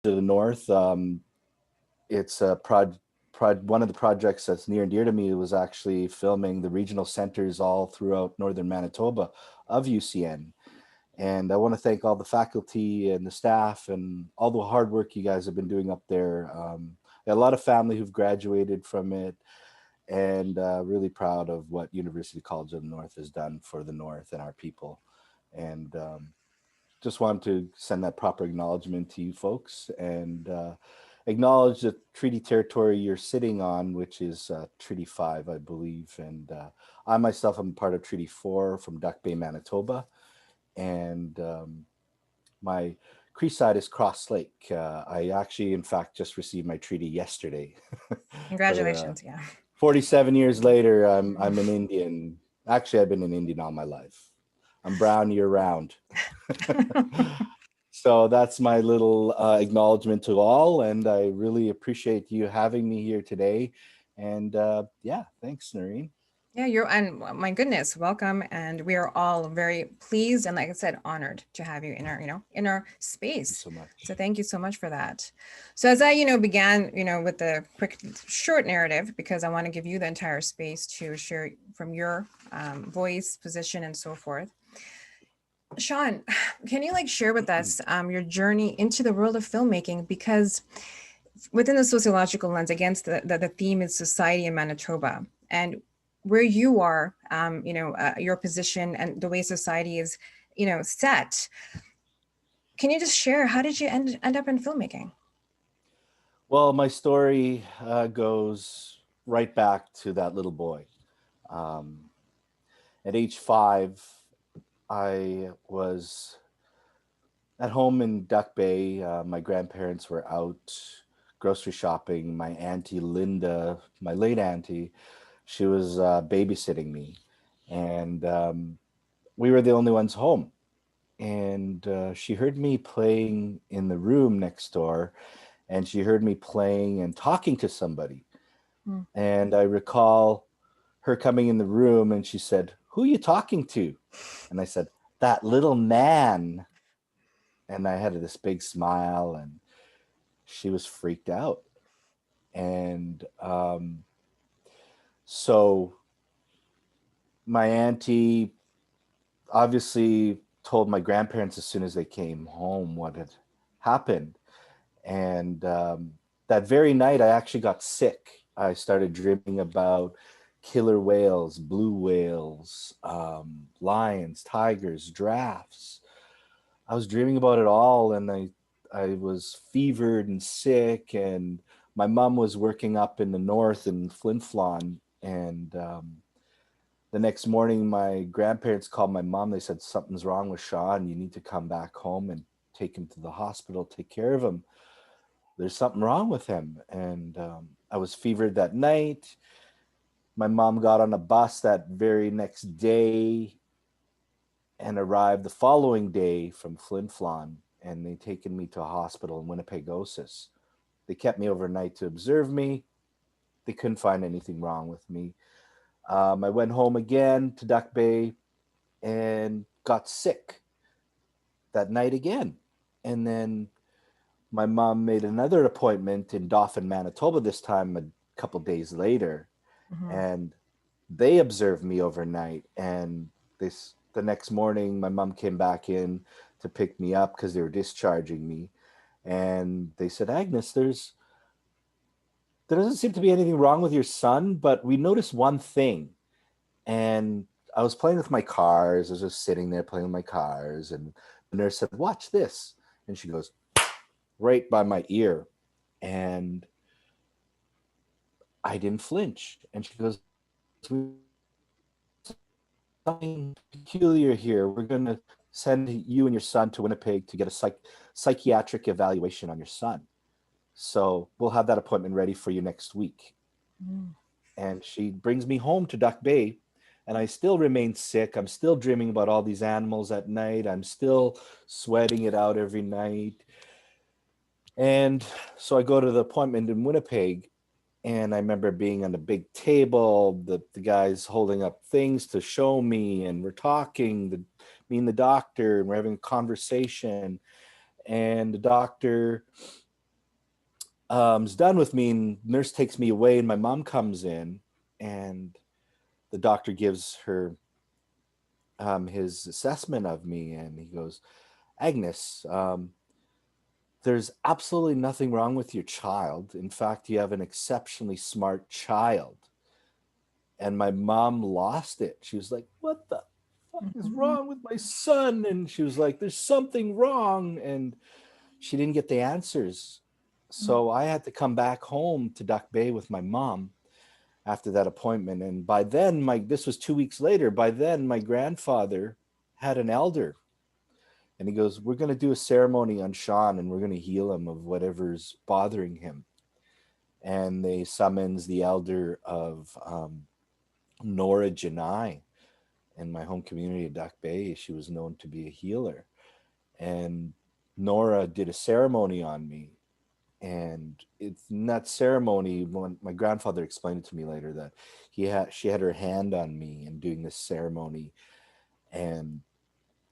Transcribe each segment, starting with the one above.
to the north. It's a one of the projects that's near and dear to me was actually filming the regional centers all throughout northern Manitoba of UCN. And I want to thank all the faculty and the staff and all the hard work you guys have been doing up there. A lot of family who've graduated from it, and really proud of what University College of the North has done for the North and our people. And just want to send that proper acknowledgement to you folks, and acknowledge the treaty territory you're sitting on, which is Treaty 5, I believe. And I myself am part of Treaty 4 from Duck Bay, Manitoba. And my Cree side is Cross Lake. I actually, in fact, just received my treaty yesterday. But Congratulations. Yeah. 47 years later, I'm an Indian. Actually, I've been an Indian all my life. I'm brown year round. So that's my little acknowledgement to all, and I really appreciate you having me here today. And yeah, thanks, Noreen. Yeah, and my goodness, welcome. And we are all very pleased and, like I said, honored to have you in our, in our Thank you space. so much. So thank you so much for that. So as I, began, with the quick, short narrative, because I want to give you the entire space to share from your voice, position, and so forth. Sean, can you share with us your journey into the world of filmmaking? Because within the sociological lens, against the theme is society in Manitoba, and where you are, your position and the way society is, set. Can you just share, how did you end up in filmmaking? Well, my story goes right back to that little boy. Um, at age 5, I was at home in Duck Bay. My grandparents were out grocery shopping. My auntie Linda, my late auntie, she was babysitting me, and we were the only ones home. And she heard me playing in the room next door, and she heard me playing and talking to somebody. Mm. And I recall her coming in the room, and she said, "Who are you talking to?" And I said, "That little man." And I had this big smile, and she was freaked out. And so my auntie obviously told my grandparents as soon as they came home what had happened. And that very night, I actually got sick. I started dreaming about killer whales, blue whales, lions, tigers, giraffes. I was dreaming about it all, and I was fevered and sick. And my mom was working up in the north in Flin Flon, and the next morning, my grandparents called my mom. They said, "Something's wrong with Sean. You need to come back home and take him to the hospital, take care of him. There's something wrong with him." And I was fevered that night. My mom got on a bus that very next day and arrived the following day from Flin Flon, and they taken me to a hospital in Winnipegosis. They kept me overnight to observe me. They couldn't find anything wrong with me. I went home again to Duck Bay and got sick that night again. And then my mom made another appointment in Dauphin, Manitoba, this time a couple days later. Mm-hmm. And they observed me overnight. And the next morning, my mom came back in to pick me up because they were discharging me. And they said, "Agnes, there doesn't seem to be anything wrong with your son, but we noticed one thing." And I was playing with my cars. I was just sitting there playing with my cars. And the nurse said, "Watch this." And she goes right by my ear. And I didn't flinch. And she goes, "Something peculiar here. We're going to send you and your son to Winnipeg to get a psychiatric evaluation on your son. So we'll have that appointment ready for you next week." Mm. And she brings me home to Duck Bay, and I still remain sick. I'm still dreaming about all these animals at night. I'm still sweating it out every night. And so I go to the appointment in Winnipeg, and I remember being on the big table, the guys holding up things to show me, and we're talking, me and the doctor, and we're having a conversation. And the doctor is done with me, and nurse takes me away, and my mom comes in, and the doctor gives her his assessment of me, and he goes, Agnes, there's absolutely nothing wrong with your child. In fact, you have an exceptionally smart child. And my mom lost it. She was like, what the fuck is Mhm. wrong with my son? And she was like, there's something wrong. And she didn't get the answers. So I had to come back home to Duck Bay with my mom after that appointment. And by then, this was 2 weeks later. By then, my grandfather had an elder. And he goes, we're going to do a ceremony on Sean, and we're going to heal him of whatever's bothering him. And they summons the elder of Nora Janai in my home community of Duck Bay. She was known to be a healer. And Nora did a ceremony on me. And it's in that ceremony, when my grandfather explained it to me later, that she had her hand on me in doing this ceremony, and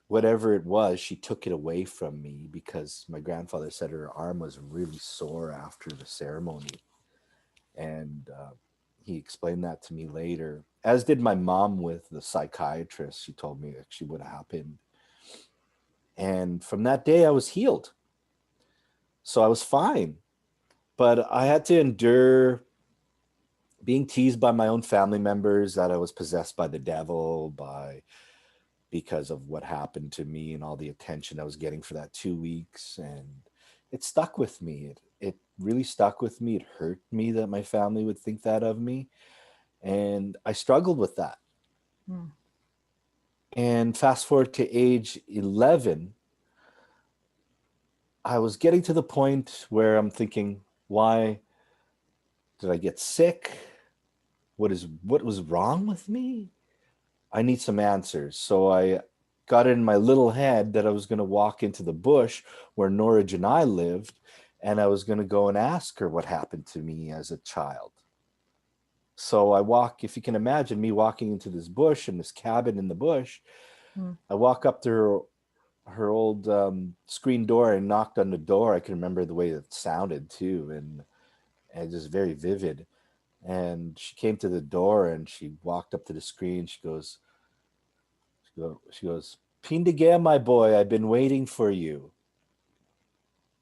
whatever it was, she took it away from me, because my grandfather said her arm was really sore after the ceremony. And he explained that to me later, as did my mom with the psychiatrist. She told me actually what happened. And from that day, I was healed. So I was fine. But I had to endure being teased by my own family members that I was possessed by the devil, because of what happened to me and all the attention I was getting for that 2 weeks. And it stuck with me. It really stuck with me. It hurt me that my family would think that of me. And I struggled with that. Mm. And fast forward to age 11, I was getting to the point where I'm thinking, why did I get sick? What was wrong with me? I need some answers. So I got it in my little head that I was going to walk into the bush where Norwich and I lived, and I was going to go and ask her what happened to me as a child. So I walk, if you can imagine me walking into this bush and this cabin in the bush, Mm. I walk up to her old screen door and knocked on the door. I can remember the way it sounded too, and just very vivid. And she came to the door and she walked up to the screen. She goes, Pindiga, my boy, I've been waiting for you.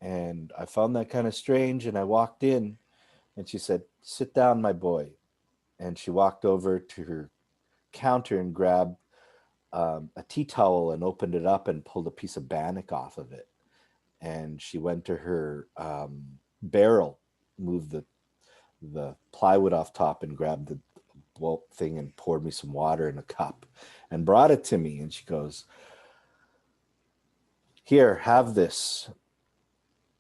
And I found that kind of strange. And I walked in and she said, sit down, my boy. And she walked over to her counter and grabbed a tea towel and opened it up and pulled a piece of bannock off of it. And she went to her barrel, moved the plywood off top, and grabbed the thing and poured me some water in a cup and brought it to me. And she goes, here, have this.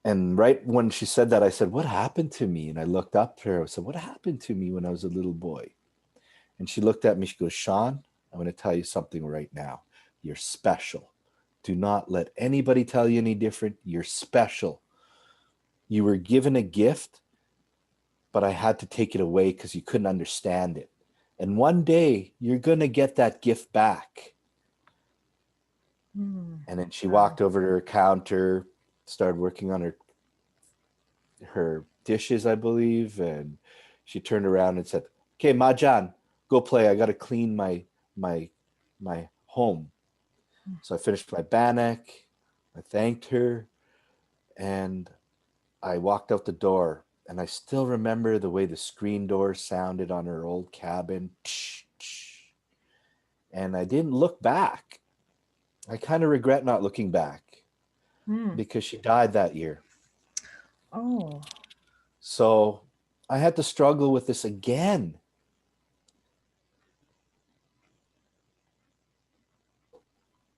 And right when she said that, I said, what happened to me? And I looked up to her. I said, what happened to me when I was a little boy? And she looked at me. She goes, Sean, I'm going to tell you something right now. You're special. Do not let anybody tell you any different. You're special. You were given a gift, but I had to take it away because you couldn't understand it. And one day you're going to get that gift back. Mm. And then she Wow. walked over to her counter, started working on her dishes, I believe, and she turned around and said, okay, Majan, go play. I got to clean my home. So I finished my bannock. I thanked her, and I walked out the door. And I still remember the way the screen door sounded on her old cabin. And I didn't look back. I kind of regret not looking back Mm. because she died that year. Oh. So I had to struggle with this again.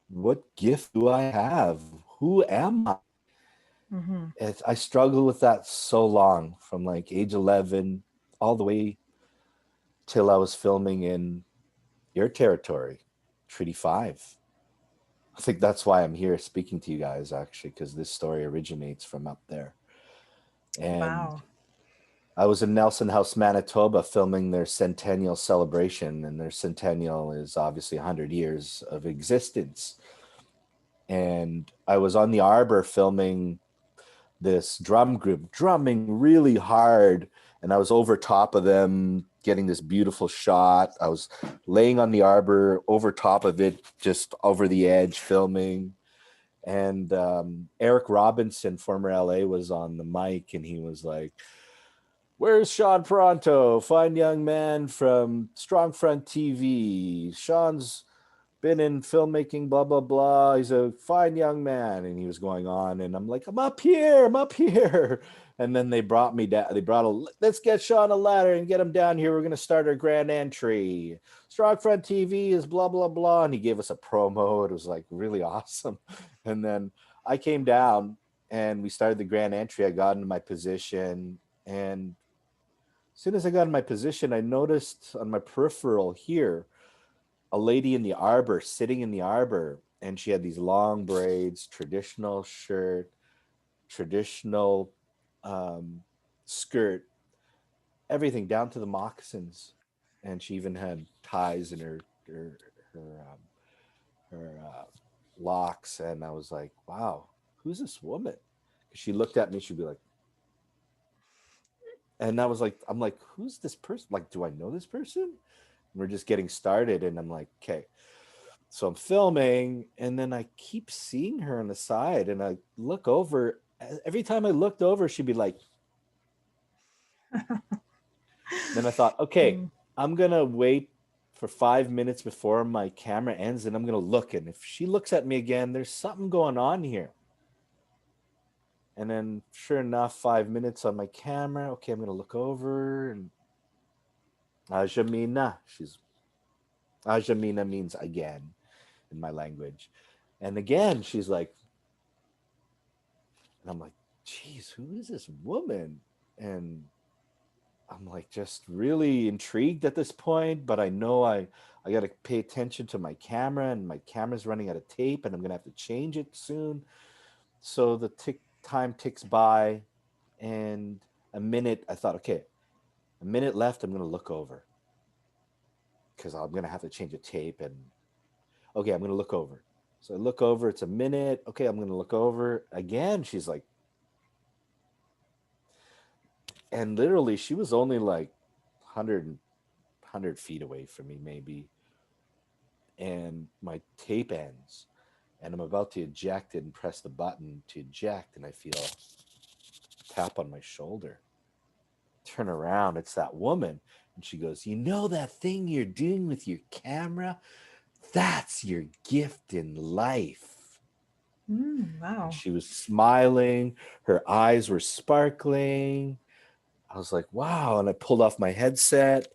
What gift do I have? Who am I? Mm-hmm. I struggled with that so long, from like age 11 all the way till I was filming in your territory, Treaty 5. I think that's why I'm here speaking to you guys, actually, because this story originates from up there. And Wow. I was in Nelson House, Manitoba, filming their centennial celebration, and their centennial is obviously 100 years of existence. And I was on the arbor filming this drum group drumming really hard, and I was over top of them getting this beautiful shot. I was laying on the arbor over top of it, just over the edge filming. And Eric Robinson, former LA, was on the mic, and he was like, "Where's Sean Parenteau, fine young man from Strong Front TV? Sean's been in filmmaking, blah, blah, blah. He's a fine young man." And he was going on, and I'm like, I'm up here, I'm up here. And then they brought me down. Let's get Sean a ladder and get him down here. We're going to start our grand entry. Strong Front TV is blah, blah, blah. And he gave us a promo. It was like really awesome. And then I came down and we started the grand entry. I got into my position. And as soon as I got in my position, I noticed on my peripheral here a lady in the arbor, sitting in the arbor, and she had these long braids, traditional shirt, traditional skirt, everything down to the moccasins, and she even had ties in her locks. And I was like, "Wow, who's this woman?" She looked at me. She'd be like, and I was like, I'm like, "Who's this person? Like, do I know this person?" And we're just getting started, and I'm like, "Okay." So I'm filming, and then I keep seeing her on the side, and I look over. Every time I looked over, she'd be like, then I thought, okay, Mm. I'm going to wait for 5 minutes before my camera ends, and I'm going to look. And if she looks at me again, there's something going on here. And then sure enough, 5 minutes on my camera. Okay, I'm going to look over, and Ajamina. Ajamina means again in my language. And again, she's like, and I'm like, geez, who is this woman? And I'm like just really intrigued at this point, but I know I got to pay attention to my camera, and my camera's running out of tape, and I'm gonna have to change it soon. So the time ticks by, and a minute. I thought, okay, a minute left. I'm gonna look over because I'm gonna have to change a tape, and okay, I'm gonna look over. So I look over. It's a minute. Okay, I'm gonna look over again. She's like, and literally, she was only like 100 feet away from me, maybe. And my tape ends, and I'm about to eject it and press the button to eject, and I feel a tap on my shoulder. Turn around, it's that woman. And she goes, "You know that thing you're doing with your camera? That's your gift in life." And Wow. she was smiling, her eyes were sparkling. I was like, wow. And I pulled off my headset.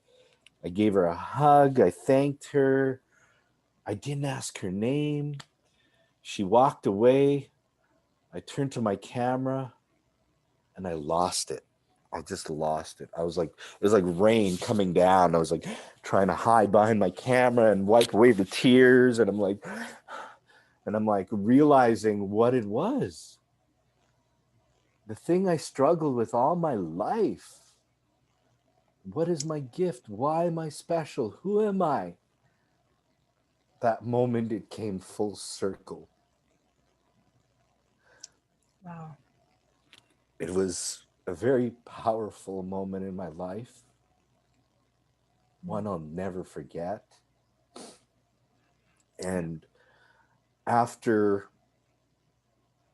I gave her a hug. I thanked her. I didn't ask her name. She walked away. I turned to my camera, and I lost it. I just lost it. I was like, it was like rain coming down. I was like trying to hide behind my camera and wipe away the tears. And I'm like realizing what it was. The thing I struggled with all my life. What is my gift? Why am I special? Who am I? That moment it came full circle. Wow. It was a very powerful moment in my life, one I'll never forget. Yeah. And after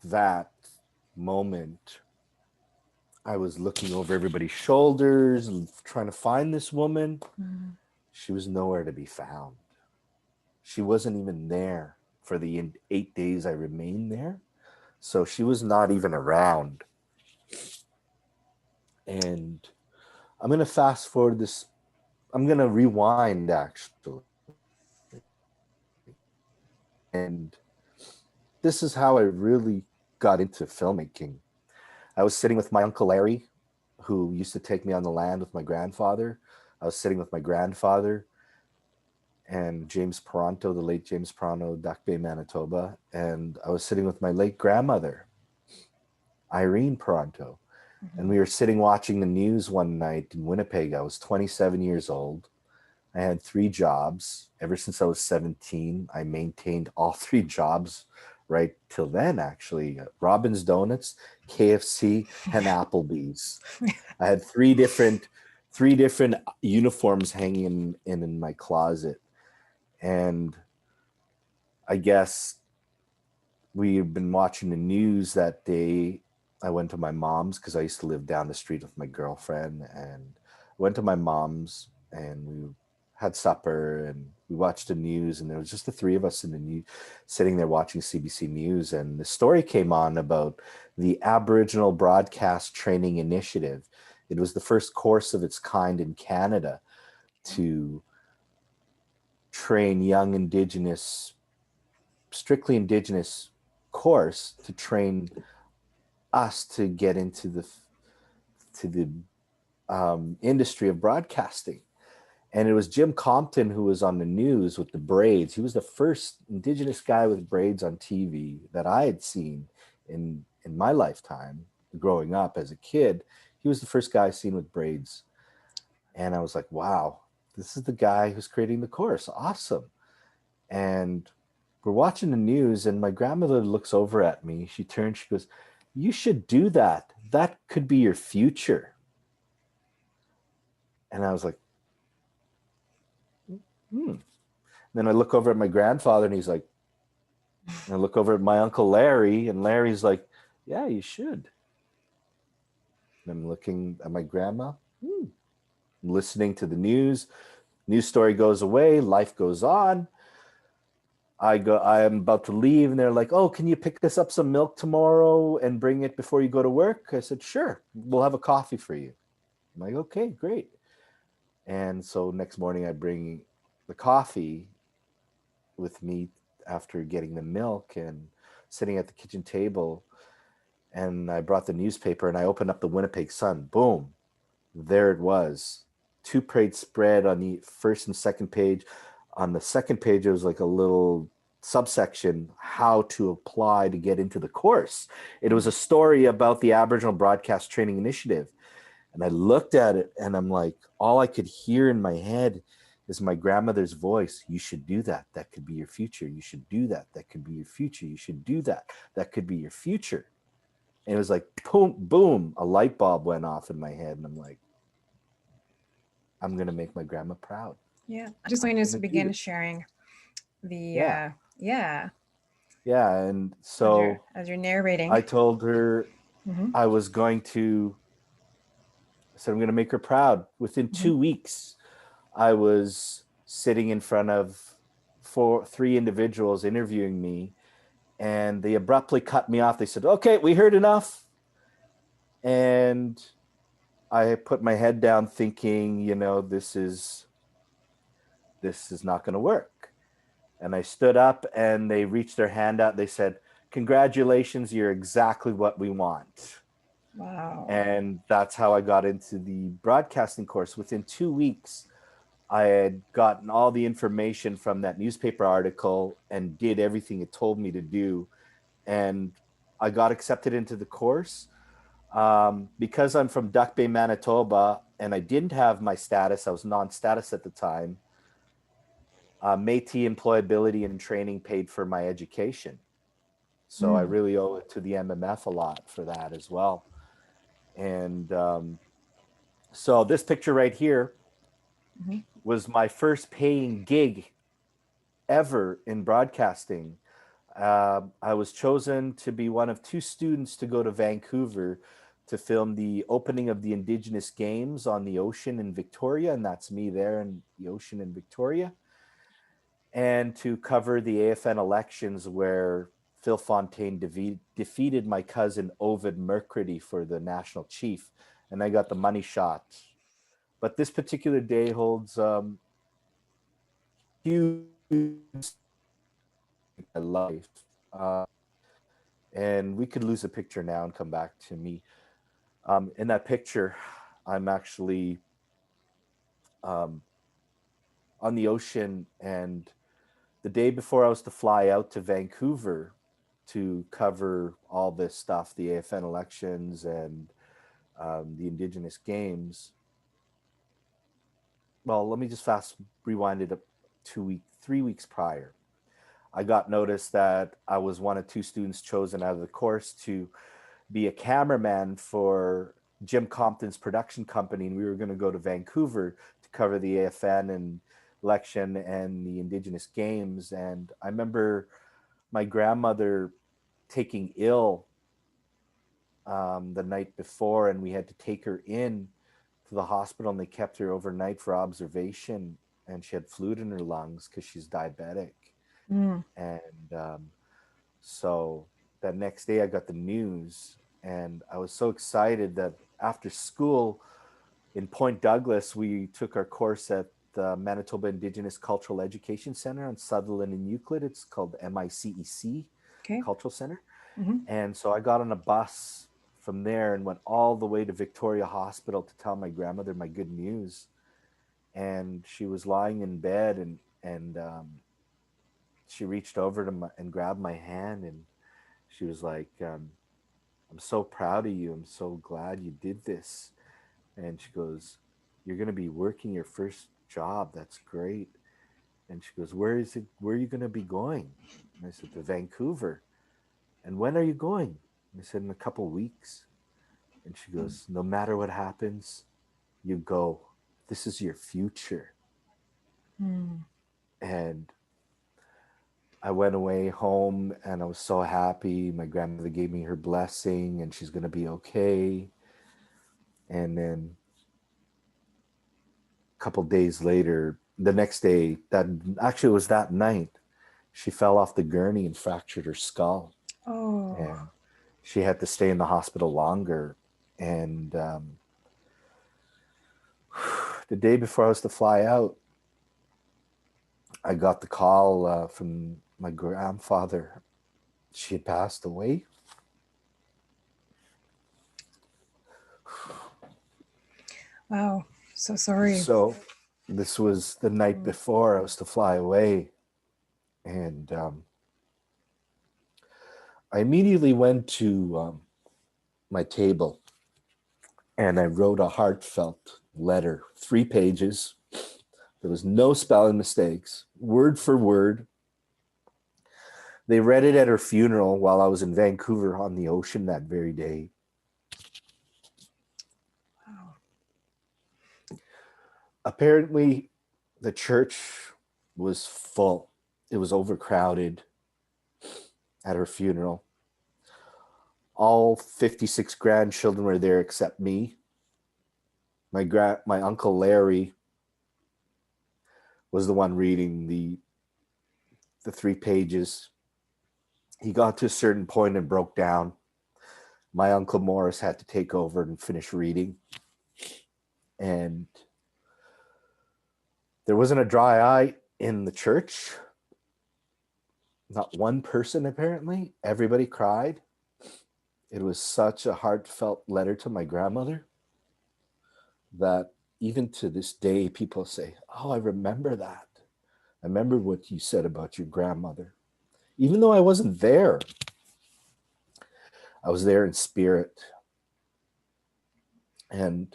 that moment, I was looking over everybody's shoulders and trying to find this woman. Mm. She was nowhere to be found. She wasn't even there for the 8 days I remained there. So she was not even around. And I'm going to fast forward this. I'm going to rewind actually. And this is how I really got into filmmaking. I was sitting with my Uncle Larry, who used to take me on the land with my grandfather. I was sitting with my grandfather and James Parenteau, the late James Parenteau, Duck Bay, Manitoba. And I was sitting with my late grandmother, Irene Parenteau. And Mhm. we were sitting watching the news one night in Winnipeg. I was 27 years old. I had 3 jobs. Ever since I was 17, I maintained all 3 jobs right till then, actually. Robin's Donuts, KFC, and Applebee's. I had three different uniforms hanging in my closet. And I guess we've been watching the news that day. I went to my mom's because I used to live down the street with my girlfriend, and went to my mom's and we had supper and we watched the news, and there was just the three of us in the news sitting there watching CBC News, and the story came on about the Aboriginal Broadcast Training Initiative. It was the first course of its kind in Canada to train young Indigenous, strictly Indigenous course to train us to get into the industry of broadcasting. And it was Jim Compton who was on the news with the braids. He was the first Indigenous guy with braids on TV that I had seen in my lifetime growing up as a kid. He was the first guy seen with braids. And I was like, wow, this is the guy who's creating the course. Awesome. And we're watching the news, and my grandmother looks over at me. She turns, she goes, "You should do that. That could be your future." And I was like, hmm. And then I look over at my grandfather, and he's like, and I look over at my uncle Larry, and Larry's like, "Yeah, you should." And I'm looking at my grandma, I'm listening to the news. News story goes away, life goes on. I am about to leave, and they're like, "Oh, can you pick us up some milk tomorrow and bring it before you go to work?" I said, "Sure, we'll have a coffee for you." I'm like, "Okay, great." And so next morning I bring the coffee with me after getting the milk and sitting at the kitchen table, and I brought the newspaper and I opened up the Winnipeg Sun. Boom, there it was. Two-page spread on the first and second page. On the second page, it was like a little subsection, how to apply to get into the course. It was a story about the Aboriginal Broadcast Training Initiative. And I looked at it and I'm like, all I could hear in my head is my grandmother's voice. "You should do that. That could be your future. You should do that. That could be your future. You should do that. That could be your future." And it was like, boom, boom, a light bulb went off in my head. And I'm like, I'm going to make my grandma proud. Yeah. I'm just I'm going going to to do begin this. sharing the Yeah. yeah, Yeah. And as you're so narrating. I told her Hmm. I was going to, I said, I'm going to make her proud. Within Hmm. 2 weeks, I was sitting in front of three individuals interviewing me, and they abruptly cut me off. They said, "Okay, we heard enough." And I put my head down thinking, this is not going to work. And I stood up and they reached their hand out. They said, "Congratulations, you're exactly what we want." Wow. And that's how I got into the broadcasting course. Within 2 weeks, I had gotten all the information from that newspaper article and did everything it told me to do. And I got accepted into the course. Because I'm from Duck Bay, Manitoba, and I didn't have my status, I was non-status at the time. Métis Employability and Training paid for my education. So I Mm. really owe it to the MMF a lot for that as well. And so this picture right here Hmm. was my first paying gig ever in broadcasting. I was chosen to be one of two students to go to Vancouver to film the opening of the Indigenous Games on the ocean in Victoria, and that's me there in the ocean in Victoria, and to cover the AFN elections where Phil Fontaine defeated my cousin Ovid Mercredi for the national chief, and I got the money shot. But this particular day holds huge in my life. And we could lose a picture now and come back to me. In that picture, I'm actually um, on the ocean, and the day before I was to fly out to Vancouver to cover all this stuff, the AFN elections and the Indigenous Games. Well, let me just fast rewind it up 2 weeks, 3 weeks prior. I got noticed that I was one of two students chosen out of the course to be a cameraman for Jim Compton's production company, and we were going to go to Vancouver to cover the AFN and election and the Indigenous Games. And I remember my grandmother taking ill the night before, and we had to take her in to the hospital, and they kept her overnight for observation. And she had fluid in her lungs because she's diabetic. Mm. And so that next day I got the news, and I was so excited that after school in Point Douglas, we took our course at the Manitoba Indigenous Cultural Education Center on Sutherland and Euclid. It's called MICEC Okay. Cultural Center. Mm-hmm. And so I got on a bus from there and went all the way to Victoria Hospital to tell my grandmother my good news. And she was lying in bed, and she reached over and grabbed my hand, and she was like, I'm so proud of you. I'm so glad you did this. And she goes, you're going to be working your first job. That's great. And she goes, where is it? Where are you going to be going? And I said, to Vancouver. And when are you going? And I said, in a couple of weeks. And she goes, no matter what happens, you go. This is your future. Mm. And I went away home and I was so happy. My grandmother gave me her blessing and she's going to be okay. And then a couple days later, the next day, that actually was that night, she fell off the gurney and fractured her skull. Oh. And she had to stay in the hospital longer. And the day before I was to fly out, I got the call from my grandfather. She had passed away. Wow. So sorry. So this was the night before I was to fly away. And I immediately went to my table and I wrote a heartfelt letter, 3 pages. There was no spelling mistakes, word for word. They read it at her funeral while I was in Vancouver on the ocean that very day. Wow. Apparently, the church was full. It was overcrowded at her funeral. All 56 grandchildren were there except me. My uncle Larry was the one reading the 3 pages. He got to a certain point and broke down. My uncle Morris had to take over and finish reading. And there wasn't a dry eye in the church. Not one person, apparently. Everybody cried. It was such a heartfelt letter to my grandmother that even to this day, people say, oh, I remember that. I remember what you said about your grandmother. Even though I wasn't there, I was there in spirit. And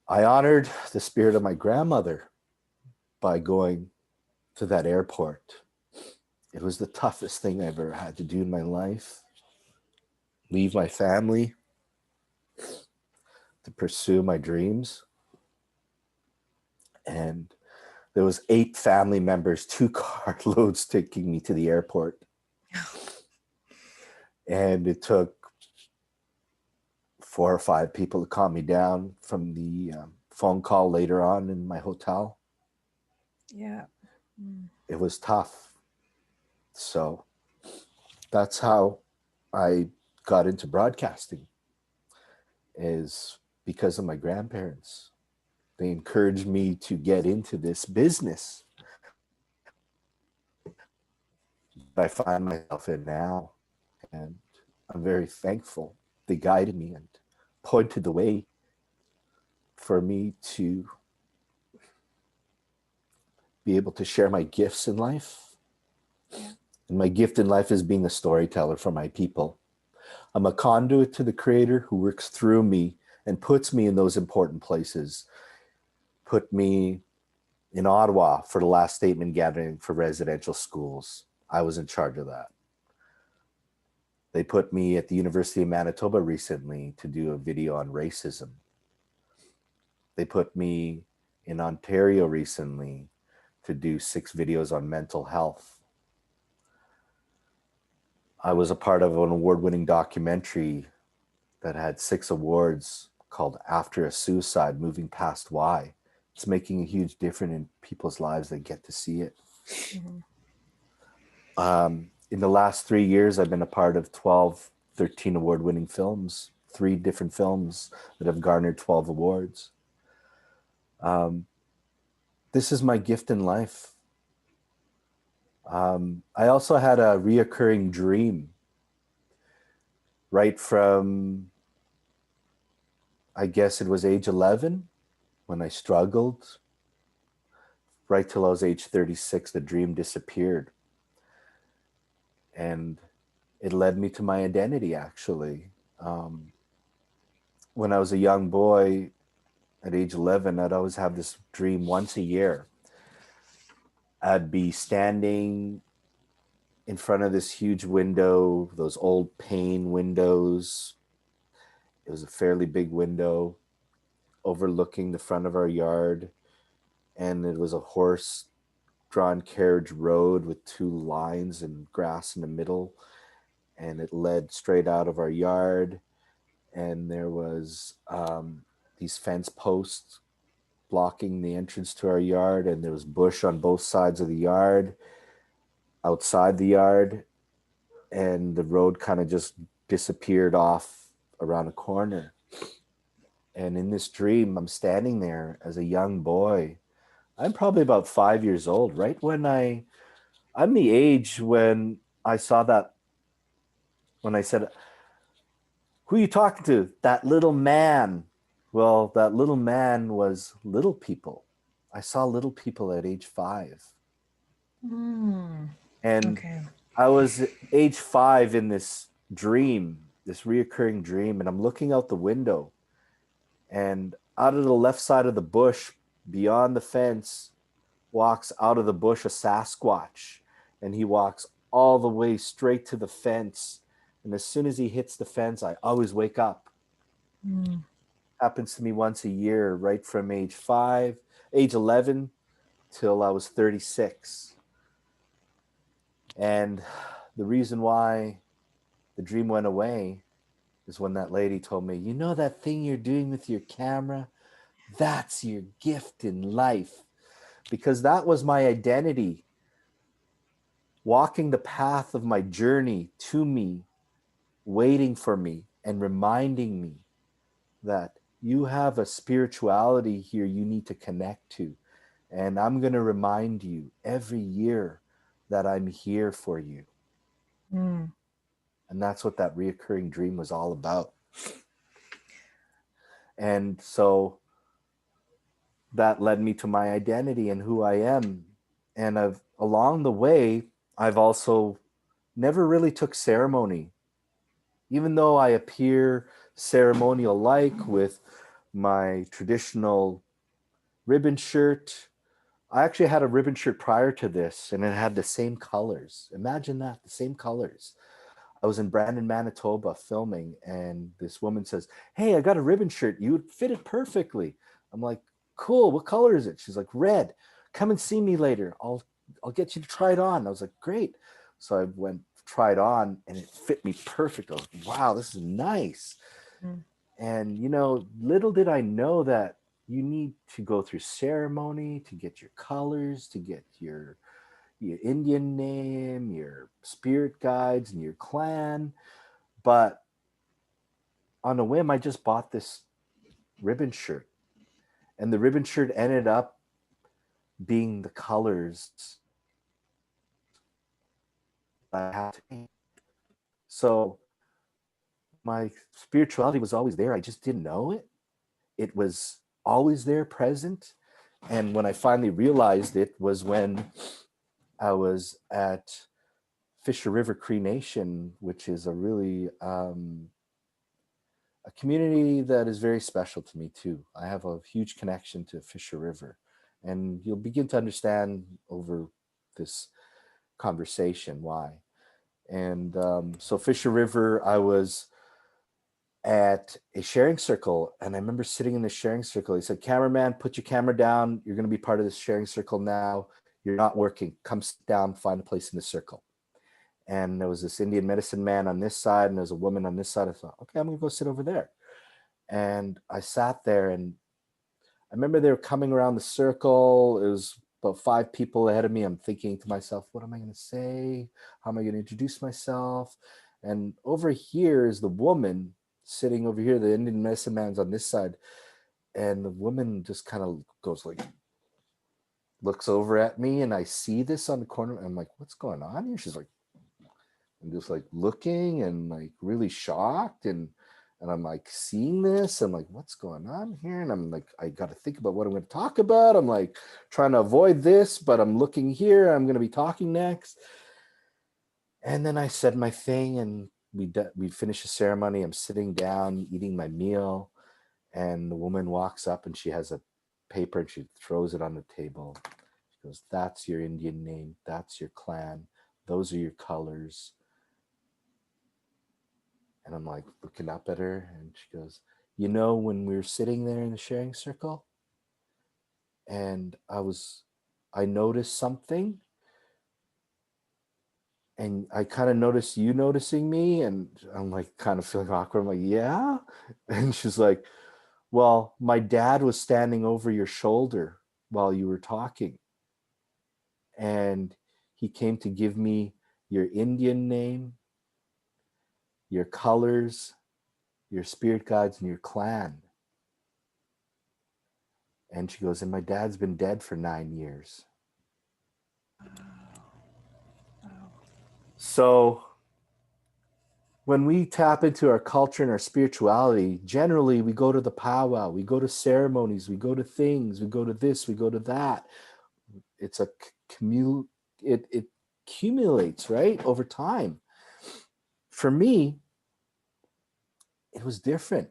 I honored the spirit of my grandmother by going to that airport. It was the toughest thing I ever had to do in my life. Leave my family to pursue my dreams. And there was 8 family members, 2 carloads taking me to the airport. And it took 4 or 5 people to calm me down from the phone call later on in my hotel. Yeah. Mm. It was tough. So that's how I got into broadcasting, is because of my grandparents. They encouraged me to get into this business that I find myself in now. And I'm very thankful. They guided me and pointed the way for me to be able to share my gifts in life. Yeah. And my gift in life is being a storyteller for my people. I'm a conduit to the Creator who works through me and puts me in those important places. Put me in Ottawa for the last statement gathering for residential schools. I was in charge of that. They put me at the University of Manitoba recently to do a video on racism. They put me in Ontario recently to do 6 videos on mental health. I was a part of an award-winning documentary that had 6 awards called After a Suicide, Moving Past Why. It's making a huge difference in people's lives that get to see it. Mhm. In the last 3 years, I've been a part of 12, 13 award-winning films, 3 different films that have garnered 12 awards. This is my gift in life. I also had a reoccurring dream right from, I guess it was age 11 when I struggled. Right till I was age 36, the dream disappeared. And it led me to my identity, actually. When I was a young boy at age 11, I'd always have this dream once a year. I'd be standing in front of this huge window, those old pane windows. It was a fairly big window overlooking the front of our yard. And it was a horse drawn carriage road with 2 lines and grass in the middle. And it led straight out of our yard. And there was these fence posts blocking the entrance to our yard. And there was bush on both sides of the yard, outside the yard. And the road kind of just disappeared off around a corner. And in this dream, I'm standing there as a young boy. I'm probably about 5 years old, right when I'm the age when I saw that, when I said, "Who are you talking to?" "That little man." Well, that little man was little people. I saw little people at age 5. Mm. And Okay. I was age 5 in this dream, this reoccurring dream, and I'm looking out the window. And out of the left side of the bush, beyond the fence, walks out of the bush a Sasquatch. And he walks all the way straight to the fence. And as soon as he hits the fence, I always wake up. Mm. Happens to me once a year, right from age 11 till I was 36. And the reason why the dream went away is when that lady told me, "You know that thing you're doing with your camera? That's your gift in life." Because that was my identity, walking the path of my journey to me, waiting for me, and reminding me that you have a spirituality here you need to connect to. And I'm going to remind you every year that I'm here for you. Mm. And that's what that reoccurring dream was all about. And so that led me to my identity and who I am. And along the way, I've also never really took ceremony. Even though I appear ceremonial like with my traditional ribbon shirt, I actually had a ribbon shirt prior to this and it had the same colors. Imagine that, the same colors. I was in Brandon, Manitoba filming, and this woman says, "Hey, I got a ribbon shirt. You would fit it perfectly." I'm like, "Cool. What color is it?" She's like, "Red. Come and see me later. I'll get you to try it on." I was like, "Great." So I went, tried on, and it fit me perfect. I was like, "Wow, this is nice." Mm. And little did I know that you need to go through ceremony to get your colors, to get your Indian name, your spirit guides, and your clan. But on a whim, I just bought this ribbon shirt, and the ribbon shirt ended up being the colors I had to paint. So my spirituality was always there. I just didn't know it. It was always there, present. And when I finally realized it was when I was at Fisher River Cree Nation, which is a really a community that is very special to me too. I have a huge connection to Fisher River, And you'll begin to understand over this conversation why. And so Fisher River, I was at a sharing circle, and I remember sitting in the sharing circle. He said, "Cameraman, put your camera down. You're going to be part of this sharing circle now. You're not working. Come sit down, find a place in the circle." And there was this Indian medicine man on this side, and there's a woman on this side. I thought, okay, I'm going to go sit over there. And I sat there, and I remember they were coming around the circle. It was about 5 people ahead of me. I'm thinking to myself, what am I going to say? How am I going to introduce myself? And over here is the woman sitting over here. The Indian medicine man's on this side. And the woman just kind of goes like, looks over at me, and I see this on the corner. And I'm like, what's going on here? She's like, I'm just like looking and like really shocked. And I'm like seeing this. I'm like, what's going on here? And I'm like, I got to think about what I'm going to talk about. I'm like trying to avoid this, but I'm looking here. I'm going to be talking next. And then I said my thing, and we finished the ceremony. I'm sitting down, eating my meal. And the woman walks up, and she has a paper, and she throws it on the table. She goes, "That's your Indian name. That's your clan. Those are your colors." And I'm like looking up at her, and she goes, "You know, when we were sitting there in the sharing circle, and I noticed something, and I kind of noticed you noticing me." And I'm like kind of feeling awkward. I'm like, "Yeah." And she's like, "Well, my dad was standing over your shoulder while you were talking, and he came to give me your Indian name, your colors, your spirit guides, and your clan." And she goes, "And my dad's been dead for 9 years." So when we tap into our culture and our spirituality, generally we go to the powwow, we go to ceremonies, we go to things, we go to this, we go to that. It's a it accumulates, right, over time. For me, it was different.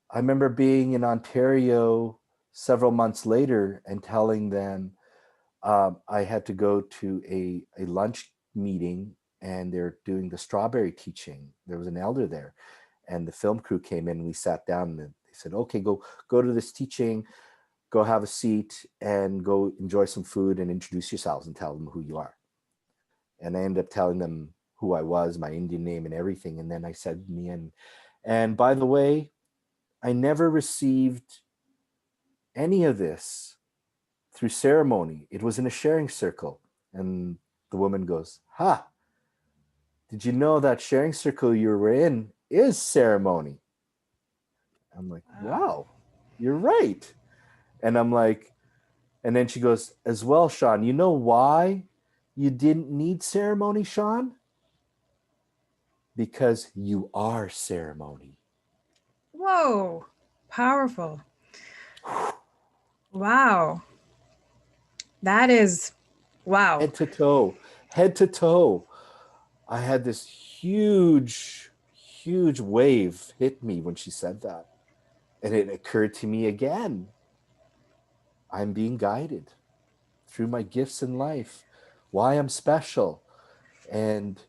I remember being in Ontario several months later and telling them I had to go to a lunch meeting, and they're doing the strawberry teaching. There was an elder there, and the film crew came in, and we sat down, and they said, "Okay, go to this teaching, go have a seat, and go enjoy some food and introduce yourselves and tell them who you are." And I ended up telling them who I was, my Indian name and everything. And then I said, "Me and by the way, I never received any of this through ceremony. It was in a sharing circle." And the woman goes, "Ha, did you know that sharing circle you were in is ceremony?" I'm like, Wow. "Wow, you're right." And I'm like, and then she goes, "As well, Sean, you know why you didn't need ceremony, Sean? Because you are ceremony." Whoa. Powerful. Wow. That is, wow. Head to toe, head to toe. I had this huge wave hit me when she said that. And it occurred to me again, I'm being guided through my gifts in life, why I'm special. And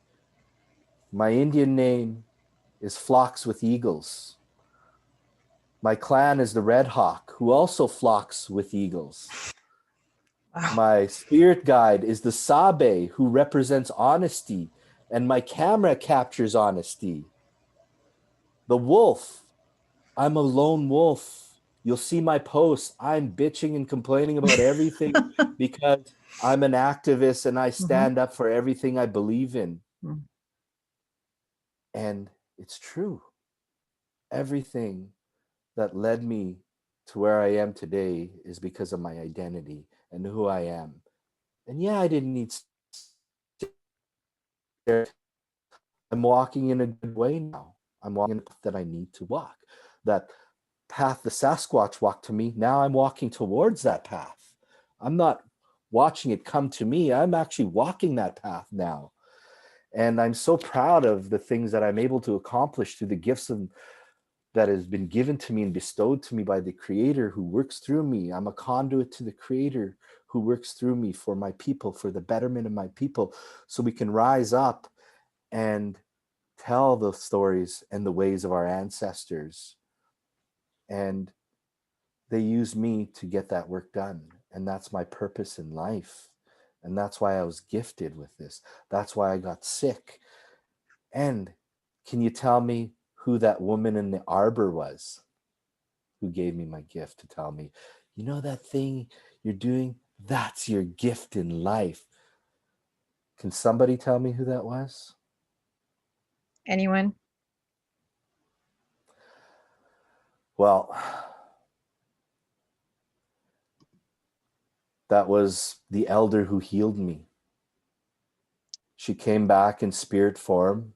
my Indian name is Flocks with Eagles. My clan is the Red Hawk, who also flocks with eagles. Wow. My spirit guide is the Sabe, who represents honesty, and my camera captures honesty. The wolf, I'm a lone wolf. You'll see my posts. I'm bitching and complaining about everything because I'm an activist and I Mhm. stand up for everything I believe in. Mm. And it's true. Everything that led me to where I am today is because of my identity and who I am. And yeah, I didn't need. I'm walking in a good way now. I'm walking in a path that I need to walk. That path the Sasquatch walked to me, now I'm walking towards that path. I'm not watching it come to me. I'm actually walking that path now. And I'm so proud of the things that I'm able to accomplish through the gifts that has been given to me and bestowed to me by the Creator who works through me. I'm a conduit to the Creator who works through me for my people, for the betterment of my people, so we can rise up and tell the stories and the ways of our ancestors. And they use me to get that work done. And that's my purpose in life. And that's why I was gifted with this. That's why I got sick. And can you tell me who that woman in the arbor was who gave me my gift to tell me, you know, that thing you're doing, that's your gift in life? Can somebody tell me who that was? Anyone? Well, that was the elder who healed me. She came back in spirit form.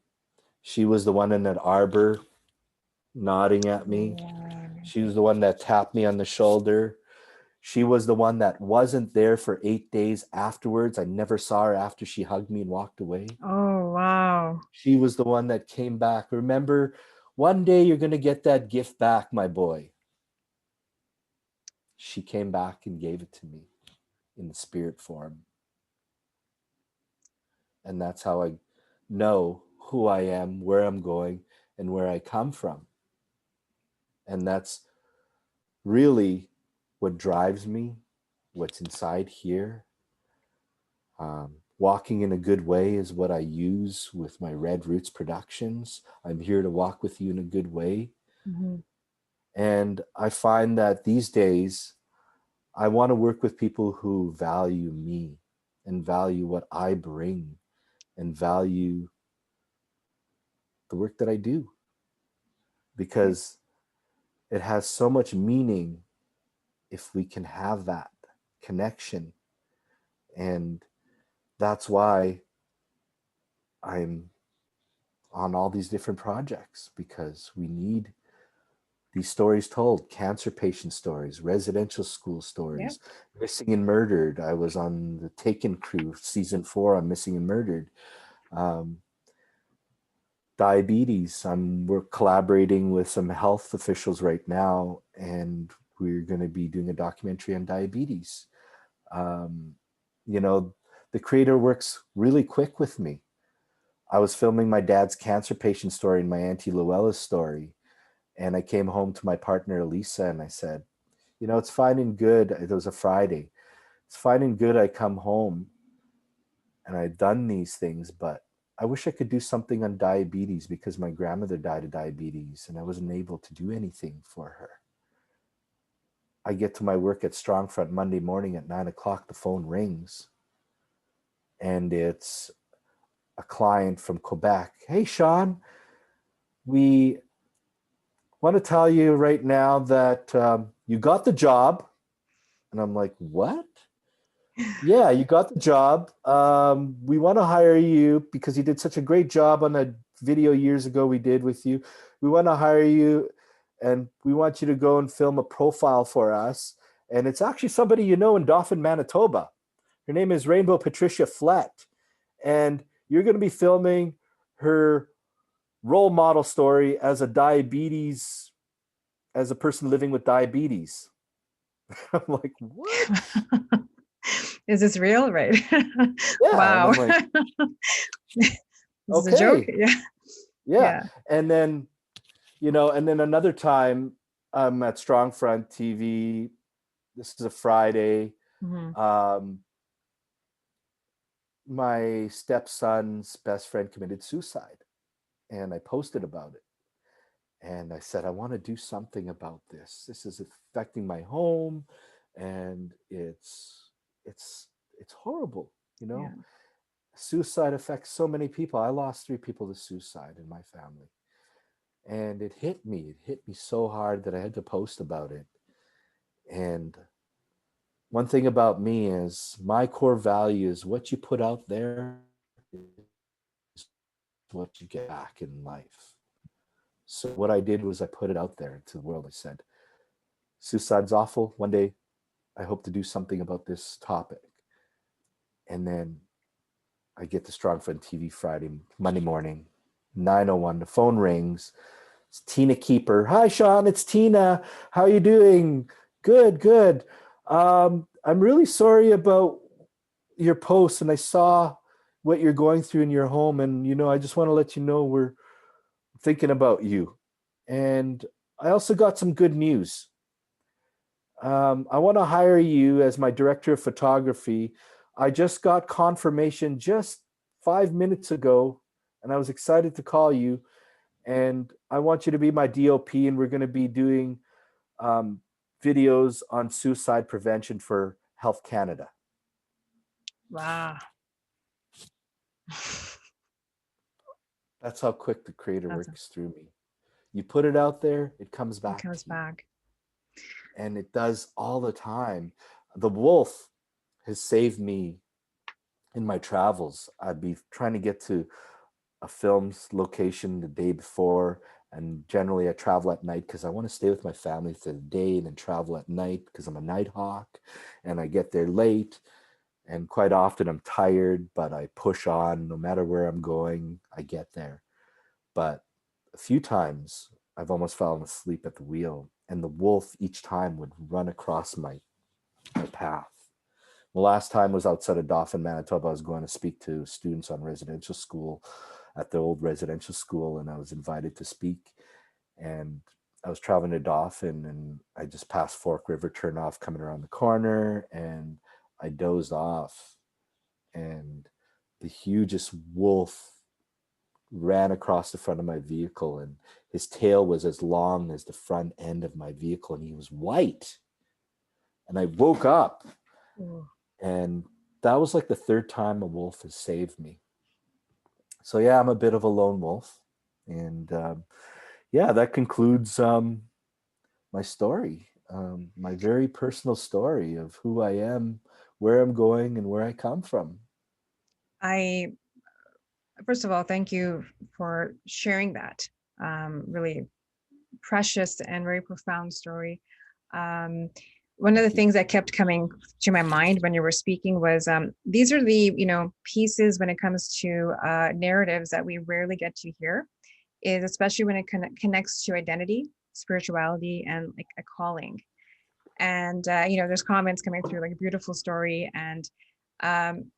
She was the one in that arbor nodding at me. She was the one that tapped me on the shoulder. She was the one that wasn't there for 8 days afterwards. I never saw her after she hugged me and walked away. Oh, wow. She was the one that came back. Remember, one day you're going to get that gift back, my boy. She came back and gave it to me in the spirit form. And that's how I know who I am, where I'm going, and where I come from. And that's really what drives me, what's inside here. Walking in a good way is what I use with my Red Roots Productions. I'm here to walk with you in a good way. Mm-hmm. And I find that these days, I want to work with people who value me and value what I bring and value the work that I do, because it has so much meaning if we can have that connection. And that's why I'm on all these different projects, because we need these stories told. Cancer patient stories, residential school Yep. stories, missing and murdered. I was on the Taken crew, season 4 on Missing and Murdered. Um, Diabetes. We're collaborating with some health officials right now, and we're going to be doing a documentary on diabetes. Um, you know, the Creator works really quick with me. I was filming my dad's cancer patient story and my Auntie Luella's story. And I came home to my partner, Elisa, and I said, you know, it's fine and good. It was a Friday. It's fine and good. I come home and I've done these things, but I wish I could do something on diabetes, because my grandmother died of diabetes and I wasn't able to do anything for her. I get to my work at Strongfront Monday morning at 9 o'clock. The phone rings and it's a client from Quebec. Hey, Sean, we want to tell you right now that you got the job. And I'm like, what? Yeah, you got the job. We want to hire you because you did such a great job on a video years ago we did with you. We want to hire you and we want you to go and film a profile for us. And it's actually somebody you know in Dauphin, Manitoba. Her name is Rainbow Patricia Flett. And you're going to be filming her role model story as a person living with diabetes. I'm like, what? Is this real? Right. Yeah. And Wow. I'm like, This is a joke. okay. Yeah. Yeah. Yeah. And then, and then another time I'm at Strongfront TV. This is a Friday. Mm-hmm. Um, my stepson's best friend committed suicide, and I posted about it. And I said, I want to do something about this. This is affecting my home, and it's it's horrible, you know. Yeah. Suicide affects so many people. I lost 3 people to suicide in my family. And it hit me. It hit me so hard that I had to post about it. And one thing about me is my core value is what you put out there is what you get back in life. So what I did was I put it out there to the world. I said, suicide's awful. One day I hope to do something about this topic. And then I get to Strongfront TV Monday morning, 9:01. The phone rings. It's Tina Keeper. Hi, Sean. It's Tina. How are you doing? Good, good. I'm really sorry about your post, and I saw what you're going through in your home, and I just want to let you know we're thinking about you. And I also got some good news. I want to hire you as my director of photography. I just got confirmation just 5 minutes ago, and I was excited to call you. And I want you to be my DOP, and we're going to be doing um, videos on suicide prevention for Health Canada. Wow. That's how quick the creator That's works through me. You put it out there, it comes it back to comes you. back. And it does all the time. The wolf has saved me in my travels. I'd be trying to get to a film's location the day before, and generally I travel at night because I want to stay with my family for the day and then travel at night because I'm a night hawk, and I get there late, and quite often I'm tired, but I push on. No matter where I'm going, I get there. But a few times I've almost fallen asleep at the wheel, and the wolf each time would run across my path. The last time was outside of Dauphin, Manitoba. I was going to speak to students on residential school at the old residential school, and I was invited to speak. And I was traveling to Dauphin, and I just passed Fork River turnoff coming around the corner, and I dozed off, and the hugest wolf ran across the front of my vehicle, and his tail was as long as the front end of my vehicle, and he was white. And I woke up, Ooh. and that was like the third time a wolf has saved me. So yeah, I'm a bit of a lone wolf, and yeah, that concludes my story, my very personal story of who I am, where I'm going, and where I come from. I First of all, thank you for sharing that. Really precious and very profound story. Um, One of the Thank you. things that kept coming to my mind when you were speaking was these are the pieces when it comes to narratives that we rarely get to hear, is especially when it connects to identity, spirituality, and like a calling. And there's comments coming through like a beautiful story, and um,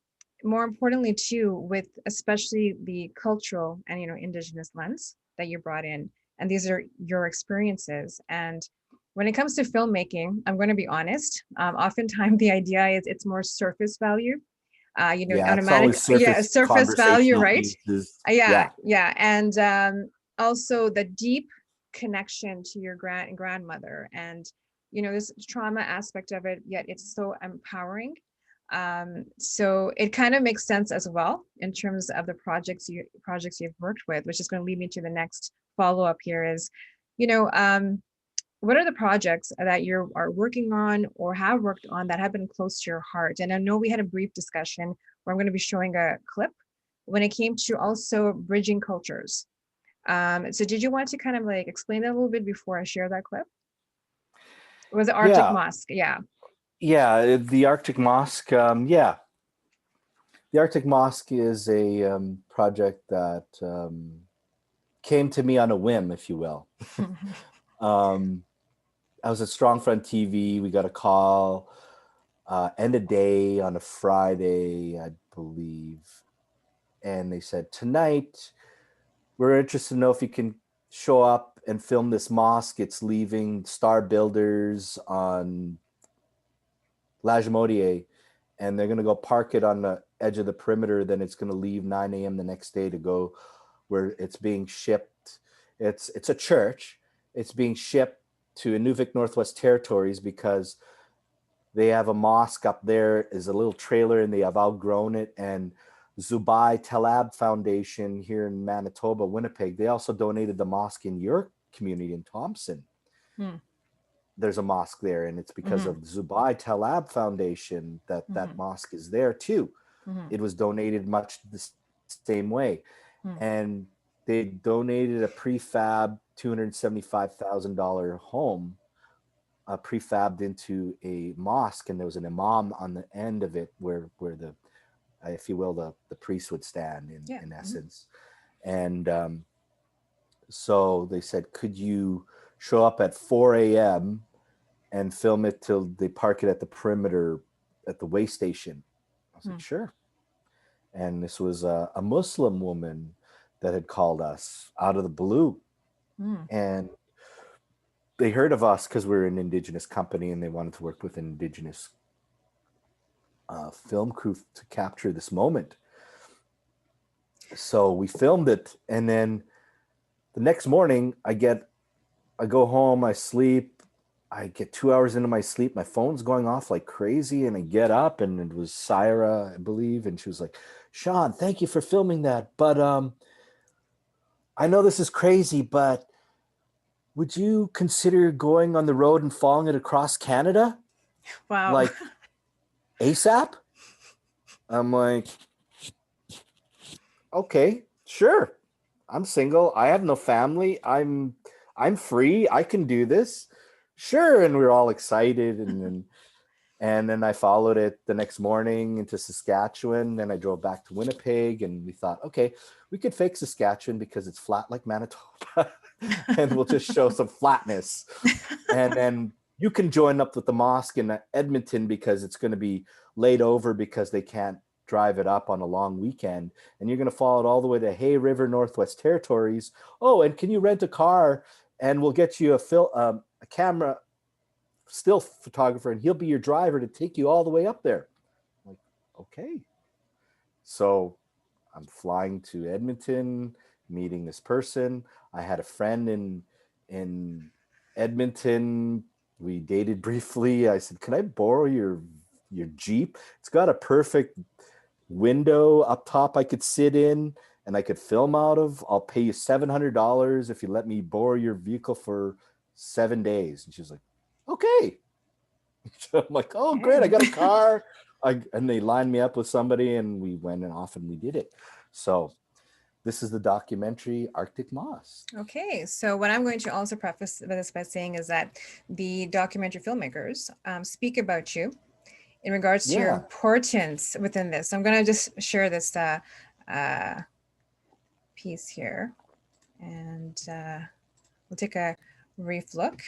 more importantly too, with especially the cultural and indigenous lens that you brought in, and these are your experiences. And when it comes to filmmaking, I'm going to be honest, oftentimes the idea is it's more surface value, Yeah, it's automatic, always yeah, surface surface value, conversational right? pieces. Yeah, Yeah, yeah. And also the deep connection to your grandmother, and this trauma aspect of it, yet it's so empowering. So it kind of makes sense as well in terms of the projects you've worked with, which is going to lead me to the next follow-up here is, you know um what are the projects that you are working on or have worked on that have been close to your heart? And I know we had a brief discussion where I'm going to be showing a clip when it came to also bridging cultures. So did you want to kind of like explain that a little bit before I share that clip? It was the Arctic yeah, Mosque. Yeah. yeah. The Arctic Mosque. Yeah, the Arctic Mosque is a project that came to me on a whim, if you will. um, I was at Strongfront TV. We got a call end of day on a Friday, I believe, and they said tonight we're interested to know if you can show up and film this mosque. It's leaving Star Builders on Lajimodier, and they're going to go park it on the edge of the perimeter. Then it's going to leave 9 a.m. the next day to go where it's being shipped. It's a church. It's being shipped to Inuvik Northwest Territories because they have a mosque up there is a little trailer and they have outgrown it. And Zubai Talab Foundation here in Manitoba, Winnipeg, they also donated the mosque in your community in Thompson. Hmm. There's a mosque there, and it's because Mhm, of Zubai Talab Foundation that that mhm, mosque is there too. mhm, It was donated much the same way, mhm. and they donated a prefab $275,000 home, prefabbed into a mosque, and there was an imam on the end of it where the if you will the priest would stand Yeah. in Mhm. essence. And So they said, could you show up at 4 a.m. and film it till they park it at the perimeter at the way station? I was like, Hmm. sure. And this was a Muslim woman that had called us out of the blue. Hmm. And they heard of us because we were an Indigenous company and they wanted to work with an Indigenous film crew to capture this moment. So we filmed it. And then the next morning, I go home, I sleep, I get 2 hours into my sleep, my phone's going off like crazy, and I get up, and it was Syra, I believe, and she was like, Sean, thank you for filming that, but I know this is crazy, but would you consider going on the road and following it across Canada, Wow. like ASAP? I'm like, okay, sure. I'm single. I have no family. I'm free. I can do this. Sure. And we were all excited, and then I followed it the next morning into Saskatchewan. Then I drove back to Winnipeg, and we thought, okay, we could fake Saskatchewan because it's flat like Manitoba, and we'll just show some flatness. And then you can join up with the mosque in Edmonton because it's going to be laid over because they can't drive it up on a long weekend. And you're going to follow it all the way to Hay River, Northwest Territories. Oh, and can you rent a car and we'll get you a camera still photographer and he'll be your driver to take you all the way up there. I'm like, okay. So I'm flying to Edmonton, meeting this person. I had a friend in Edmonton. We dated briefly. I said, "Can I borrow your Jeep? It's got a perfect window up top I could sit in and I could film out of. I'll pay you $700 if you let me borrow your vehicle for 7 days." And she was like, "Okay." So I'm like, "Oh, great! I Okay. got a car." And they lined me up with somebody, and we went and off and we did it. So this is the documentary Arctic Moss. Okay, so what I'm going to also preface this by saying is that the documentary filmmakers speak about you in regards to your Yeah. importance within this. So I'm going to just share this uh, piece here, and we'll take a brief look.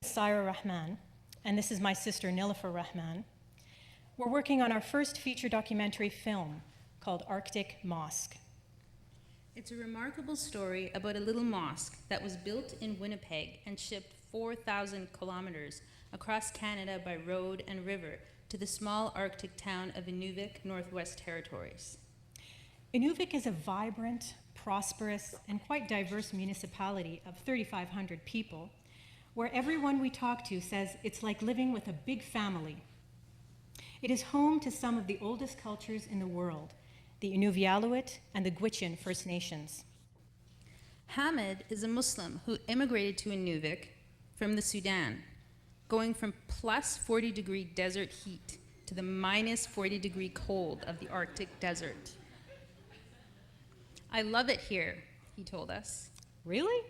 Syra Rahman, and this is my sister Nilüfer Rahman. We're working on our first feature documentary film called Arctic Mosque. It's a remarkable story about a little mosque that was built in Winnipeg and shipped 4,000 kilometers across Canada by road and river to the small Arctic town of Inuvik, Northwest Territories. Inuvik is a vibrant, prosperous, and quite diverse municipality of 3,500 people, where everyone we talk to says it's like living with a big family. It is home to some of the oldest cultures in the world, the Inuvialuit and the Gwich'in First Nations. Hamid is a Muslim who immigrated to Inuvik from the Sudan, going from plus 40-degree desert heat to the minus 40-degree cold of the Arctic desert. "I love it here," he told us. Really?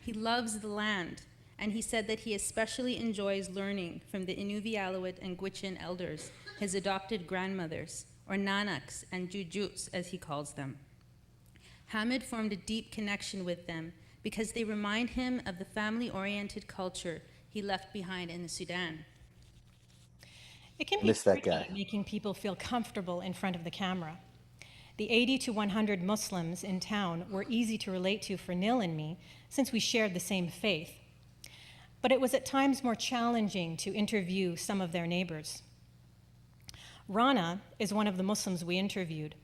He loves the land, and he said that he especially enjoys learning from the Inuvialuit and Gwich'in elders, his adopted grandmothers, or nanaks and jujuts as he calls them. Hamid formed a deep connection with them because they remind him of the family-oriented culture he left behind in the Sudan. It can I be miss that tricky guy. making people feel comfortable in front of the camera. The 80 to 100 Muslims in town were easy to relate to for Nil and me since we shared the same faith. But it was at times more challenging to interview some of their neighbors. Rana is one of the Muslims we interviewed.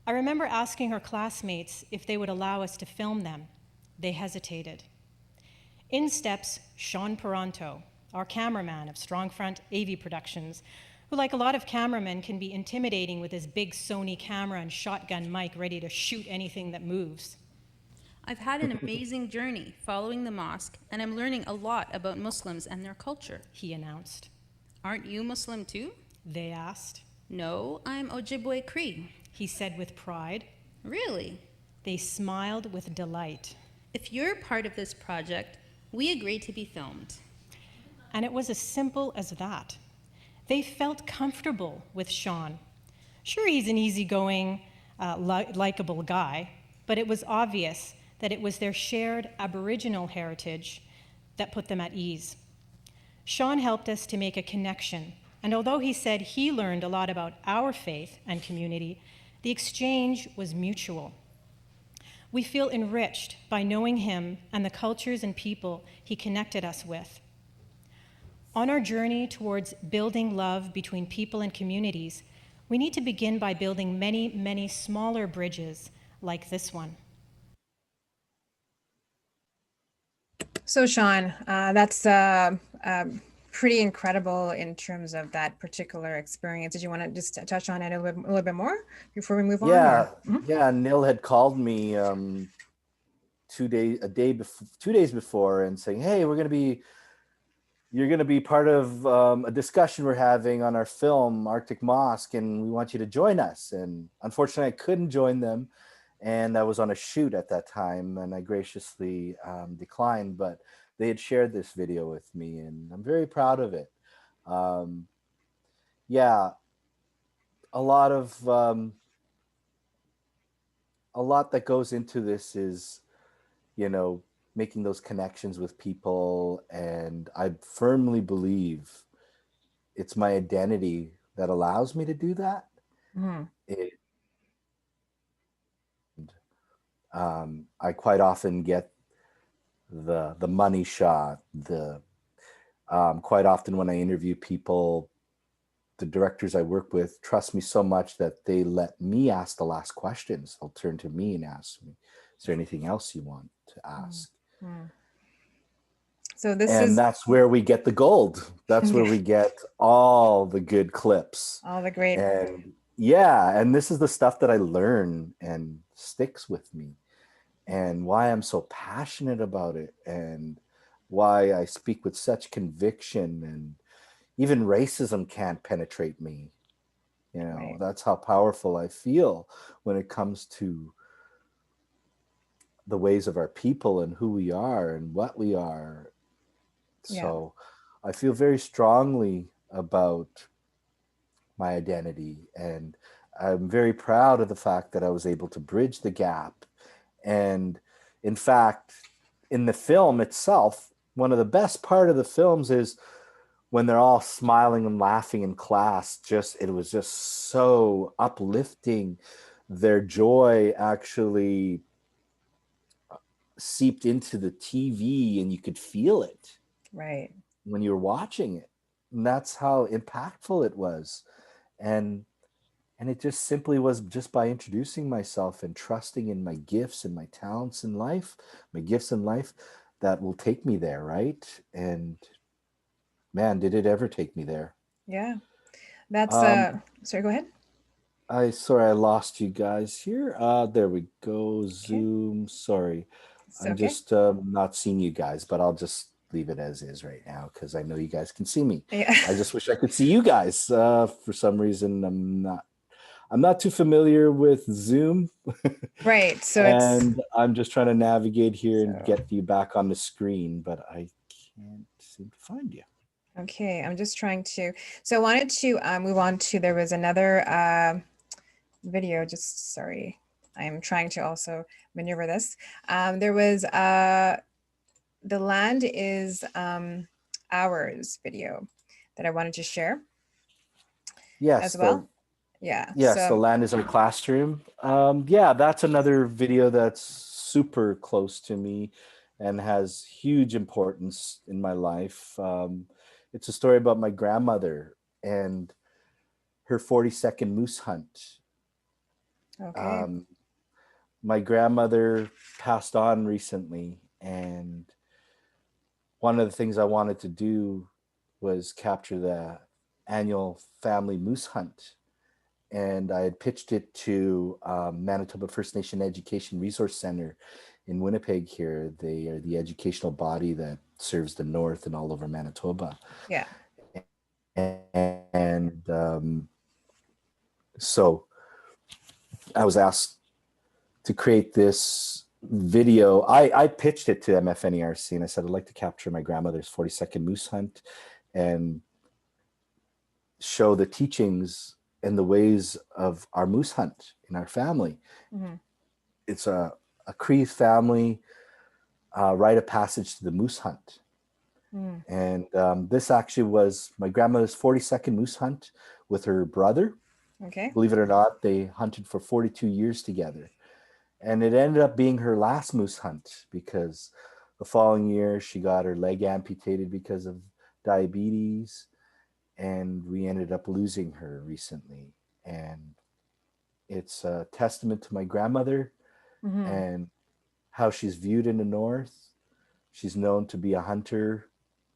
I remember asking her classmates if they would allow us to film them. They hesitated. In steps Sean Parenteau, our cameraman of Strongfront AV Productions, who, like a lot of cameramen, can be intimidating with his big Sony camera and shotgun mic ready to shoot anything that moves. "I've had an amazing journey following the mosque, and I'm learning a lot about Muslims and their culture," He announced. "Aren't you Muslim too?" They asked. "No, I'm Ojibwe Cree." He said with pride. "Really? They smiled with delight. If you're part of this project, we agree to be filmed." And it was as simple as that. They felt comfortable with Sean. Sure, he's an easygoing, likable guy, but it was obvious that it was their shared Aboriginal heritage that put them at ease. Sean helped us to make a connection, and although he said he learned a lot about our faith and community, the exchange was mutual. We feel enriched by knowing him and the cultures and people he connected us with. On our journey towards building love between people and communities, we need to begin by building many, many smaller bridges like this one. So Sean, that's pretty incredible in terms of that particular experience. Did you want to just touch on it a little bit more before we move on? Yeah. Neil had called me 2 days before and saying, "Hey, you're going to be part of a discussion we're having on our film Arctic Mosque, and we want you to join us." And unfortunately, I couldn't join them, and I was on a shoot at that time, and I graciously declined. But they had shared this video with me, and I'm very proud of it. Yeah, a lot that goes into this is, making those connections with people. And I firmly believe it's my identity that allows me to do that. Mm-hmm. I quite often get the money shot. Quite often when I interview people, the directors I work with trust me so much that they let me ask the last questions. They'll turn to me and ask me, "Is there anything else you want to ask?" Mm-hmm. So that's where we get the gold. That's where we get all the good clips. All the great. And this is the stuff that I learn and sticks with me, and why I'm so passionate about it, and why I speak with such conviction. And even racism can't penetrate me. Right. That's how powerful I feel when it comes to the ways of our people and who we are and what we are. So I feel very strongly about my identity, and I'm very proud of the fact that I was able to bridge the gap. And in fact, in the film itself, one of the best part of the films is when they're all smiling and laughing in class. It was just so uplifting. Their joy actually seeped into the TV, and you could feel it. Right. When you're watching it. And that's how impactful it was. And it just simply was just by introducing myself and trusting in my gifts and my talents in life, that will take me there, right? And man, did it ever take me there. Yeah. That's sorry, go ahead. I lost you guys here. There we go. Zoom. Sorry. I'm just not seeing you guys, but I'll just leave it as is right now because I know you guys can see me. Yeah. I just wish I could see you guys. For some reason, I'm not too familiar with Zoom. Right. So I'm just trying to navigate here and get you back on the screen, but I can't seem to find you. Okay, I'm just trying to. So I wanted to move on to. There was another video. Just sorry, I am trying to also maneuver this. There was the land is ours video that I wanted to share. Yes. As well. Yeah. Yes, the land is our classroom. That's another video that's super close to me and has huge importance in my life. It's a story about my grandmother and her 42nd moose hunt. Okay. My grandmother passed on recently, and one of the things I wanted to do was capture the annual family moose hunt. And I had pitched it to Manitoba First Nation Education Resource Center in Winnipeg here. They are the educational body that serves the North and all over Manitoba. Yeah. And so I was asked to create this video. I pitched it to MFNERC, and I said, I'd like to capture my grandmother's 42nd moose hunt. And show the teachings and the ways of our moose hunt in our family. Mhm. It's a Cree family rite of passage to the moose hunt. Mm. And this actually was my grandmother's 42nd moose hunt with her brother. Okay. Believe it or not, they hunted for 42 years together. And it ended up being her last moose hunt because the following year she got her leg amputated because of diabetes. And we ended up losing her recently. And it's a testament to my grandmother Mhm. and how she's viewed in the North. She's known to be a hunter,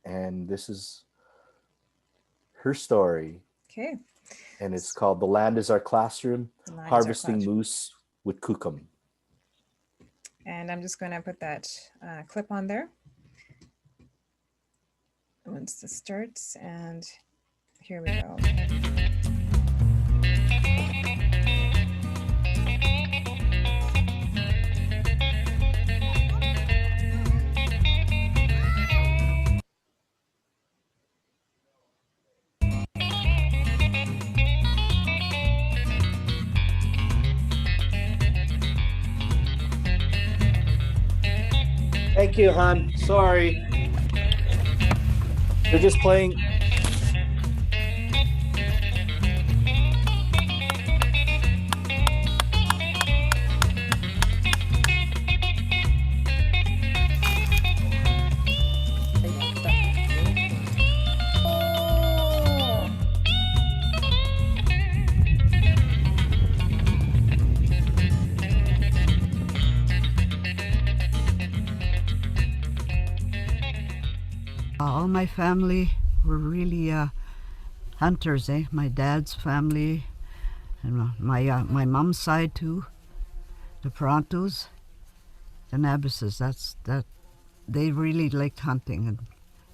and this is her story. Okay. And it's called The Land is Our Classroom, The Land is Our Harvesting Classroom. Moose with Kukum. And I'm just going to put that clip on there once this starts. And here we go. Thank you, hon. Sorry. They're just playing. All my family were really hunters, eh? My dad's family, and my mom's side too. The Parenteaus, the Nabises. That they really liked hunting, and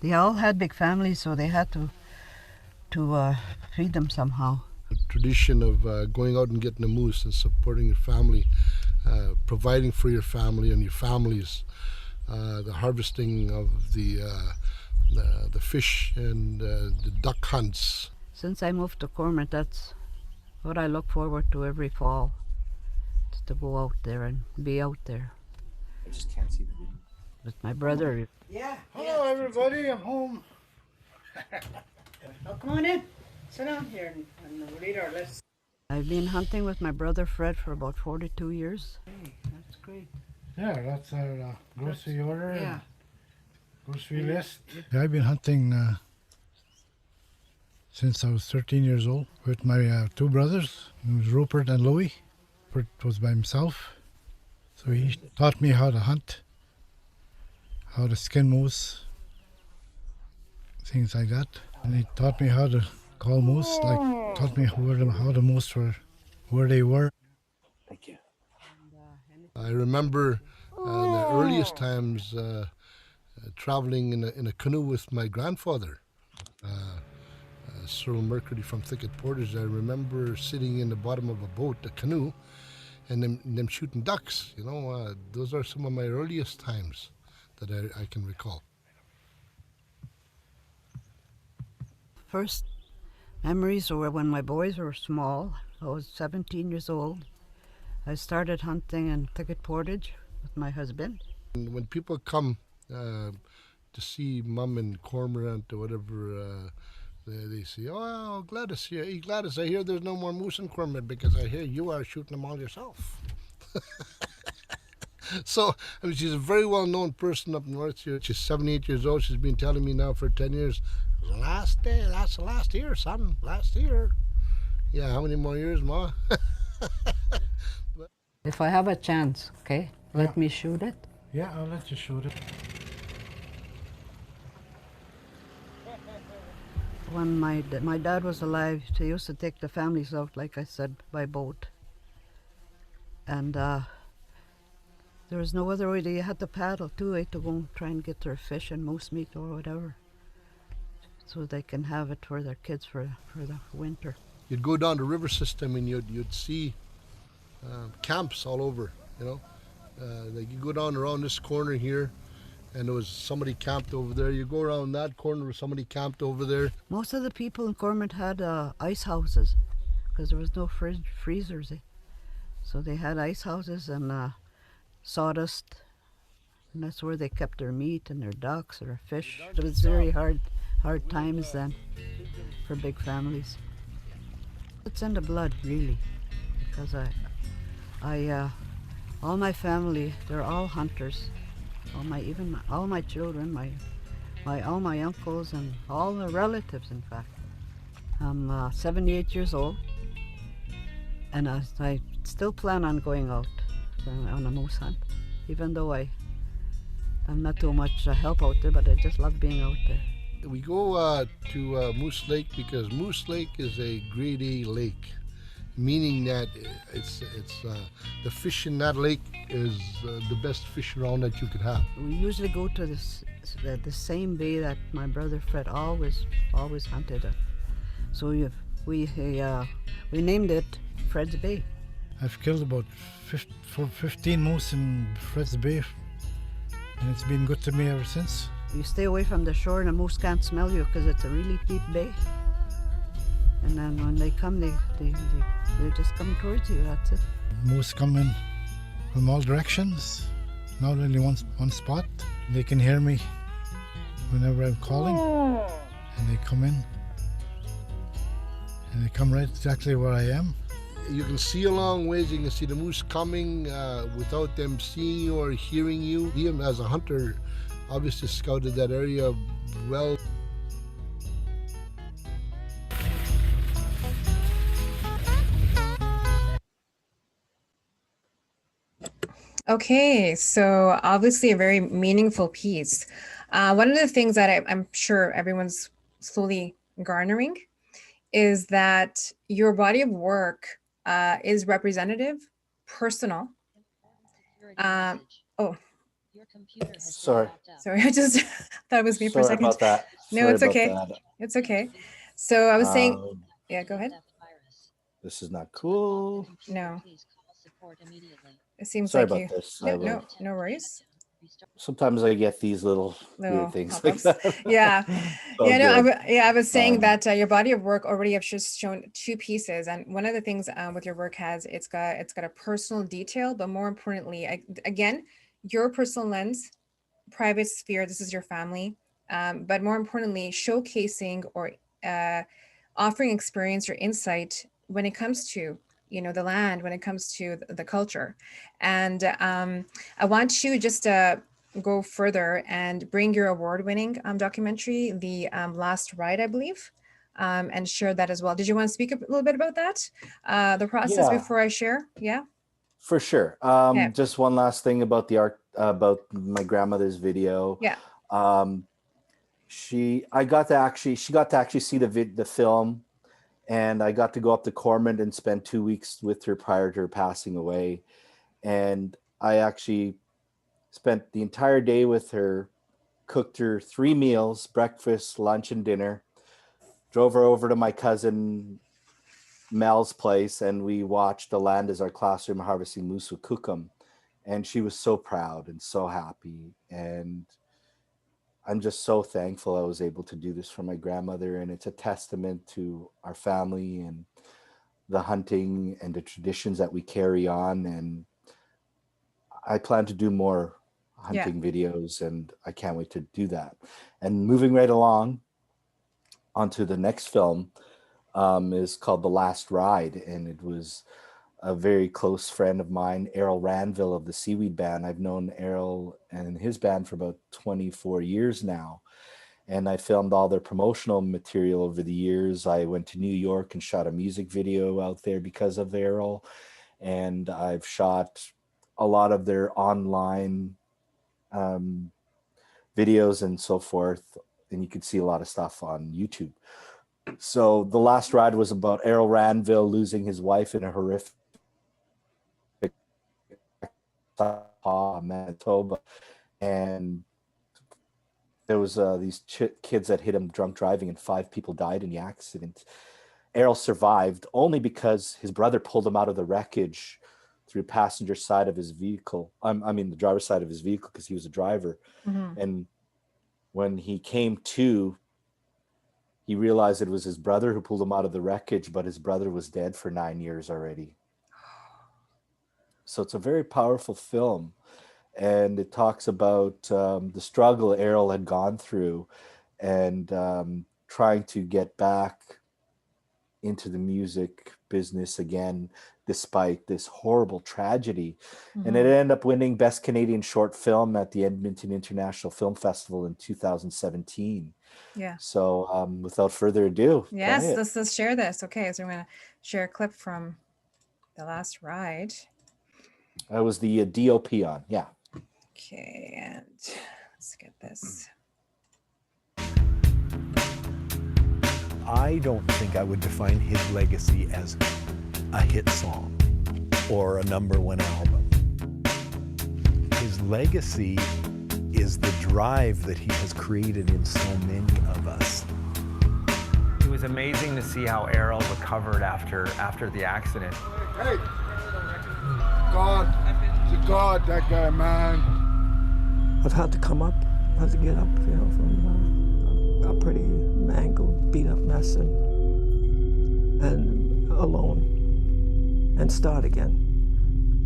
they all had big families, so they had to feed them somehow. The tradition of going out and getting a moose and supporting your family, providing for your family and your families, the harvesting of the fish and the duck hunts. Since I moved to Cormorant, that's what I look forward to every fall, just to go out there and be out there I just can't see the video. with my brother. Yeah. Hello, everybody. I'm home. Oh, come on in. Sit down here and we'll read our list. I've been hunting with my brother Fred for about 42 years. Hey, that's great. Yeah, that's our grocery order. Yeah. Grocery list. Yeah, I've been hunting since I was 13 years old with my two brothers. It was Rupert and Louis. Rupert was by himself. So he taught me how to hunt, how to skin moose, things like that. And he taught me how to call moose, like taught me how the moose were, where they were. Thank you. I remember in the earliest times traveling in a canoe with my grandfather, Cyril Mercury from Thicket Portage. I remember sitting in the bottom of a boat, a canoe, and them shooting ducks. You know, those are some of my earliest times that I can recall. First memories were when my boys were small. I was 17 years old. I started hunting in Thicket Portage with my husband. And when people come to see Mum in Cormorant or whatever, they say, "Oh, Gladys, here, Gladys, I hear there's no more moose in Cormorant because I hear you are shooting them all yourself." So, I mean, she's a very well-known person up north here. She's 78 years old. She's been telling me now for 10 years, "It was the last day, that's the last year, son, last year." Yeah, how many more years, Ma? If I have a chance, okay, let me shoot it. Yeah, I'll let you shoot it. When my dad was alive, he used to take the families out, like I said, by boat. And there was no other way. They had to paddle too, to go and try and get their fish and moose meat or whatever, so they can have it for their kids for the winter. You'd go down the river system and you'd see camps all over, you know. Like you go down around this corner here and there was somebody camped over there. You go around that corner where somebody camped over there. Most of the people in Cormorant had ice houses because there was no freezers. So they had ice houses and sawdust, and that's where they kept their meat and their ducks or their fish. It was very hard times then for big families. It's in the blood, really, because all my family, they're all hunters. All my children, all my uncles and all the relatives, in fact. I'm 78 years old, and I still plan on going out on a moose hunt, even though I'm not too much help out there, but I just love being out there. We go to Moose Lake because Moose Lake is a grade A lake, meaning that it's the fish in that lake is the best fish around that you could have. We usually go to the same bay that my brother Fred always hunted at. So we named it Fred's Bay. I've killed about 15 moose in Fred's Bay, and it's been good to me ever since. You stay away from the shore and the moose can't smell you because it's a really deep bay. And then when they come, they just come towards you, that's it. Moose come in from all directions, not only one spot. They can hear me whenever I'm calling, and they come in. And they come right exactly where I am. You can see a long ways, you can see the moose coming without them seeing you or hearing you. Liam, as a hunter, obviously scouted that area well. Okay, so obviously a very meaningful piece. One of the things that I'm sure everyone's slowly garnering is that your body of work is representative, personal. Oh, Sorry. sorry, I just thought it was me for a Sorry second. about that. No, Sorry it's about okay. that. It's okay. So I was saying, yeah, go ahead. This is not cool. No, it seems Sorry like about you. this. No worries. Sometimes I get these little Little weird things like pop-ups. that. Yeah. All Yeah, no, good. I was saying that your body of work already have just shown two pieces, and one of the things with your work it's got a personal detail, but more importantly, again, your personal lens, private sphere. This is your family, but more importantly, showcasing or offering experience or insight when it comes to the land, when it comes to the culture, and I want you just to go further and bring your award-winning documentary, The Last Ride, I believe, and share that as well. Did you want to speak a little bit about that, the process Yeah, before I share? Yeah. for sure. Yeah. Just one last thing about the art, about my grandmother's video. Yeah. She got to actually see the film, and I got to go up to Cormorant and spend 2 weeks with her prior to her passing away. And I actually spent the entire day with her, cooked her 3 meals, breakfast, lunch, and dinner, drove her over to my cousin Mel's place, and we watched The Land as Our Classroom Harvesting Moose with Kukum. And she was so proud and so happy. And I'm just so thankful I was able to do this for my grandmother. And it's a testament to our family and the hunting and the traditions that we carry on. And I plan to do more hunting videos, and I can't wait to do that. And moving right along onto the next film is called The Last Ride. And it was a very close friend of mine, Errol Ranville of the Seaweed Band. I've known Errol and his band for about 24 years now. And I filmed all their promotional material over the years. I went to New York and shot a music video out there because of Errol. And I've shot a lot of their online videos and so forth. And you can see a lot of stuff on YouTube. So The Last Ride was about Errol Ranville losing his wife in a horrific Manitoba, and there was these kids that hit him drunk driving, and 5 people died in the accident. Errol survived only because his brother pulled him out of the wreckage through the passenger side of his vehicle. I mean, the driver's side of his vehicle, because he was a driver. Mhm. And when he came to, he realized it was his brother who pulled him out of the wreckage, but his brother was dead for 9 years already. So it's a very powerful film. And it talks about the struggle Errol had gone through, and trying to get back into the music business again, despite this horrible tragedy. And it ended up winning Best Canadian Short Film at the Edmonton International Film Festival in 2017. Yeah. So without further ado, Yes, play it. let's share this. Okay, so I'm going to share a clip from The Last Ride. That was the DOP on, yeah. Okay, and let's get this. I don't think I would define his legacy as a hit song or a #1 album. His legacy is the drive that he has created in so many of us. It was amazing to see how Errol recovered after the accident. Hey! God, he's a God, that guy, man. I've had to come up, had to get up, you know, from a pretty mangled, beat up mess and alone and start again.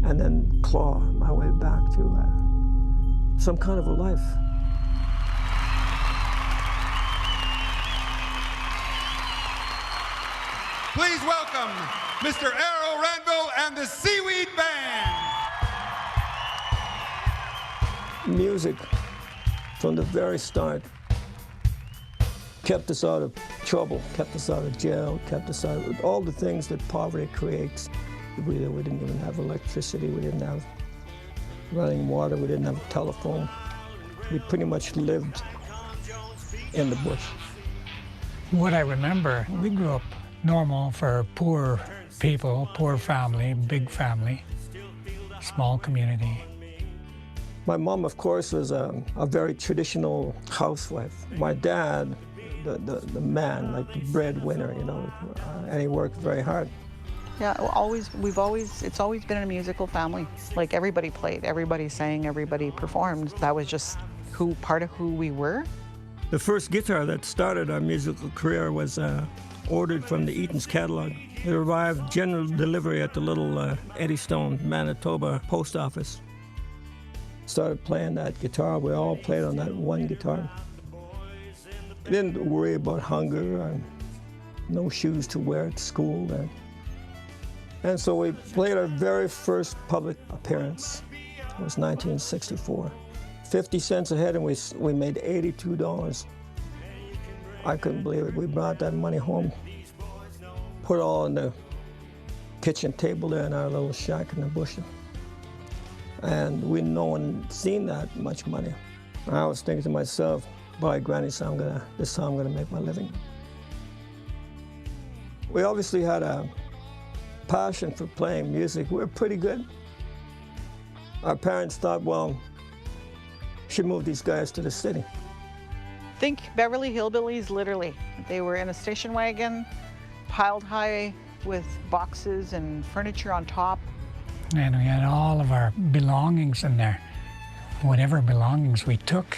And then claw my way back to some kind of a life. Please welcome Mr. Errol Randall and the Seaweed Band. Music, from the very start, kept us out of trouble, kept us out of jail, kept us out of all the things that poverty creates. We didn't even have electricity, we didn't have running water, we didn't have a telephone. We pretty much lived in the bush. What I remember, we grew up normal for poor people, poor family, big family, small community. My mom, of course, was a very traditional housewife. My dad, the man, like the breadwinner, you know, and he worked very hard. Yeah, it's always been a musical family. Like everybody played, everybody sang, everybody performed. That was just part of who we were. The first guitar that started our musical career was ordered from the Eaton's catalog. It arrived general delivery at the little Eddystone, Manitoba post office. Started playing that guitar. We all played on that one guitar. Didn't worry about hunger and no shoes to wear at school. And so we played our very first public appearance. It was 1964. 50 cents a head, and we made $82. I couldn't believe it. We brought that money home, put it all on the kitchen table there in our little shack in the bush. And no one seen that much money. I was thinking to myself, by granny, this is how I'm gonna make my living. We obviously had a passion for playing music. We were pretty good. Our parents thought, well, should move these guys to the city. Think Beverly Hillbillies, literally. They were in a station wagon, piled high with boxes and furniture on top. And we had all of our belongings in there. Whatever belongings we took,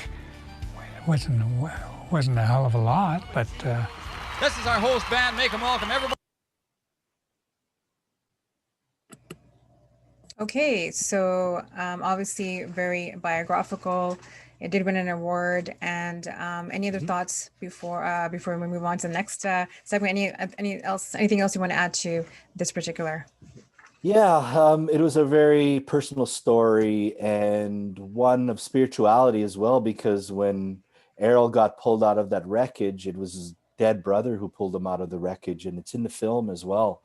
it wasn't a hell of a lot, but... This is our host band. Make them welcome, everybody. Okay, so obviously very biographical. It did win an award. And any other thoughts before we move on to the next segment? Anything else you want to add to this particular? Yeah, it was a very personal story and one of spirituality as well, because when Errol got pulled out of that wreckage, it was his dead brother who pulled him out of the wreckage, and it's in the film as well.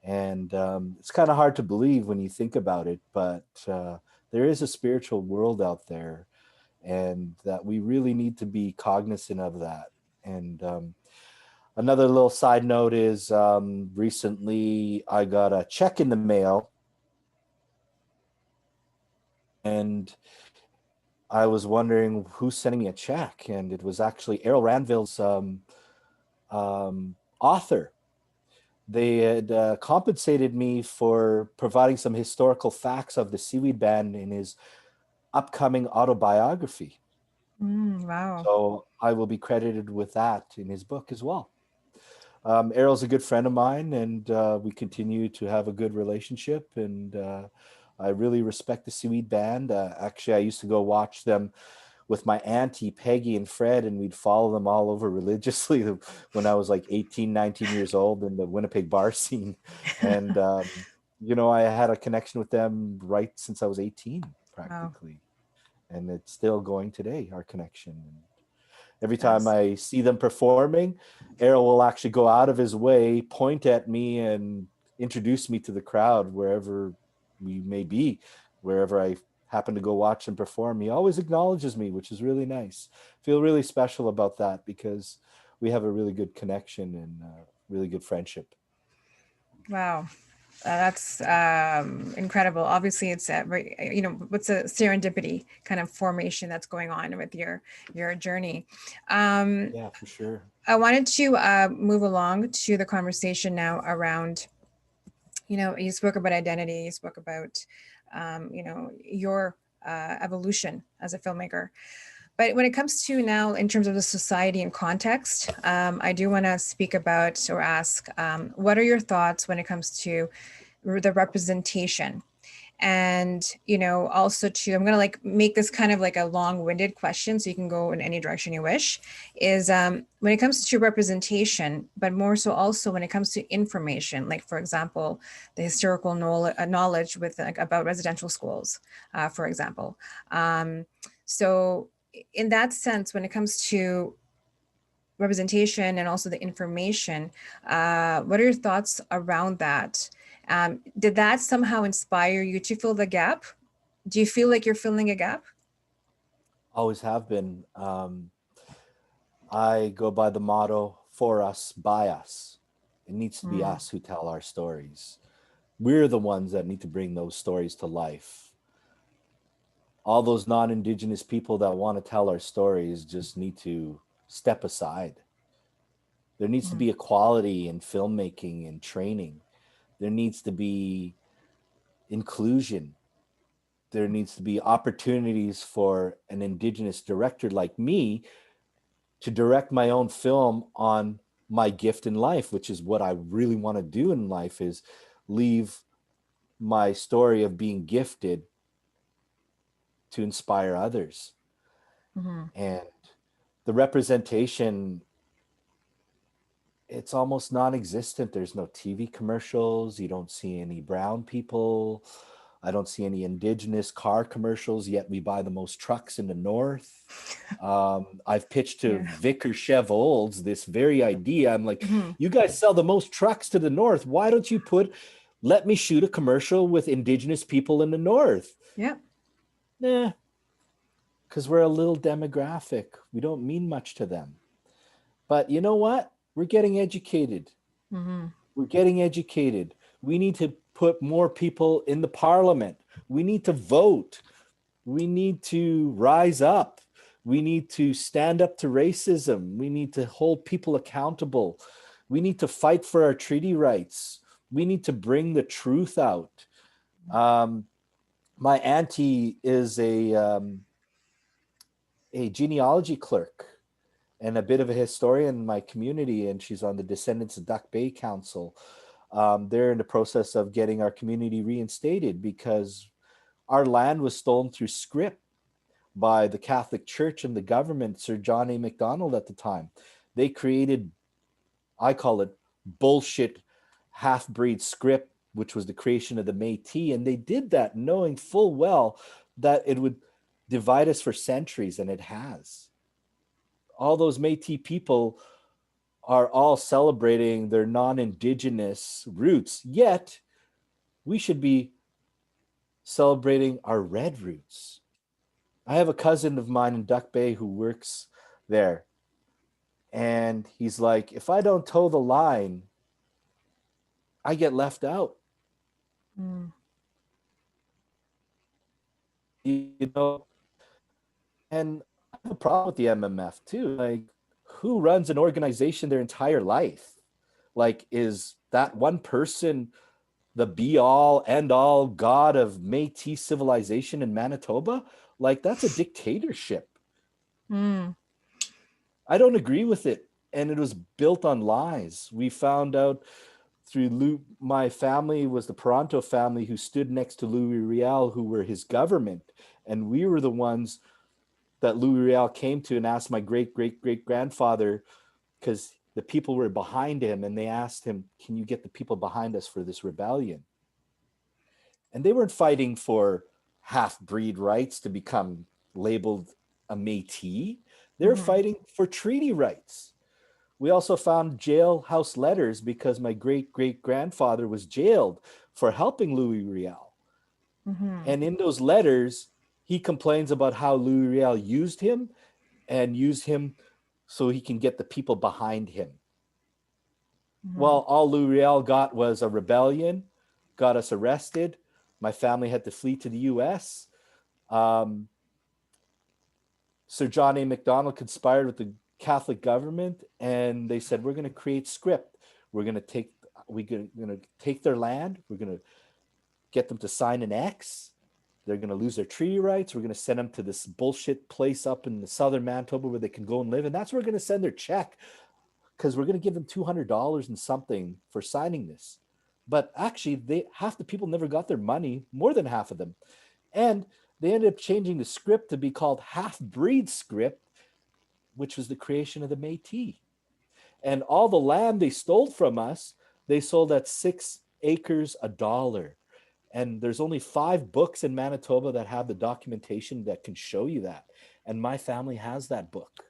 And it's kind of hard to believe when you think about it, but there is a spiritual world out there, and that we really need to be cognizant of that. And another little side note is recently I got a check in the mail, and I was wondering who's sending me a check, and it was actually Errol Randall's author. they had compensated me for providing some historical facts of the Seaweed Band in his upcoming autobiography. Wow. So I will be credited with that in his book as well. Errol's a good friend of mine, and we continue to have a good relationship, and I really respect the Seaweed Band. Actually, I used to go watch them with my auntie Peggy and Fred, and we'd follow them all over religiously when I was like 18, 19 years old in the Winnipeg bar scene. And you know, I had a connection with them right since I was 18 practically. And it's still going today, our connection. Every time I see them performing, Errol will actually go out of his way, point at me, and introduce me to the crowd wherever we may be, wherever I happen to go watch him perform. He always acknowledges me, which is really nice. Feel really special about that because we have a really good connection and really good friendship. Wow. That's incredible. Obviously, it's very, you know, what's a serendipity kind of formation that's going on with your journey. Yeah, for sure. I wanted to move along to the conversation now around, you know, you spoke about identity, you spoke about, you know, your evolution as a filmmaker. But when it comes to now, in terms of the society and context, I do want to speak about or ask, what are your thoughts when it comes to the representation? And, you know, also to, I'm going to like make this kind of like a long-winded question so you can go in any direction you wish, is when it comes to representation, but more so also when it comes to information, like for example, the historical knowledge with like, about residential schools, for example. So in that sense, when it comes to representation and also the information, what are your thoughts around that? Did that somehow inspire you to fill the gap? Do you feel like you're filling a gap? Always have been. I go by the motto, for us, by us. It needs to be us who tell our stories. We're the ones that need to bring those stories to life. All those non-Indigenous people that want to tell our stories just need to step aside. There needs to be equality in filmmaking and training. There needs to be inclusion. There needs to be opportunities for an Indigenous director like me to direct my own film on my gift in life, which is what I really want to do in life, is leave my story of being gifted to inspire others. And the representation, it's almost non-existent. There's no TV commercials. You don't see any brown people. I don't see any Indigenous car commercials, yet we buy the most trucks in the North. I've pitched to Vickers Chev Olds this very idea. I'm like, you guys sell the most trucks to the North. Why don't you let me shoot a commercial with Indigenous people in the North? Yeah. Nah, because we're a little demographic. We don't mean much to them. But you know what? We're getting educated. We're getting educated. We need to put more people in the parliament. We need to vote. We need to rise up. We need to stand up to racism. We need to hold people accountable. We need to fight for our treaty rights. We need to bring the truth out. My auntie is a genealogy clerk and a bit of a historian in my community, and she's on the Descendants of Duck Bay Council. They're in the process of getting our community reinstated because our land was stolen through scrip by the Catholic Church and the government, Sir John A. Macdonald at the time. They created, I call it bullshit half-breed scrip, which was the creation of the Métis, and they did that knowing full well that it would divide us for centuries, and it has. All those Métis people are all celebrating their non-Indigenous roots, yet we should be celebrating our red roots. I have a cousin of mine in Duck Bay who works there, and he's like, if I don't toe the line, I get left out. You know, and I have a problem with the MMF too. Like, who runs an organization their entire life? Like, is that one person the be all end all god of Métis civilization in Manitoba? Like, that's a dictatorship. Mm. I don't agree with it. And it was built on lies. We found out through my family was the Parenteau family who stood next to Louis Riel, who were his government. And we were the ones that Louis Riel came to and asked my great-great-great-grandfather, because the people were behind him, and they asked him, can you get the people behind us for this rebellion? And they weren't fighting for half-breed rights to become labeled a Métis. They're fighting for treaty rights. We also found jailhouse letters because my great-great-grandfather was jailed for helping Louis Riel. And in those letters, he complains about how Louis Riel used him so he can get the people behind him. Well, all Louis Riel got was a rebellion, got us arrested. My family had to flee to the US. Sir John A. Macdonald conspired with the Catholic government, and they said, we're going to create script. We're going to take their land. We're going to get them to sign an X. They're going to lose their treaty rights. We're going to send them to this bullshit place up in the southern Manitoba where they can go and live. And that's where we're going to send their check, because we're going to give them $200 and something for signing this. But actually, half the people never got their money, more than half of them. And they ended up changing the script to be called half-breed script, which was the creation of the Métis. And all the land they stole from us, they sold at 6 acres $1. And there's only 5 books in Manitoba that have the documentation that can show you that. And my family has that book.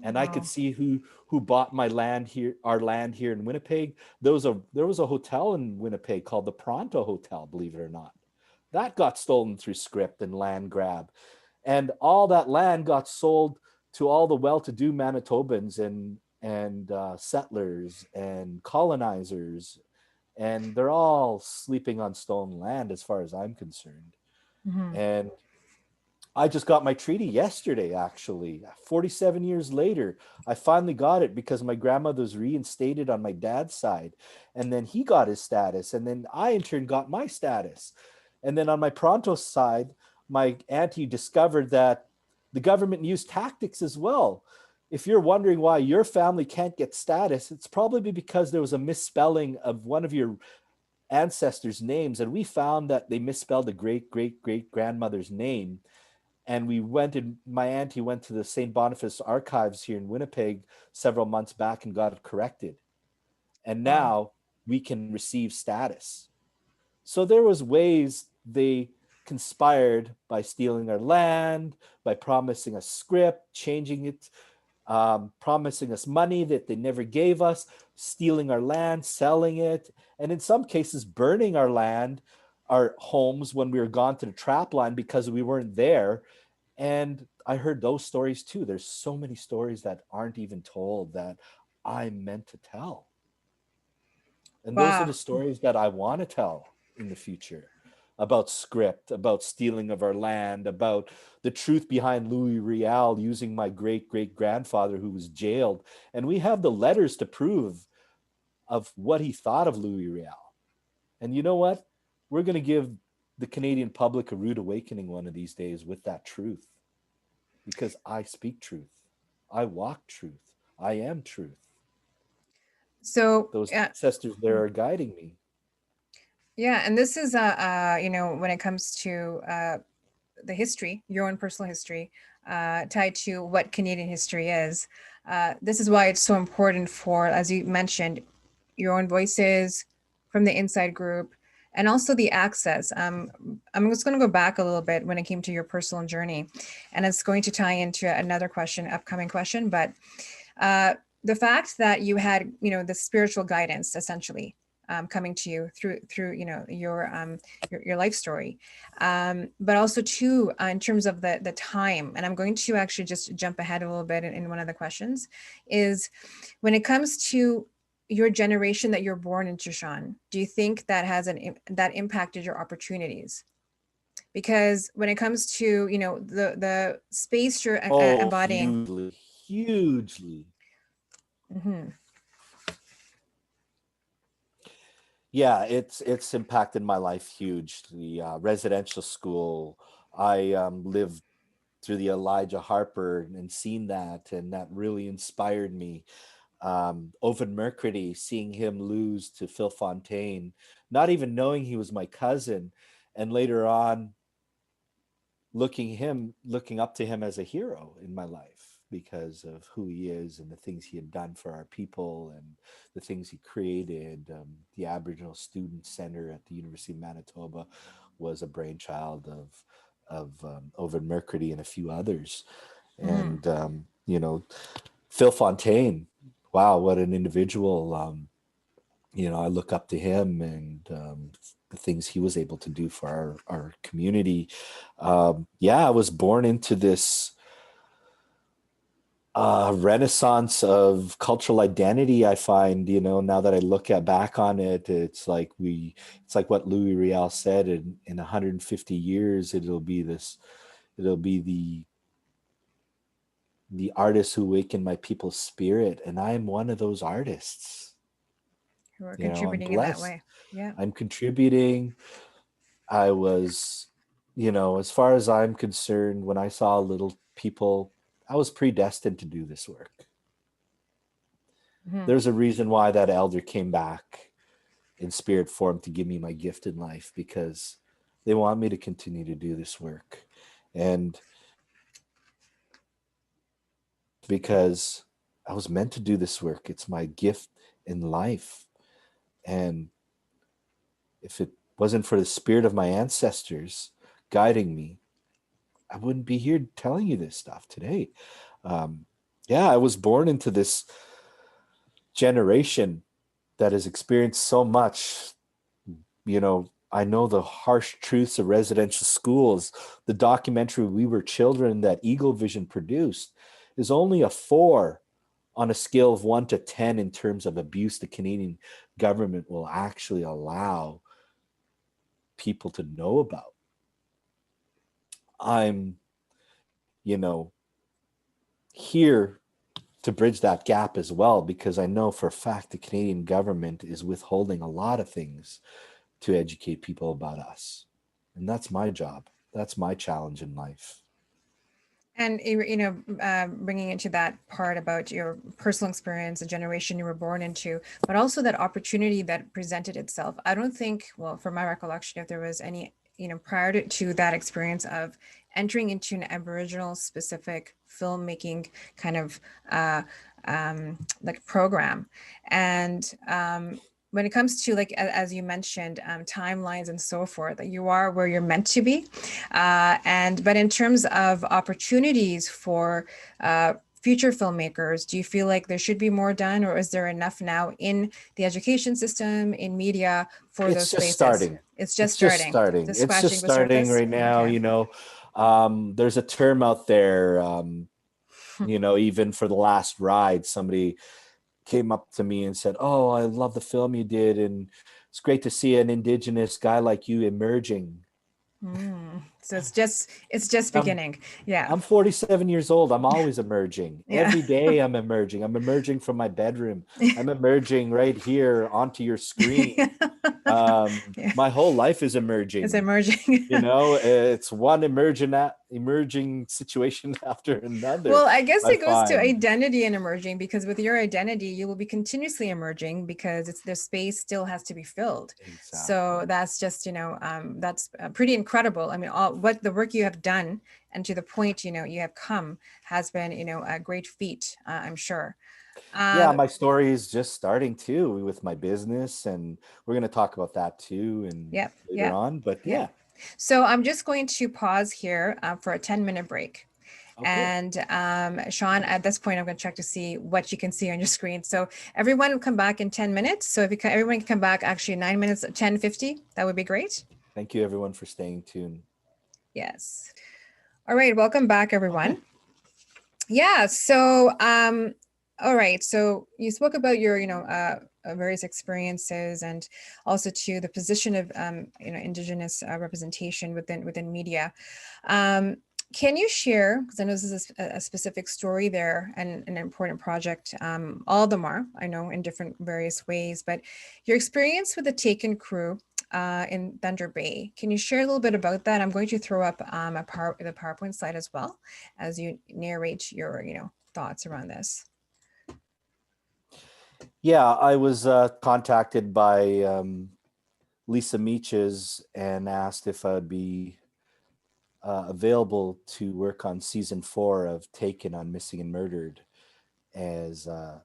And I could see who bought our land here in Winnipeg. There was a hotel in Winnipeg called the Parenteau Hotel, believe it or not. That got stolen through script and land grab. And all that land got sold to all the well-to-do Manitobans and settlers and colonizers. And they're all sleeping on stolen land as far as I'm concerned. And I just got my treaty yesterday, actually. 47 years later, I finally got it because my grandmother was reinstated on my dad's side. And then he got his status. And then I, in turn, got my status. And then on my Parenteau side, my auntie discovered that the government used tactics as well. If you're wondering why your family can't get status, it's probably because there was a misspelling of one of your ancestors' names. And we found that they misspelled a great-great-great-grandmother's name. And my auntie went to the St. Boniface archives here in Winnipeg several months back and got it corrected. And now we can receive status. So there was ways they conspired by stealing our land, by promising us script, changing it, promising us money that they never gave us, stealing our land, selling it, and in some cases burning our land, our homes when we were gone to the trap line because we weren't there. And I heard those stories too. There's so many stories that aren't even told that I meant to tell. And those are the stories that I want to tell in the future, about script, about stealing of our land, about the truth behind Louis Riel using my great-great-grandfather who was jailed. And we have the letters to prove of what he thought of Louis Riel. And you know what? We're going to give the Canadian public a rude awakening one of these days with that truth. Because I speak truth. I walk truth. I am truth. So those ancestors there are guiding me. Yeah, and this is when it comes to the history, your own personal history, tied to what Canadian history is. This is why it's so important for, as you mentioned, your own voices from the inside group, and also the access. I'm just going to go back a little bit when it came to your personal journey, and it's going to tie into another upcoming question. But the fact that you had, the spiritual guidance essentially coming to you through your life story, but also too in terms of the time. And I'm going to actually just jump ahead a little bit in one of the questions, is when it comes to your generation that you're born into, Sean, do you think that that impacted your opportunities? Because when it comes to the space you're embodying, hugely. Mm-hmm. Yeah, it's impacted my life huge. The residential school, I lived through the Elijah Harper and seen that, and that really inspired me. Ovid Mercredi, seeing him lose to Phil Fontaine, not even knowing he was my cousin, and later on looking up to him as a hero in my life because of who he is and the things he had done for our people and the things he created. The Aboriginal Student Center at the University of Manitoba was a brainchild of Ovid Mercredi and a few others. And Phil Fontaine, wow, what an individual. I look up to him and the things he was able to do for our community. I was born into this renaissance of cultural identity. I find, now that I look back on it, it's like what Louis Riel said, in 150 years, it'll be the artists who awaken my people's spirit. And I am one of those artists. Who are I'm contributing in that blessed. way. Yeah. I'm contributing. I was, as far as I'm concerned, when I saw little people, I was predestined to do this work. Mm-hmm. There's a reason why that elder came back in spirit form to give me my gift in life, because they want me to continue to do this work. And because I was meant to do this work, it's my gift in life. And if it wasn't for the spirit of my ancestors guiding me, I wouldn't be here telling you this stuff today. I was born into this generation that has experienced so much. I know the harsh truths of residential schools. The documentary We Were Children that Eagle Vision produced is only a 4 on a scale of 1 to 10 in terms of abuse the Canadian government will actually allow people to know about. I'm, here to bridge that gap as well, because I know for a fact the Canadian government is withholding a lot of things to educate people about us. And that's my job. That's my challenge in life. And, bringing into that part about your personal experience, the generation you were born into, but also that opportunity that presented itself. I don't think, well, from my recollection, if there was any, prior to that experience of entering into an Aboriginal specific filmmaking kind of like program. And when it comes to, like, as you mentioned, timelines and so forth, that you are where you're meant to be. But in terms of opportunities for future filmmakers, do you feel like there should be more done, or is there enough now in the education system, in media, for those spaces? It's just starting. It's just starting right now. Okay. There's a term out there, even for The Last Ride, somebody came up to me and said, "Oh, I love the film you did, and it's great to see an Indigenous guy like you emerging." So it's just beginning. Yeah. I'm 47 years old. I'm always emerging. Yeah. Every day I'm emerging. I'm emerging from my bedroom. I'm emerging right here onto your screen. My whole life is emerging. It's emerging. It's one emerging situation after another. Well, I guess it goes to identity and emerging, because with your identity, you will be continuously emerging, because the space still has to be filled. Exactly. So that's just, that's pretty incredible. I mean, what the work you have done and to the point, you have come has been, a great feat, I'm sure. My story is just starting too with my business, and we're going to talk about that too and later on. But yeah. So I'm just going to pause here for a 10-minute break. Okay. And Sean, at this point, I'm going to check to see what you can see on your screen. So everyone will come back in 10 minutes. So if everyone can come back actually 9 minutes, 10:50, that would be great. Thank you, everyone, for staying tuned. Yes. All right. Welcome back, everyone. Okay. Yeah. So, all right. So you spoke about your, various experiences, and also to the position of, Indigenous representation within media. Can you share, because I know this is a specific story there and an important project, all of them are, I know, in different various ways, but your experience with the Taken crew in Thunder Bay. Can you share a little bit about that? I'm going to throw up the PowerPoint slide as well as you narrate your, thoughts around this. Yeah, I was contacted by Lisa Meaches and asked if I'd be available to work on season 4 of Taken on Missing and Murdered as a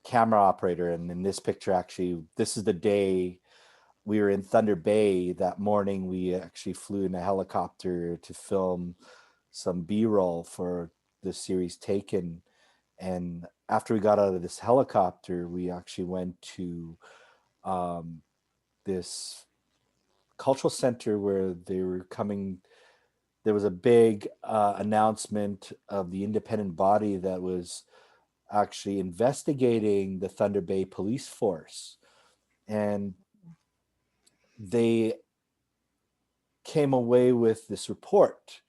camera operator. And in this picture, actually, this is the day we were in Thunder Bay. That morning, we actually flew in a helicopter to film some B-roll for the series Taken. And after we got out of this helicopter, we actually went to this cultural center where they were coming. There was a big announcement of the independent body that was actually investigating the Thunder Bay police force. And they came away with this report,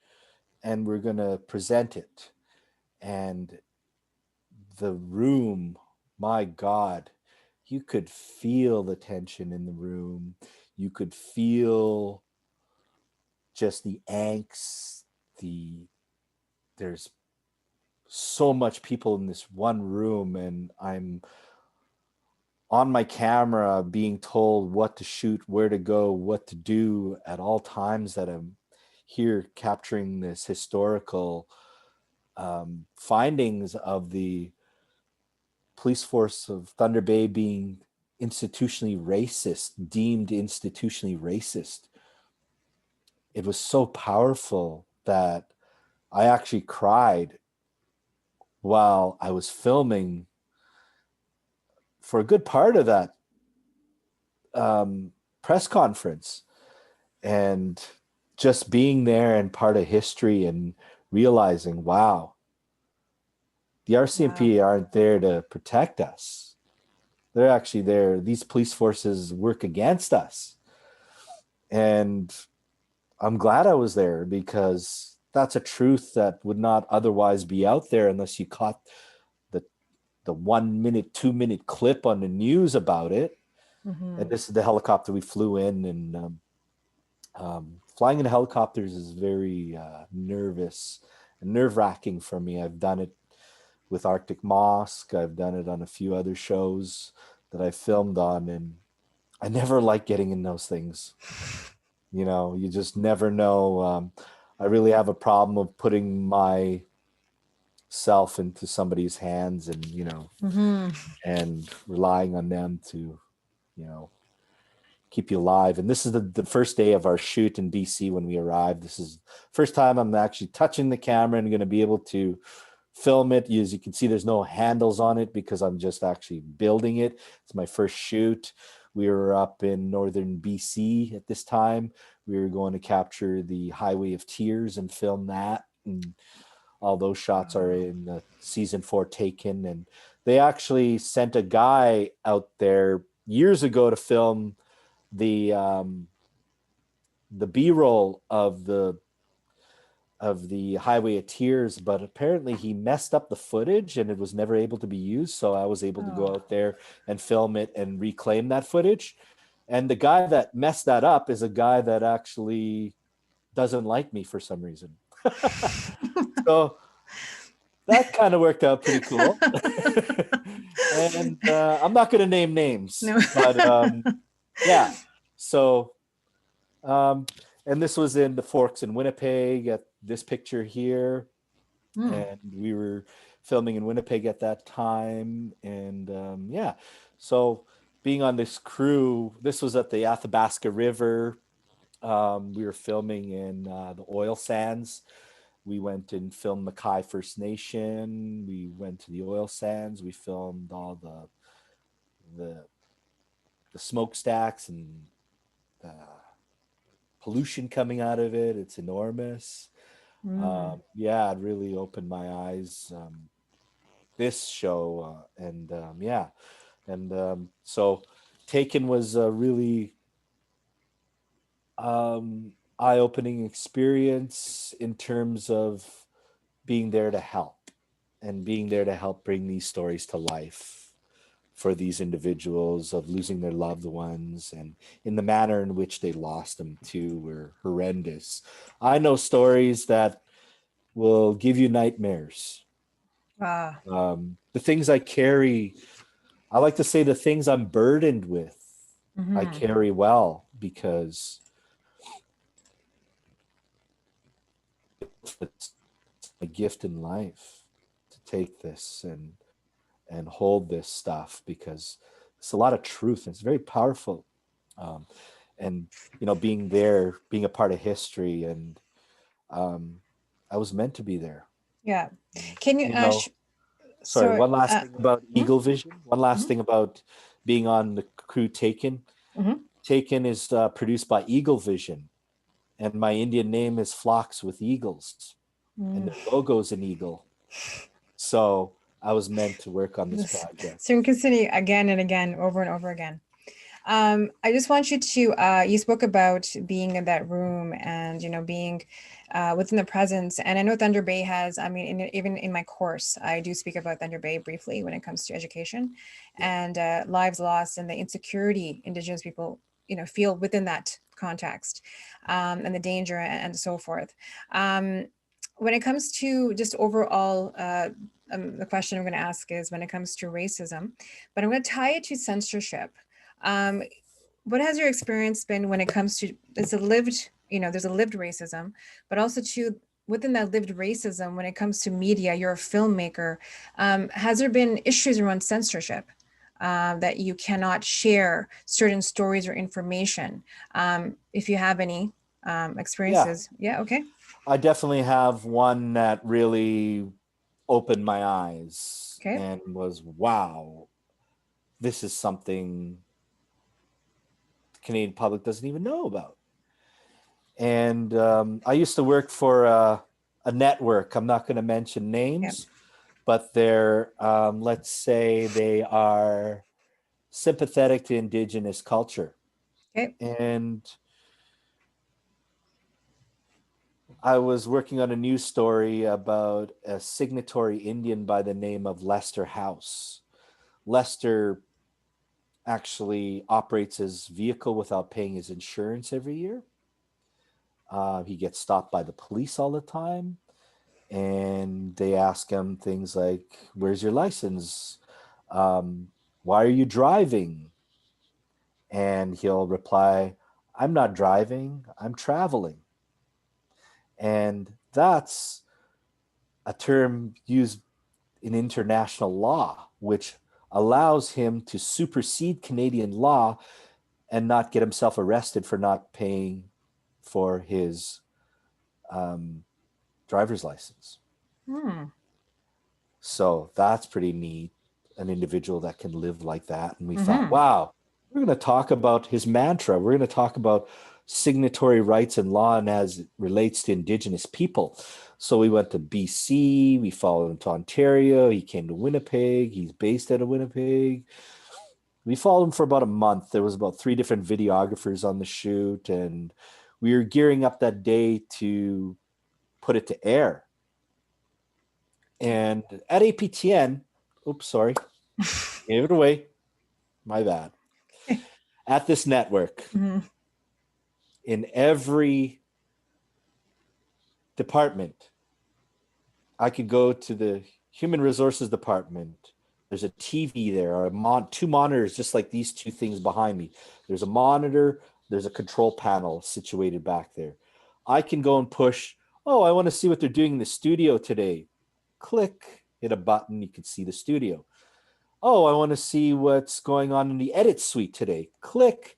and we're going to present it. And the room, my God, you could feel the tension in the room. You could feel just the angst, there's so much people in this one room, and I'm on my camera being told what to shoot, where to go, what to do at all times that I'm here capturing this historical findings of the police force of Thunder Bay being institutionally racist, deemed institutionally racist. It was so powerful that I actually cried while I was filming for a good part of that press conference, and just being there and part of history and realizing, wow, the RCMP aren't there to protect us. They're actually there. These police forces work against us. And I'm glad I was there, because that's a truth that would not otherwise be out there unless you caught the 1 minute, 2 minute clip on the news about it. And this is the helicopter we flew in, and flying in helicopters is very nervous and nerve-wracking for me. I've done it with Arctic Mosque. I've done it on a few other shows that I filmed on, and I never like getting in those things. You just never know. I really have a problem of putting myself into somebody's hands, and and relying on them to keep you alive. And this is the first day of our shoot in BC when we arrived. This is first time I'm actually touching the camera and going to be able to film it. As you can see, there's no handles on it because I'm just actually building it. It's my first shoot. We were up in northern BC at this time. We were going to capture the Highway of Tears and film that. And all those shots are in the season 4 Taken. And they actually sent a guy out there years ago to film the B-roll of the Highway of Tears, but apparently he messed up the footage and it was never able to be used. So I was able to go out there and film it and reclaim that footage. And the guy that messed that up is a guy that actually doesn't like me for some reason. So that kind of worked out pretty cool. And I'm not going to name names, but yeah. So, and this was in the Forks in Winnipeg at this picture here. And we were filming in Winnipeg at that time. And yeah, so being on this crew, this was at the Athabasca River. We were filming in the oil sands. We went and filmed Mackay First Nation. We went to the oil sands. We filmed all the smokestacks and the pollution coming out of it. It's enormous. Yeah, it really opened my eyes. This show yeah, so Taken was really. eye-opening experience in terms of being there to help and being there to help bring these stories to life for these individuals of losing their loved ones, and in the manner in which they lost them too were horrendous. I know stories that will give you nightmares. The things I carry, I like to say the things I'm burdened with, I carry well, because it's a gift in life to take this and hold this stuff, because it's a lot of truth and it's very powerful. And being there, being a part of history, and I was meant to be there. Yeah. Can you, sorry, one last thing about Eagle Vision. One last Mhm. thing about being on the crew Taken. Taken is produced by Eagle Vision, and my Indian name is Flocks with Eagles, and the logo's an eagle. So I was meant to work on this project. Synchronicity again and again, over and over again. I just want you to, you spoke about being in that room and, being within the presence. And I know Thunder Bay has, even in my course, I do speak about Thunder Bay briefly when it comes to education and lives lost and the insecurity Indigenous people, feel within that context, and the danger and so forth. When it comes to just overall, the question I'm going to ask is when it comes to racism, but I'm going to tie it to censorship. What has your experience been when it comes to, there's a lived racism, but also to within that lived racism, when it comes to media, you're a filmmaker. Has there been issues around censorship, that you cannot share certain stories or information? If you have any experiences. Yeah. Okay. I definitely have one that really opened my eyes and was, wow, this is something the Canadian public doesn't even know about. And I used to work for a network. I'm not going to mention names, but they're, let's say they are sympathetic to Indigenous culture. And I was working on a news story about a signatory Indian by the name of Lester House. Lester actually operates his vehicle without paying his insurance every year. He gets stopped by the police all the time, and they ask him things like, where's your license? Why are you driving? And he'll reply, I'm not driving, I'm traveling. And that's a term used in international law, which allows him to supersede Canadian law and not get himself arrested for not paying for his driver's license. So that's pretty neat, an individual that can live like that. And we thought, wow, we're going to talk about his mantra. We're going to talk about signatory rights and law and as it relates to Indigenous people. So we went to BC, we followed him to Ontario, he came to Winnipeg, he's based out of Winnipeg. We followed him for about a month. There was about 3 different videographers on the shoot, and we were gearing up that day to put it to air. And at APTN, oops, sorry, gave it away. My bad. At this network, in every department, I could go to the human resources department. There's a TV there, or 2 monitors, just like these 2 things behind me. There's a monitor, there's a control panel situated back there. I can go and push, oh, I want to see what they're doing in the studio today. Click, hit a button, you can see the studio. Oh, I want to see what's going on in the edit suite today. Click,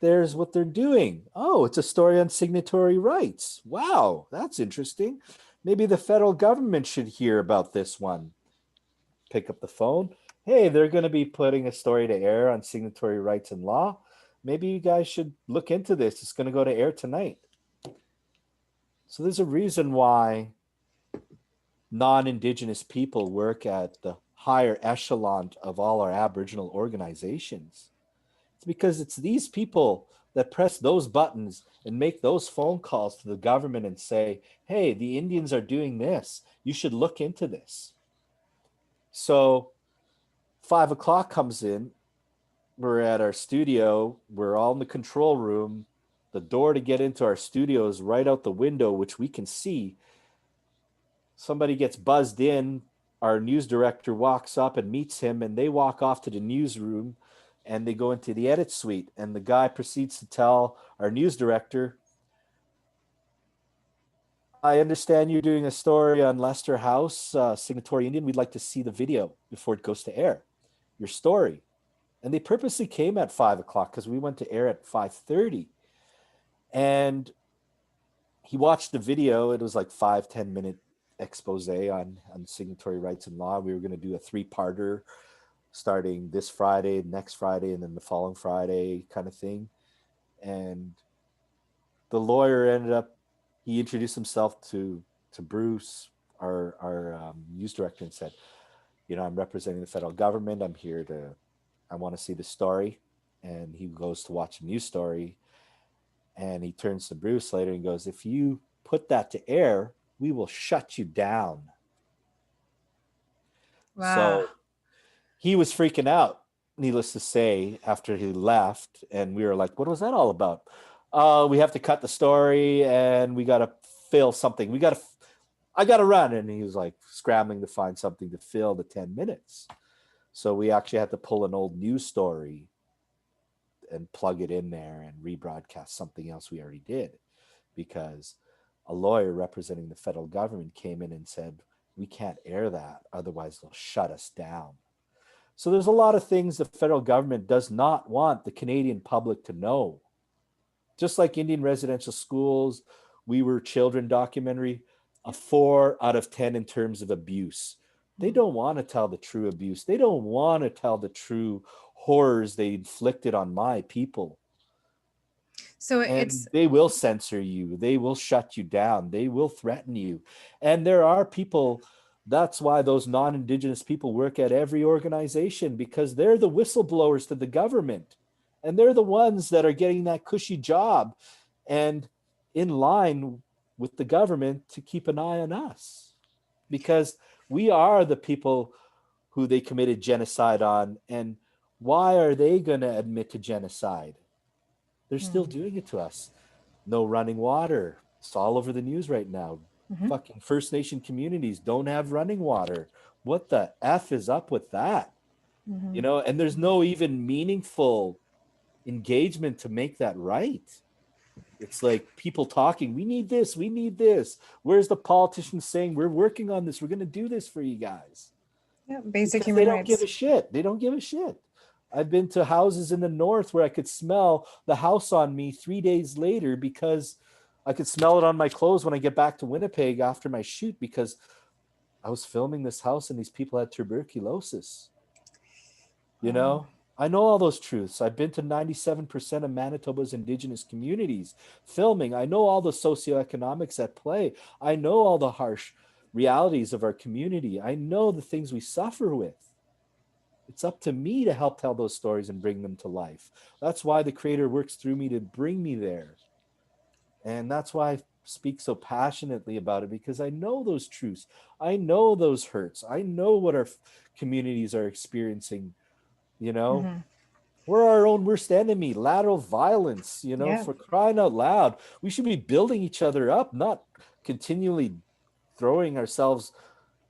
there's what they're doing. Oh, it's a story on signatory rights. Wow, that's interesting. Maybe the federal government should hear about this one. Pick up the phone. Hey, they're going to be putting a story to air on signatory rights and law. Maybe you guys should look into this. It's going to go to air tonight. So there's a reason why non-Indigenous people work at the higher echelon of all our Aboriginal organizations. It's because it's these people that press those buttons and make those phone calls to the government and say, hey, the Indians are doing this. You should look into this. So 5 o'clock comes in. We're at our studio. We're all in the control room. The door to get into our studio is right out the window, which we can see. Somebody gets buzzed in. Our news director walks up and meets him, and they walk off to the newsroom and they go into the edit suite. And the guy proceeds to tell our news director, I understand you're doing a story on Lester House, Signatory Indian. We'd like to see the video before it goes to air, your story. And they purposely came at 5 o'clock because we went to air at 5:30. And he watched the video. It was like 5-10 minute expose on signatory rights and law. We were going to do a 3-parter starting this Friday, next Friday, and then the following Friday kind of thing. And the lawyer ended up, he introduced himself to Bruce, our news director, and said, I'm representing the federal government. I'm here I want to see the story. And he goes to watch a news story. And he turns to Bruce later and goes, if you put that to air, we will shut you down. Wow. So he was freaking out, needless to say, after he left. And we were like, what was that all about? We have to cut the story and we got to fill something. I got to run. And he was like scrambling to find something to fill the 10 minutes. So we actually had to pull an old news story and plug it in there and rebroadcast something else we already did, because a lawyer representing the federal government came in and said, we can't air that, otherwise they'll shut us down. So there's a lot of things the federal government does not want the Canadian public to know. Just like Indian residential schools, We Were Children documentary, a 4 out of 10 in terms of abuse. They don't want to tell the true abuse. They don't want to tell the true horrors they inflicted on my people. So And they will censor you. They will shut you down. They will threaten you. And there are people, that's why those non-Indigenous people work at every organization, because they're the whistleblowers to the government. And they're the ones that are getting that cushy job and in line with the government to keep an eye on us. Because we are the people who they committed genocide on. And why are they going to admit to genocide? They're still doing it to us. No running water. It's all over the news right now. Fucking First Nation communities don't have running water. What the F is up with that? You know, and there's no even meaningful engagement to make that right. It's like people talking, we need this, we need this. Where's the politicians saying, we're working on this, we're going to do this for you guys? Yeah, basic Because human they don't rights. give a shit. They don't give a shit. I've been to houses in the north where I could smell the house on me 3 days later because I could smell it on my clothes when I get back to Winnipeg after my shoot, because I was filming this house and these people had tuberculosis. You know, I know all those truths. I've been to 97% of Manitoba's Indigenous communities filming. I know all the socioeconomics at play. I know all the harsh realities of our community. I know the things we suffer with. It's up to me to help tell those stories and bring them to life. That's why the Creator works through me to bring me there. And that's why I speak so passionately about it, because I know those truths. I know those hurts. I know what our communities are experiencing. You know, we're our own worst enemy, lateral violence, you know, for crying out loud. We should be building each other up, not continually throwing ourselves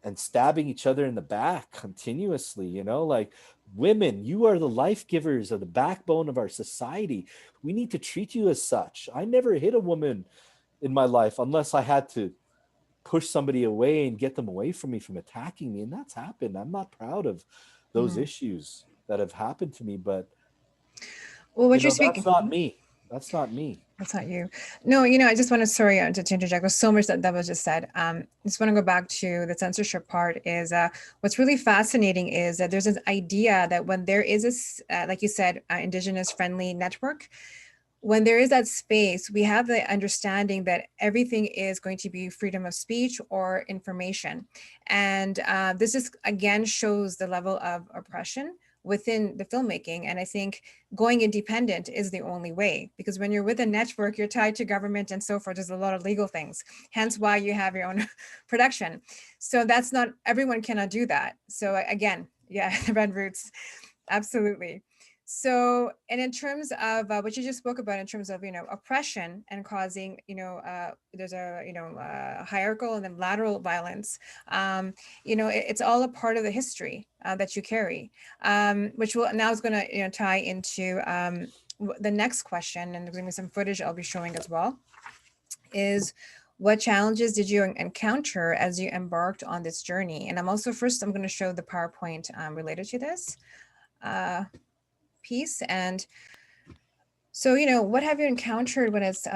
and stabbing each other in the back continuously, you know, like women, you are the life givers of the backbone of our society. We need to treat you as such. I never hit a woman in my life unless I had to push somebody away and get them away from me from attacking me. And that's happened. I'm not proud of those issues that have happened to me, but well, what you know, you're speaking, that's not me. That's not me. That's not you. No, you know, I just want to, sorry to interject. There's so much that was just said. I just want to go back to the censorship part. Is what's really fascinating is that there's this idea that when there is a, like you said, Indigenous friendly network, when there is that space, we have the understanding that everything is going to be freedom of speech or information. And this is, again, shows the level of oppression within the filmmaking. And I think going independent is the only way, because when you're with a network, you're tied to government and so forth. There's a lot of legal things, hence why you have your own production. So that's not, everyone cannot do that. So again, yeah, the red roots, absolutely. So, and in terms of what you just spoke about, in terms of, oppression and causing, there's a, hierarchical and then lateral violence. It's all a part of the history that you carry, which will now is going to, tie into the next question, and there's going to be some footage I'll be showing as well. Is what challenges did you encounter as you embarked on this journey? And I'm going to show the PowerPoint related to this piece. And so, what have you encountered when it's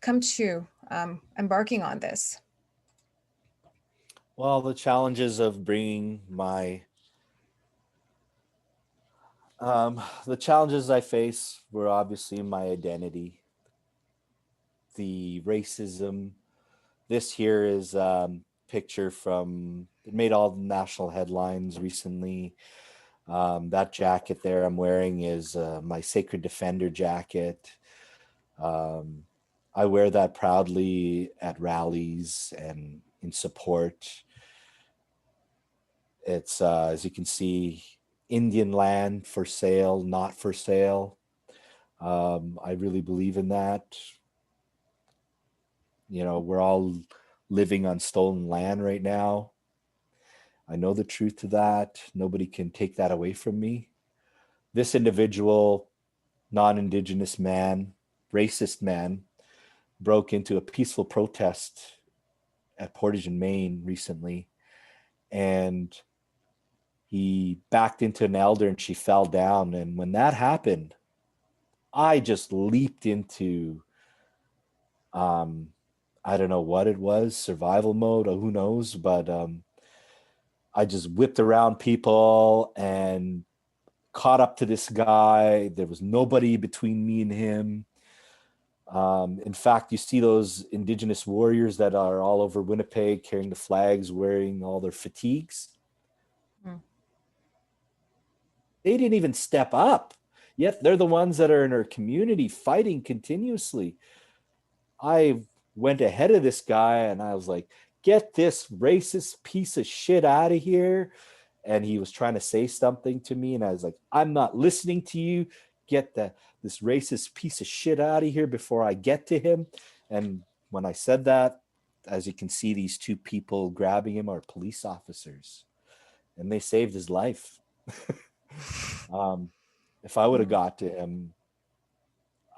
come to embarking on this? Well, the challenges of bringing the challenges I face were obviously my identity, the racism. This here is picture from, it made all the national headlines recently. That jacket there I'm wearing is my Sacred Defender jacket. I wear that proudly at rallies and in support. It's, as you can see, Indian land for sale, not for sale. I really believe in that. We're all living on stolen land right now. I know the truth to that. Nobody can take that away from me. This individual, non-Indigenous man, racist man, broke into a peaceful protest at Portage in Maine recently, and he backed into an elder and she fell down. And when that happened, I just leaped into, I don't know what it was, survival mode, or who knows, but I just whipped around people and caught up to this guy. There was nobody between me and him. In fact, you see those Indigenous warriors that are all over Winnipeg carrying the flags, wearing all their fatigues. They didn't even step up, yet they're the ones that are in our community fighting continuously. I went ahead of this guy and I was like, get this racist piece of shit out of here. And he was trying to say something to me, and I was like, I'm not listening to you. Get this racist piece of shit out of here before I get to him. And when I said that, as you can see, these two people grabbing him are police officers, and they saved his life. If I would have got to him,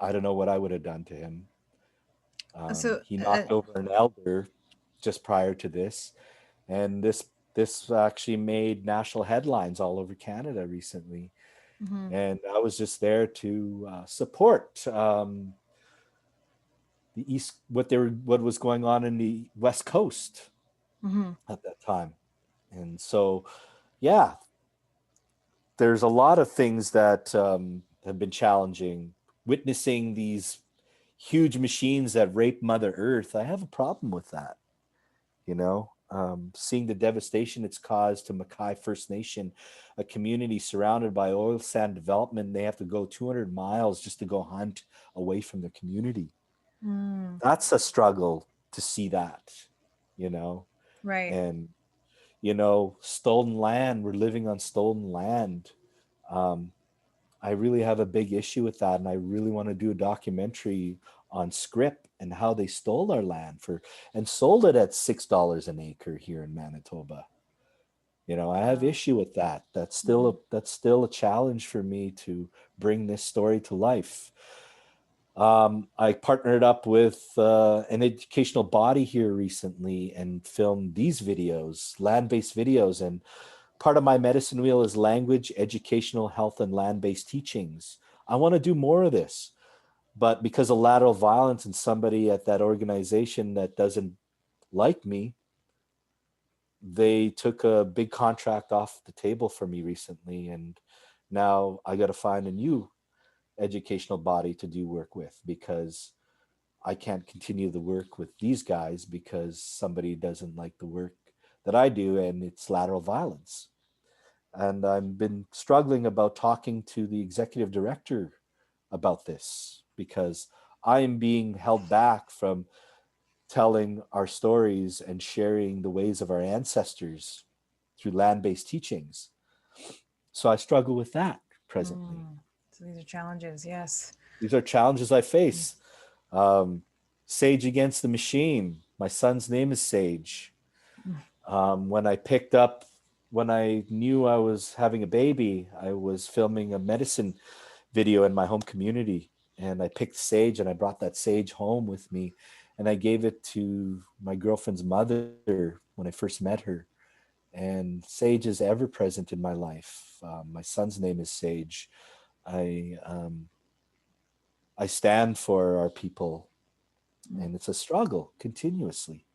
I don't know what I would have done to him. He knocked over an elder just prior to this, and this actually made national headlines all over Canada recently. Mm-hmm. And I was just there to support the East, what was going on in the West Coast at that time. And so, yeah, there's a lot of things that have been challenging. Witnessing these huge machines that rape Mother Earth, I have a problem with that. Seeing the devastation it's caused to Mackay First Nation, a community surrounded by oil sand development. They have to go 200 miles just to go hunt away from their community. That's a struggle to see that, Right. And, stolen land, we're living on stolen land. I really have a big issue with that. And I really want to do a documentary on Scrip and how they stole our land and sold it at $6 an acre here in Manitoba. I have issue with that. That's still a challenge for me to bring this story to life. I partnered up with an educational body here recently and filmed these videos, land-based videos. And part of my medicine wheel is language, educational, health, and land-based teachings. I want to do more of this. But because of lateral violence and somebody at that organization that doesn't like me, they took a big contract off the table for me recently. And now I got to find a new educational body to do work with, because I can't continue the work with these guys because somebody doesn't like the work that I do, and it's lateral violence. And I've been struggling about talking to the executive director about this because I am being held back from telling our stories and sharing the ways of our ancestors through land-based teachings. So I struggle with that presently. So these are challenges, yes. These are challenges I face. Sage Against the Machine. My son's name is Sage. When I knew I was having a baby, I was filming a medicine video in my home community. And I picked sage and I brought that sage home with me. And I gave it to my girlfriend's mother when I first met her. And sage is ever present in my life. My son's name is Sage. I stand for our people, and it's a struggle continuously.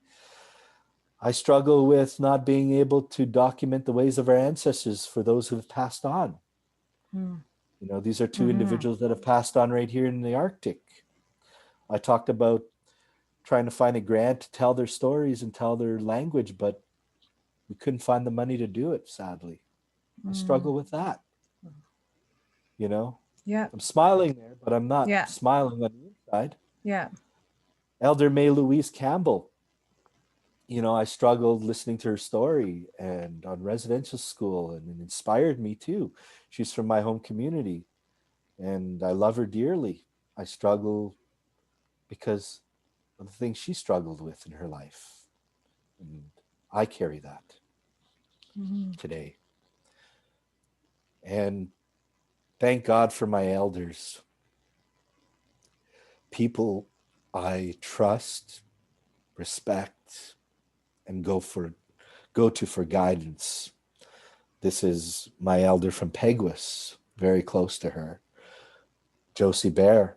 I struggle with not being able to document the ways of our ancestors for those who have passed on. You know, these are two individuals that have passed on right here in the Arctic. I talked about trying to find a grant to tell their stories and tell their language, but we couldn't find the money to do it, sadly. I struggle with that. You know? Yeah. I'm smiling there, but I'm not smiling on the inside. Yeah. Elder May Louise Campbell. You know, I struggled listening to her story and on residential school, and it inspired me too. She's from my home community and I love her dearly. I struggle because of the things she struggled with in her life. And I carry that today. And thank God for my elders. People I trust, respect, and go to for guidance. This is my elder from Peguis, very close to her, Josie Bear.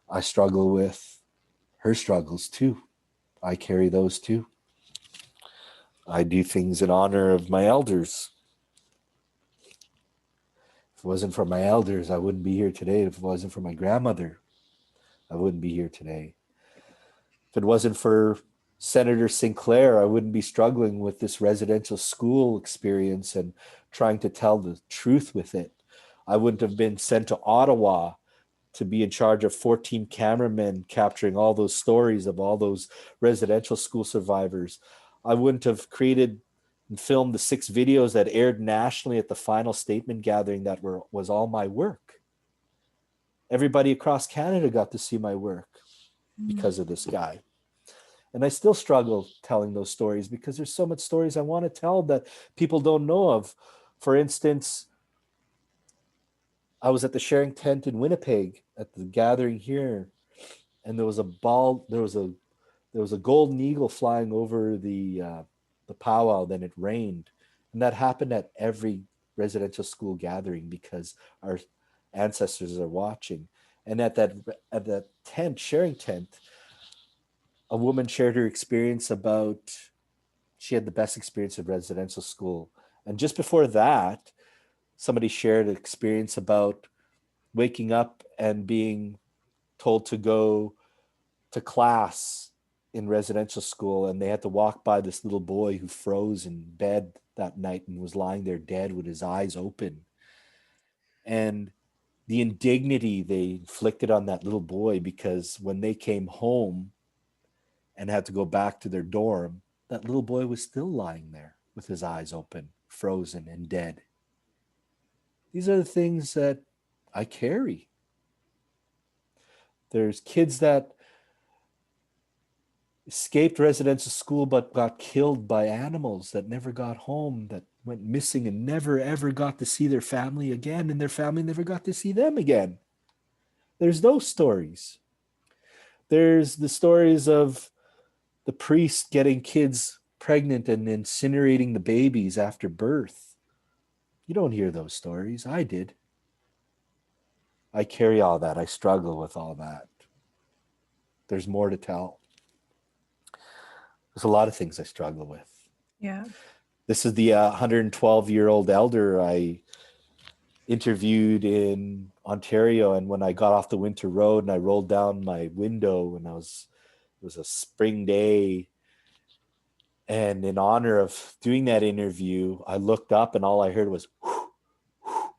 I struggle with her struggles too. I carry those too. I do things in honor of my elders. If it wasn't for my elders, I wouldn't be here today. If it wasn't for my grandmother, I wouldn't be here today. If it wasn't for Senator Sinclair, I wouldn't be struggling with this residential school experience and trying to tell the truth with it. I wouldn't have been sent to Ottawa to be in charge of 14 cameramen capturing all those stories of all those residential school survivors. I wouldn't have created and filmed the 6 videos that aired nationally at the final statement gathering that was all my work. Everybody across Canada got to see my work because of this guy. And I still struggle telling those stories because there's so much stories I want to tell that people don't know of. For instance, I was at the sharing tent in Winnipeg at the gathering here, and there was a golden eagle flying over the powwow. Then it rained, and that happened at every residential school gathering because our ancestors are watching. And at that tent, sharing tent, a woman shared her experience about she had the best experience of residential school. And just before that, somebody shared an experience about waking up and being told to go to class in residential school, and they had to walk by this little boy who froze in bed that night and was lying there dead with his eyes open. And the indignity they inflicted on that little boy, because when they came home and had to go back to their dorm, that little boy was still lying there with his eyes open, frozen and dead. These are the things that I carry. There's kids that escaped residential school but got killed by animals, that never got home, that went missing and never ever got to see their family again, and their family never got to see them again. There's those stories. There's the stories of the priest getting kids pregnant and incinerating the babies after birth. You don't hear those stories. I did. I carry all that. I struggle with all that. There's more to tell. There's a lot of things I struggle with. Yeah. This is the 112-year-old elder I interviewed in Ontario. And when I got off the winter road and I rolled down my window, and it was a spring day, And in honor of doing that interview, I looked up and all I heard was whoo, whoo,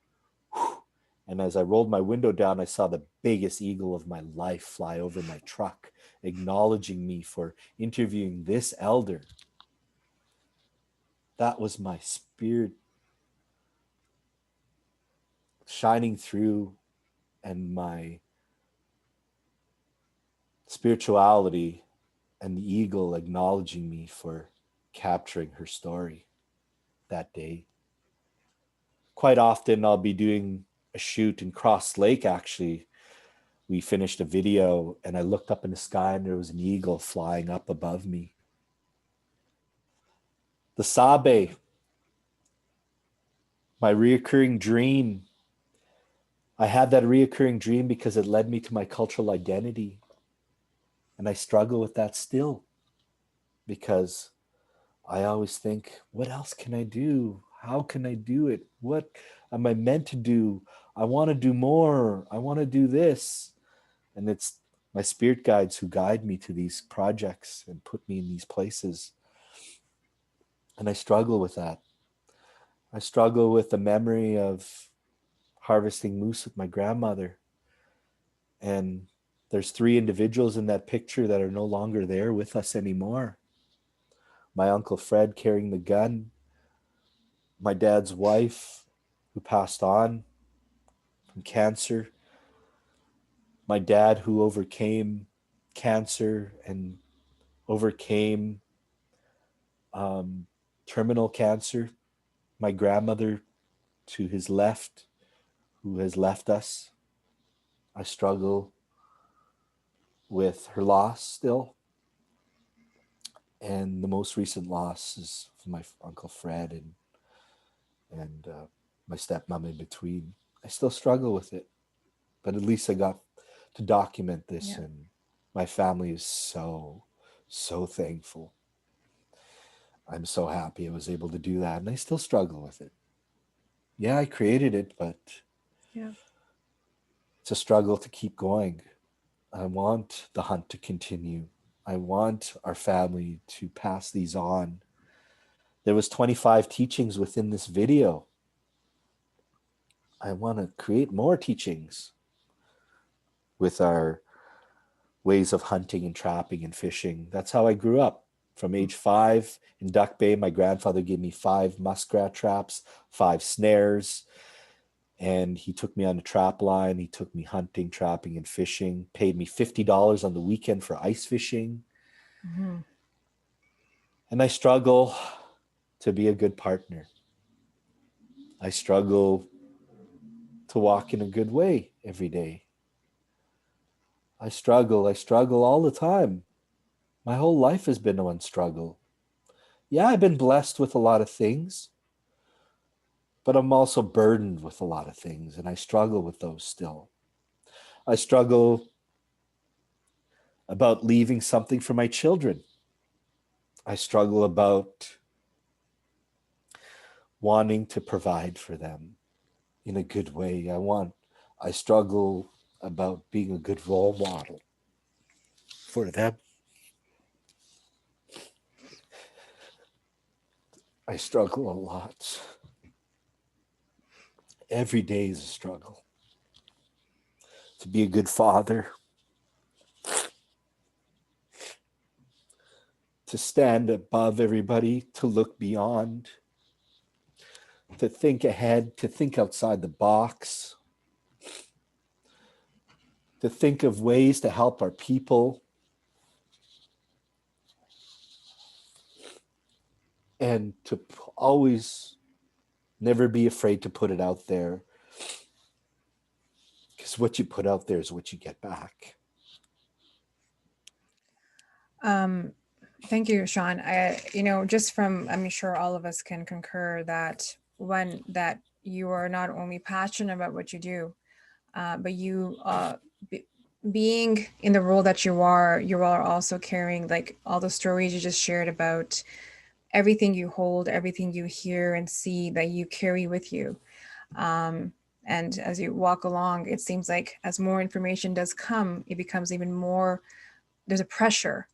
whoo. And as I rolled my window down, I saw the biggest eagle of my life fly over my truck, acknowledging me for interviewing this elder. That was my spirit shining through, and my spirituality, and the eagle acknowledging me for capturing her story that day. Quite often I'll be doing a shoot in Cross Lake. Actually, we finished a video and I looked up in the sky and there was an eagle flying up above me. The Sabe, my reoccurring dream. I had that reoccurring dream because it led me to my cultural identity. And I struggle with that still, because I always think, what else can I do? How can I do it? What am I meant to do? I want to do more. I want to do this. And it's my spirit guides who guide me to these projects and put me in these places. And I struggle with that. I struggle with the memory of harvesting moose with my grandmother. And there's 3 individuals in that picture that are no longer there with us anymore. My Uncle Fred carrying the gun, my dad's wife who passed on from cancer, my dad who overcame cancer and overcame terminal cancer, my grandmother to his left who has left us. I struggle with her loss still. And the most recent loss is my Uncle Fred and my stepmom in between. I still struggle with it, but at least I got to document this, and my family is so thankful. I'm so happy I was able to do that, and I still struggle with it. Yeah, I created it, but it's a struggle to keep going. I want the hunt to continue. I want our family to pass these on. There was 25 teachings within this video. I want to create more teachings with our ways of hunting and trapping and fishing. That's how I grew up. From age 5 in Duck Bay, my grandfather gave me 5 muskrat traps, 5 snares, and he took me on the trap line. He took me hunting, trapping, and fishing, paid me $50 on the weekend for ice fishing. Mm-hmm. And I struggle to be a good partner. I struggle to walk in a good way every day. I struggle all the time. My whole life has been one struggle. Yeah, I've been blessed with a lot of things, but I'm also burdened with a lot of things, and I struggle with those still. I struggle about leaving something for my children. I struggle about wanting to provide for them in a good way. I struggle about being a good role model for them. I struggle a lot. Every day is a struggle. To be a good father. To stand above everybody, to look beyond, to think ahead, to think outside the box, to think of ways to help our people, and to always never be afraid to put it out there, because what you put out there is what you get back. Thank you, Sean. Just from, I'm sure all of us can concur that that you are not only passionate about what you do, but you, being in the role that you are also carrying like all the stories you just shared about everything you hold, everything you hear and see that you carry with you. And as you walk along, it seems like as more information does come, it becomes even more, there's a pressure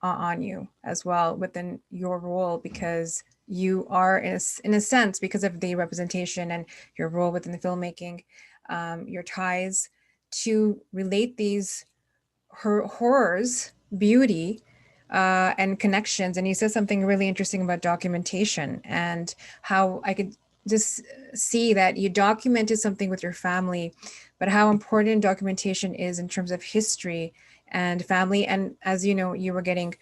on you as well within your role, because you are in a sense, because of the representation and your role within the filmmaking, your ties to relate these horrors, beauty, and connections. And he says something really interesting about documentation, and how I could just see that you documented something with your family, but how important documentation is in terms of history and family. And as you know, you were getting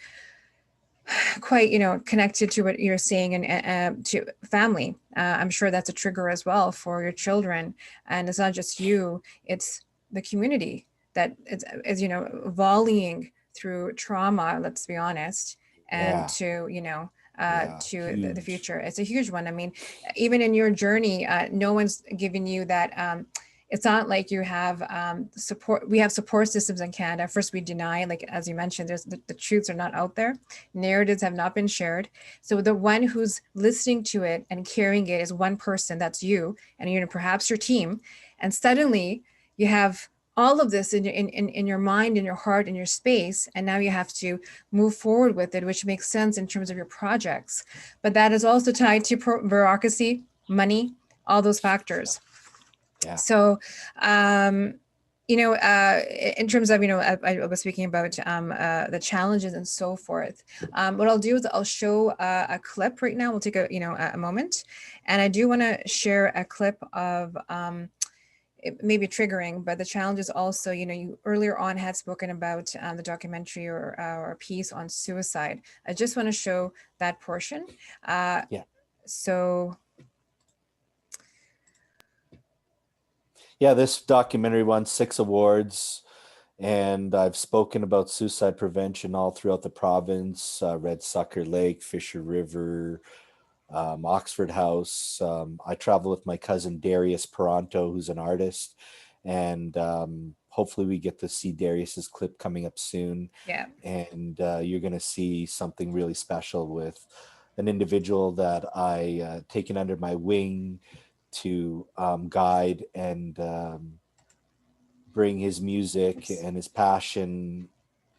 quite, connected to what you're saying, and to family. I'm sure that's a trigger as well for your children. And it's not just you, it's the community that is, volleying through trauma, let's be honest, and Yeah. to, to the Huge. future. It's a huge one. I mean, even in your journey, no one's giving you that. It's not like you have support. We have support systems in Canada. First, we deny, like as you mentioned, there's the truths are not out there. Narratives have not been shared. So the one who's listening to it and carrying it is one person. That's you, and perhaps your team. And suddenly, you have all of this in your mind, in your heart, in your space, and now you have to move forward with it, which makes sense in terms of your projects. But that is also tied to bureaucracy, money, all those factors. Yeah. So, in terms of, I was speaking about the challenges and so forth. What I'll do is I'll show a clip right now. We'll take a moment, and I do want to share a clip of it may be triggering, but the challenge is also, you earlier on had spoken about the documentary or a piece on suicide. I just want to show that portion. Yeah. So. Yeah, this documentary won 6 awards, and I've spoken about suicide prevention all throughout the province, Red Sucker Lake, Fisher River, Oxford House. I travel with my cousin Darius Parenteau, who's an artist, and hopefully we get to see Darius's clip coming up soon. Yeah. And you're going to see something really special with an individual that I taken under my wing to guide and bring his music and his passion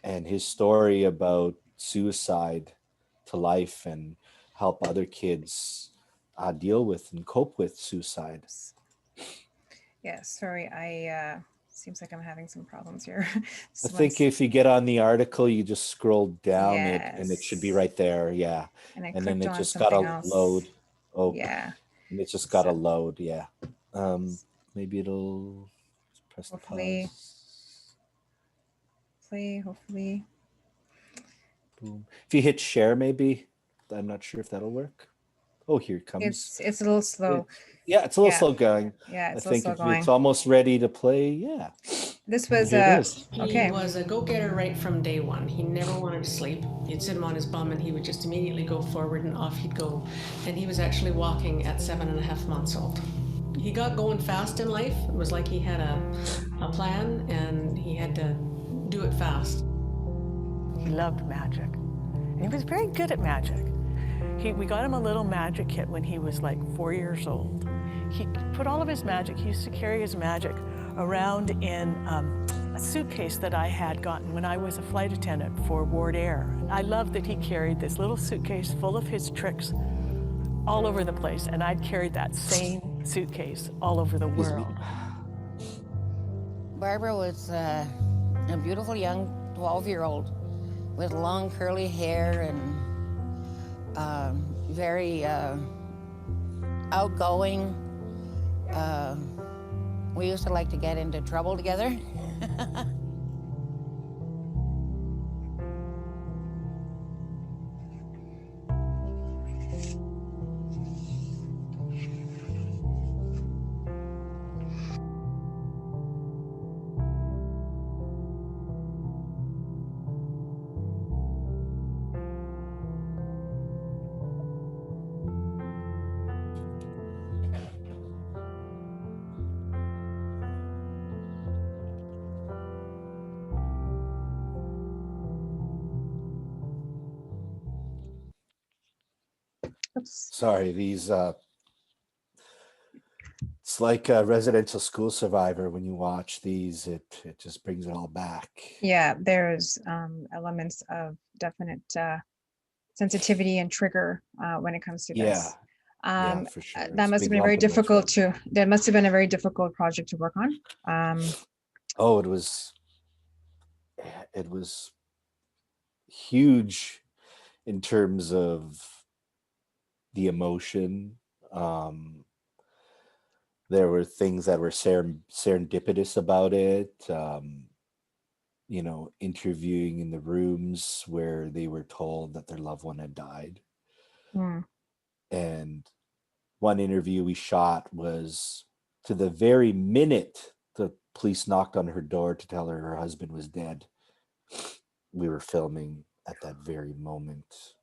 and his story about suicide to life, and help other kids deal with and cope with suicide. Yeah, sorry, seems like I'm having some problems here. I think if you get on the article, you just scroll down it and it should be right there. Yeah. And then it on just got to else. load. Oh, yeah. And it's just got to load. Yeah. Maybe it'll press the Hopefully. pause. Play, hopefully. Boom. If you hit share, maybe. I'm not sure if that'll work. Oh, here it comes. It's a little slow. It's a little slow going. Yeah, it's I think slow going. it's almost ready to play. Yeah. This was okay. He was a go-getter right from day one. He never wanted to sleep. You'd sit him on his bum and he would just immediately go forward and off he'd go. And he was actually walking at 7.5 months old. He got going fast in life. It was like he had a plan and he had to do it fast. He loved magic. And he was very good at magic. We got him a little magic kit when he was like 4 years old. He put all of his magic, he used to carry his magic around in a suitcase that I had gotten when I was a flight attendant for Ward Air. I loved that he carried this little suitcase full of his tricks all over the place, and I'd carried that same suitcase all over the world. Barbara was a beautiful young 12-year-old with long curly hair and very outgoing. We used to like to get into trouble together. Sorry, these like a residential school survivor. When you watch these, it just brings it all back. Yeah, there's elements of definite sensitivity and trigger when it comes to this. Yeah, for sure. That It's a must have big been very lump in my difficult throat. that must have been a very difficult project to work on. Oh, it was huge in terms of the emotion. There were things that were serendipitous about it. Interviewing in the rooms where they were told that their loved one had died. Mm. And one interview we shot was to the very minute the police knocked on her door to tell her husband was dead. We were filming at that very moment.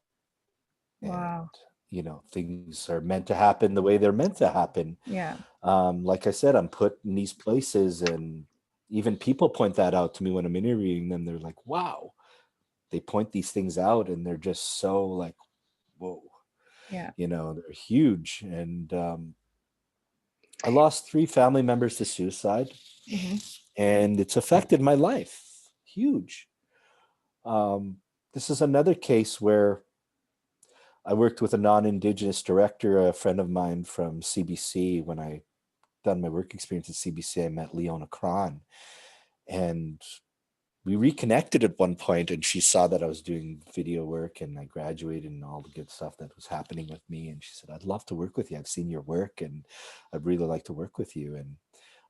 Wow. And, things are meant to happen the way they're meant to happen. Yeah. Like I said, I'm put in these places, and even people point that out to me when I'm interviewing them. They're like, wow. They point these things out, and they're just so like, whoa. Yeah. They're huge. And I lost 3 family members to suicide, and it's affected my life. Huge. This is another case where I worked with a non-Indigenous director, a friend of mine from CBC. When I done my work experience at CBC, I met Leona Cron, and we reconnected at one point, and she saw that I was doing video work and I graduated and all the good stuff that was happening with me. And she said, I'd love to work with you. I've seen your work and I'd really like to work with you. And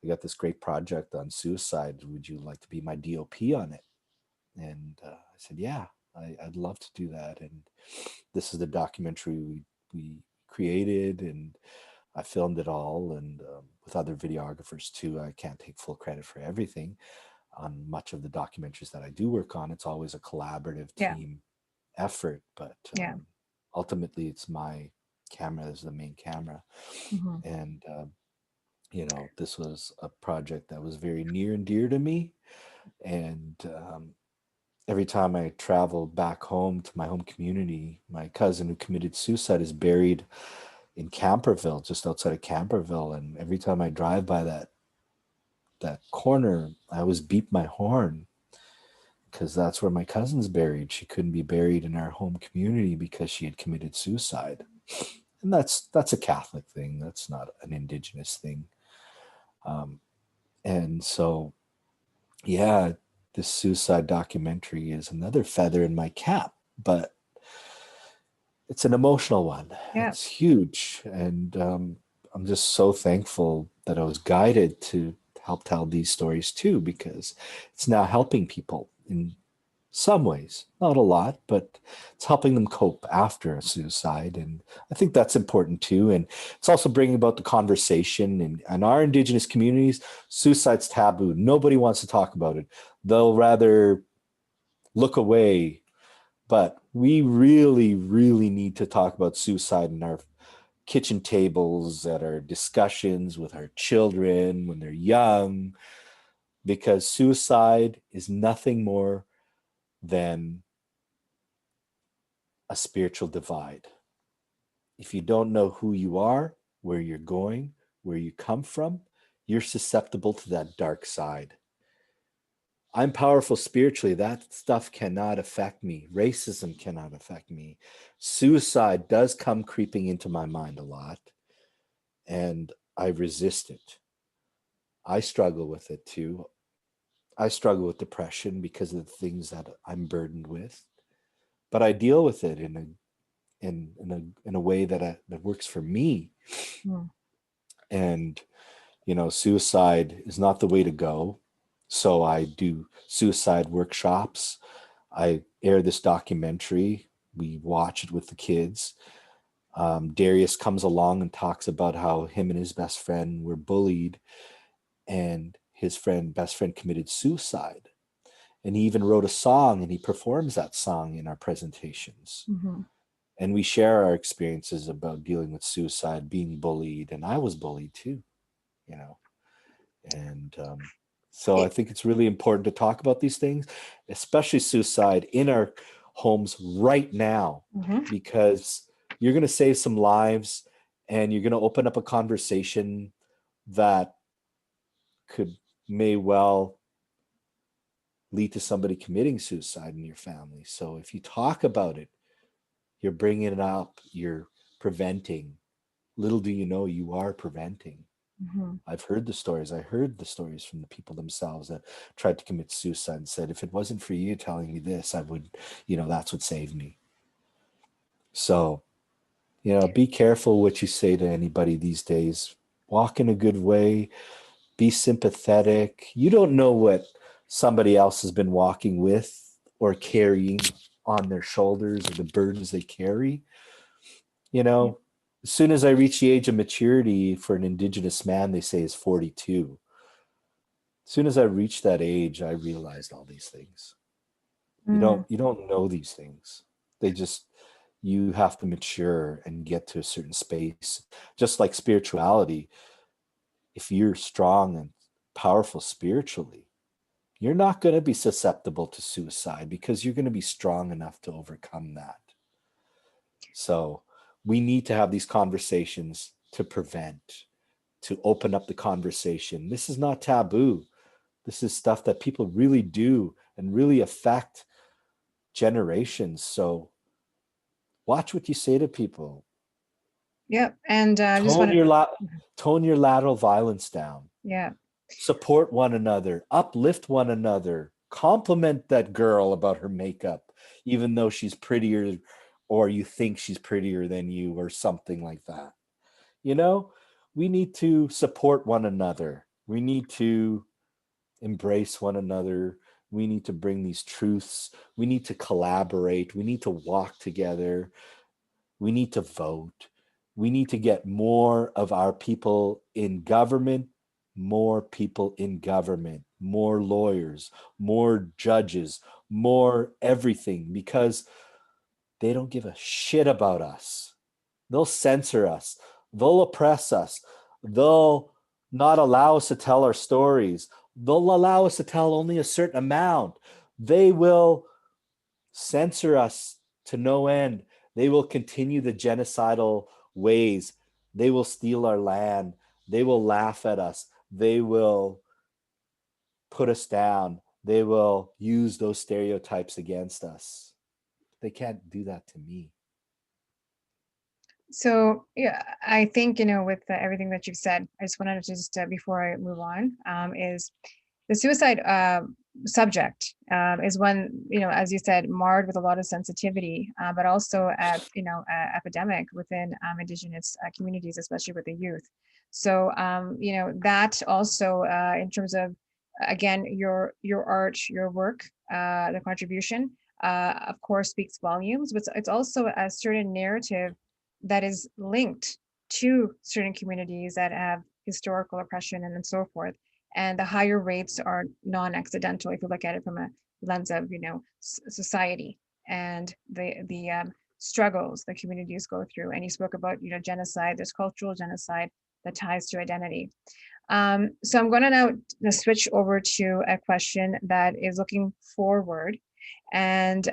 I got this great project on suicide. Would you like to be my DOP on it? And I said, yeah, I'd love to do that. And this is the documentary we created, and I filmed it all, and with other videographers too. I can't take full credit for everything. On much of the documentaries that I do work on, it's always a collaborative team effort, but ultimately it's my camera is the main camera. And this was a project that was very near and dear to me. And every time I travel back home to my home community, my cousin who committed suicide is buried in Camperville, just outside of Camperville. And every time I drive by that corner, I always beep my horn, because that's where my cousin's buried. She couldn't be buried in our home community because she had committed suicide. And that's a Catholic thing. That's not an Indigenous thing. And so, yeah, this suicide documentary is another feather in my cap, but it's an emotional one. Yeah. It's huge. And I'm just so thankful that I was guided to help tell these stories too, because it's now helping people in some ways, not a lot, but it's helping them cope after a suicide. And I think that's important too. And it's also bringing about the conversation. And in our Indigenous communities, suicide's taboo. Nobody wants to talk about it. They'll rather look away. But we really, really need to talk about suicide in our kitchen tables, at our discussions with our children when they're young, because suicide is nothing more than a spiritual divide. If you don't know who you are, where you're going, where you come from, you're susceptible to that dark side. I'm powerful spiritually. That stuff cannot affect me. Racism cannot affect me. Suicide does come creeping into my mind a lot, and I resist it. I struggle with it too. I struggle with depression because of the things that I'm burdened with, but I deal with it in a way that works for me. And suicide is not the way to go. So I do suicide workshops. I air this documentary. We watch it with the kids. Darius comes along and talks about how him and his best friend were bullied, and his best friend committed suicide. And he even wrote a song, and he performs that song in our presentations. And we share our experiences about dealing with suicide, being bullied. And I was bullied too, And so I think it's really important to talk about these things, especially suicide in our homes right now, because you're going to save some lives, and you're going to open up a conversation that may well lead to somebody committing suicide in your family. So if you talk about it, you're bringing it up, you're preventing. Little do you know, you are preventing. I've heard the stories. I heard the stories from the people themselves that tried to commit suicide and said, if it wasn't for you telling me this, I would, that's what saved me. So, be careful what you say to anybody these days. Walk in a good way. Be sympathetic. You don't know what somebody else has been walking with or carrying on their shoulders, or the burdens they carry. As soon as I reach the age of maturity for an Indigenous man, they say is 42. As soon as I reached that age, I realized all these things. You don't know these things. You have to mature and get to a certain space. Just like spirituality, if you're strong and powerful spiritually, you're not going to be susceptible to suicide because you're going to be strong enough to overcome that. So we need to have these conversations to prevent, to open up the conversation. This is not taboo. This is stuff that people really do and really affect generations. So watch what you say to people. Yep. And I just want to tone your lateral violence down. Yeah. Support one another, uplift one another, compliment that girl about her makeup, even though she's prettier or you think she's prettier than you or something like that. We need to support one another. We need to embrace one another. We need to bring these truths. We need to collaborate. We need to walk together. We need to vote. We need to get more of our people in government, more people in government, more lawyers, more judges, more everything, because they don't give a shit about us. They'll censor us. They'll oppress us. They'll not allow us to tell our stories. They'll allow us to tell only a certain amount. They will censor us to no end. They will continue the genocidal ways. They will steal our land. They will laugh at us. They will put us down. They will use those stereotypes against us. They can't do that to me. So yeah, I think, with everything that you've said, I just wanted to just, before I move on, is the suicide subject is one, as you said, marred with a lot of sensitivity, but also, epidemic within Indigenous communities, especially with the youth. So, that also, in terms of, again, your art, your work, the contribution, of course, speaks volumes, but it's also a certain narrative that is linked to certain communities that have historical oppression and so forth. And the higher rates are non-accidental if you look at it from a lens of, society and the struggles the communities go through. And you spoke about, genocide. There's cultural genocide that ties to identity. So I'm going to now switch over to a question that is looking forward. And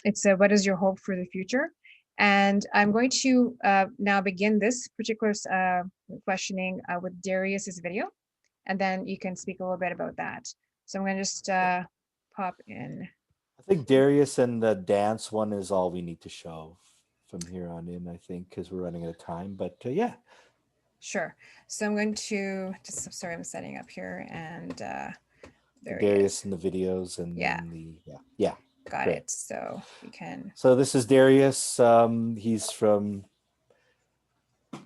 it's what is your hope for the future? And I'm going to now begin this particular questioning with Darius's video, and then you can speak a little bit about that. So I'm going to just pop in. I think Darius and the dance one is all we need to show from here on in, I think, because we're running out of time. But yeah. Sure. So I'm going to just, sorry, I'm setting up here, and there Darius and the videos and yeah. Got great. it. So we can. So this is Darius. He's from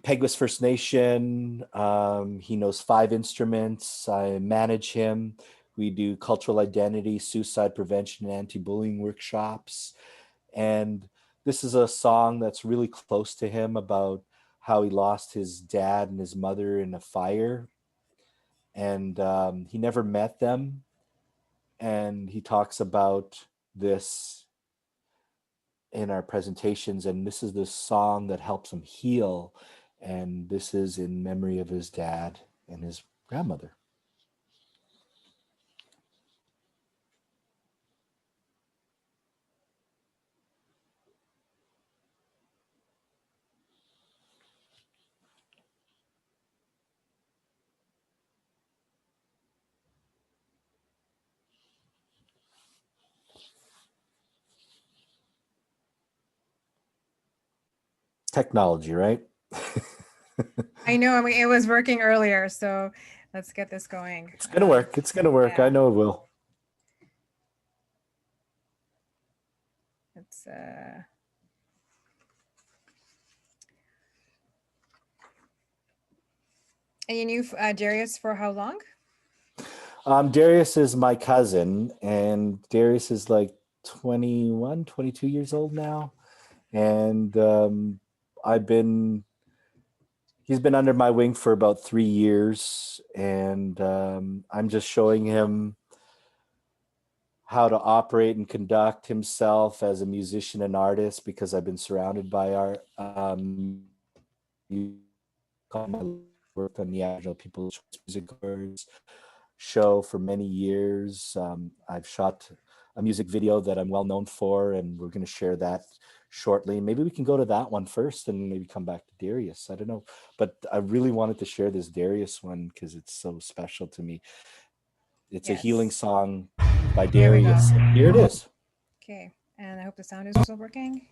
Peguis First Nation. He knows 5 instruments. I manage him. We do cultural identity, suicide prevention, and anti-bullying workshops. And this is a song that's really close to him about how he lost his dad and his mother in a fire. And he never met them. And he talks about this in our presentations, and this is the song that helps him heal, and this is in memory of his dad and his grandmother. Technology, right? I know. I mean, it was working earlier, so let's get this going. It's gonna work. It's gonna work. Yeah. I know it will. It's And you knew Darius for how long? Darius is my cousin, and Darius is like 21, 22 years old now. And he's been under my wing for about 3 years, and I'm just showing him how to operate and conduct himself as a musician and artist, because I've been surrounded by art. You call my work on the Aboriginal People's Choice Music Awards show for many years. I've shot a music video that I'm well known for, and we're going to share that shortly. Maybe we can go to that one first and maybe come back to Darius. I don't know, but I really wanted to share this Darius one because it's so special to me. It's a healing song by Darius. Here it is. Okay, and I hope the sound is also working.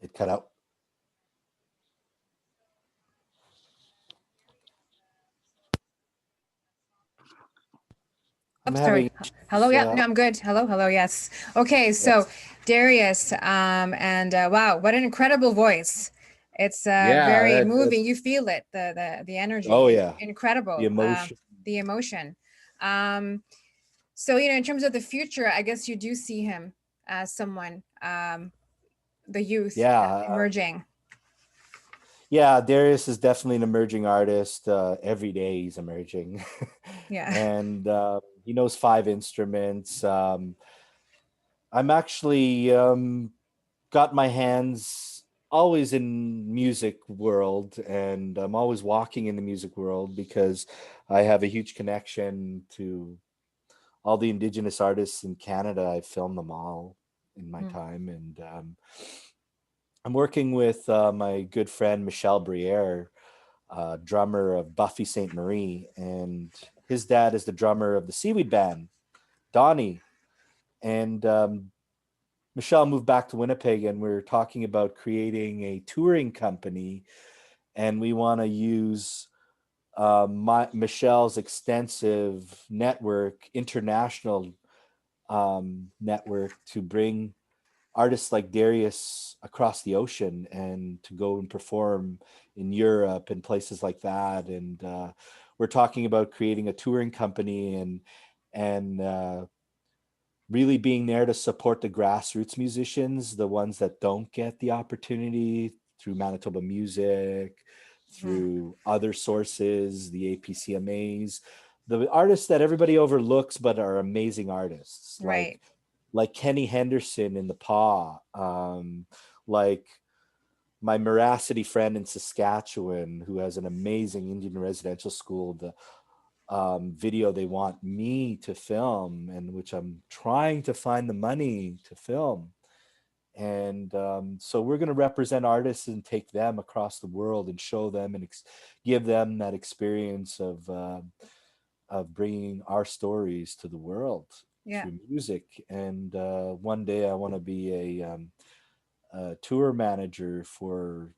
It cut out. I'm sorry. Hello. Yeah. No, I'm good. Hello. Hello. Yes. Okay. So, Darius, and wow, what an incredible voice! It's very moving. You feel it, the energy. Oh yeah. Incredible. The emotion. The emotion. So in terms of the future, I guess you do see him as someone, the youth, emerging. Yeah, Darius is definitely an emerging artist. Every day he's emerging. Yeah. And he knows 5 instruments. I'm actually got my hands always in music world, and I'm always walking in the music world because I have a huge connection to all the Indigenous artists in Canada. I filmed them all in my time, and I'm working with my good friend Michel Briere, drummer of Buffy Sainte Marie, and his dad is the drummer of the Seaweed Band, Donnie. And Michelle moved back to Winnipeg, and we're talking about creating a touring company, and we want to use Michelle's extensive network, international network, to bring artists like Darius across the ocean and to go and perform in Europe and places like that. And we're talking about creating a touring company and really being there to support the grassroots musicians, the ones that don't get the opportunity through Manitoba Music, through other sources, the APCMAs, the artists that everybody overlooks but are amazing artists. Like Kenny Henderson in the Paw, like my Meracity friend in Saskatchewan, who has an amazing Indian residential school, the video they want me to film, and which I'm trying to find the money to film. And so we're going to represent artists and take them across the world and show them and give them that experience of bringing our stories to the world through music. And one day I want to be a tour manager for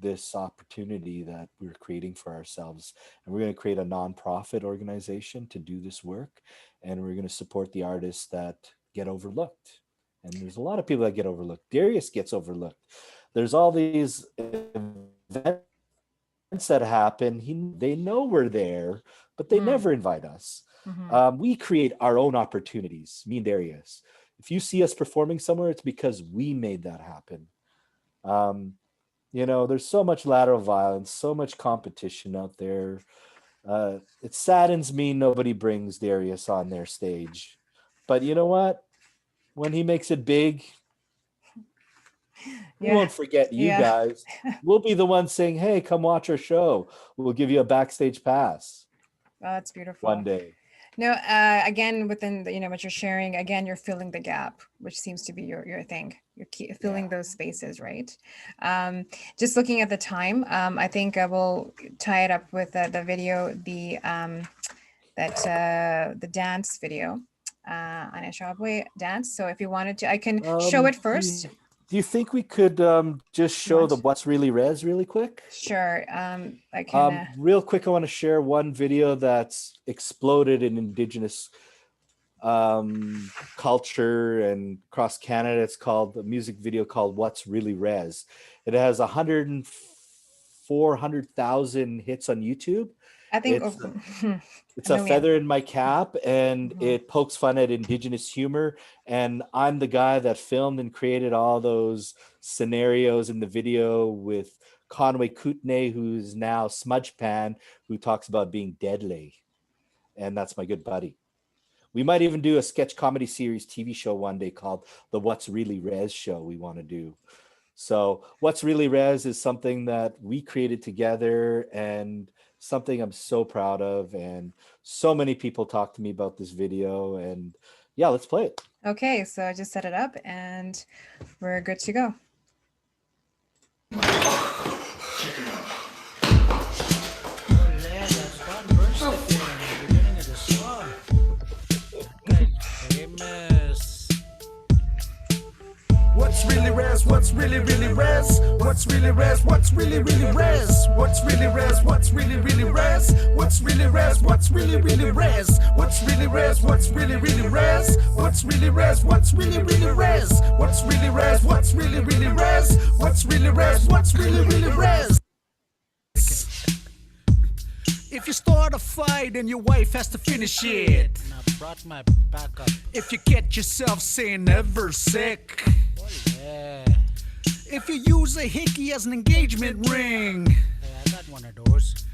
this opportunity that we're creating for ourselves. And we're going to create a nonprofit organization to do this work. And we're going to support the artists that get overlooked. And there's a lot of people that get overlooked. Darius gets overlooked. There's all these events that happen. They know we're there, but they never invite us. We create our own opportunities, me and Darius. If you see us performing somewhere, it's because we made that happen. You know, there's so much lateral violence, so much competition out there. It saddens me nobody brings Darius on their stage. But you know what? When he makes it big, we won't forget you guys. We'll be the ones saying, hey, come watch our show. We'll give you a backstage pass. Oh, that's beautiful. One day. No, again, within the, what you're sharing, again, you're filling the gap, which seems to be your thing. You're filling those spaces, right? Just looking at the time, I think I will tie it up with the video, the dance video, Anishabwe dance. So if you wanted to, I can show it first. Do you think we could just show the What's Really Res really quick? Sure. I can. Real quick, I want to share one video that's exploded in Indigenous culture and across Canada. It's called a music video called What's Really Res. It has 400,000 hits on YouTube. I think it's a feather in my cap, and it pokes fun at Indigenous humor. And I'm the guy that filmed and created all those scenarios in the video with Conway Kootenay, who's now Smudge Pan, who talks about being deadly. And that's my good buddy. We might even do a sketch comedy series TV show one day called the What's Really Res show we want to do. So What's Really Res is something that we created together and something I'm so proud of. And so many people talk to me about this video, and yeah, let's play it. Okay, so I just set it up and we're good to go. What's really res? What's really res? What's really res? What's really res? What's really res? What's really res? What's really res? What's really res? What's really res? What's really res? What's really res? What's really res? What's really res? What's really res? What's really res? What's really res? If you start a fight and your wife has to finish it, and I brought my backup. If you get yourself saying never sick, Yeah. if you use a hickey as an engagement ring, Hey, I got one of those.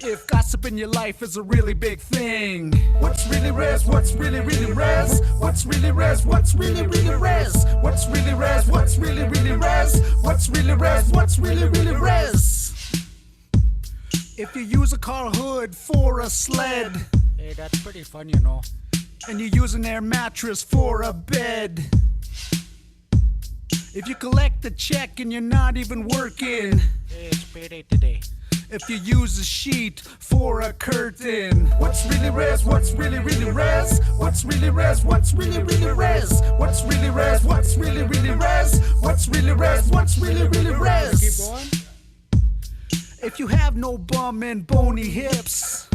if gossip in your life is a really big thing. What's really res? What's really res? What's really res? What's really res? What's really res? What's really res? What's really res? What's really res? If you use a car hood for a sled, Hey, that's pretty fun, you know. and you use an air mattress for a bed. If you collect a check and you're not even working. Hey, it's payday today. If you use a sheet for a curtain. What's really res? What's really res? What's really res? What's really res? What's really res? What's really res? What's really res? What's really res? Keep going. If you have no bum and bony hips.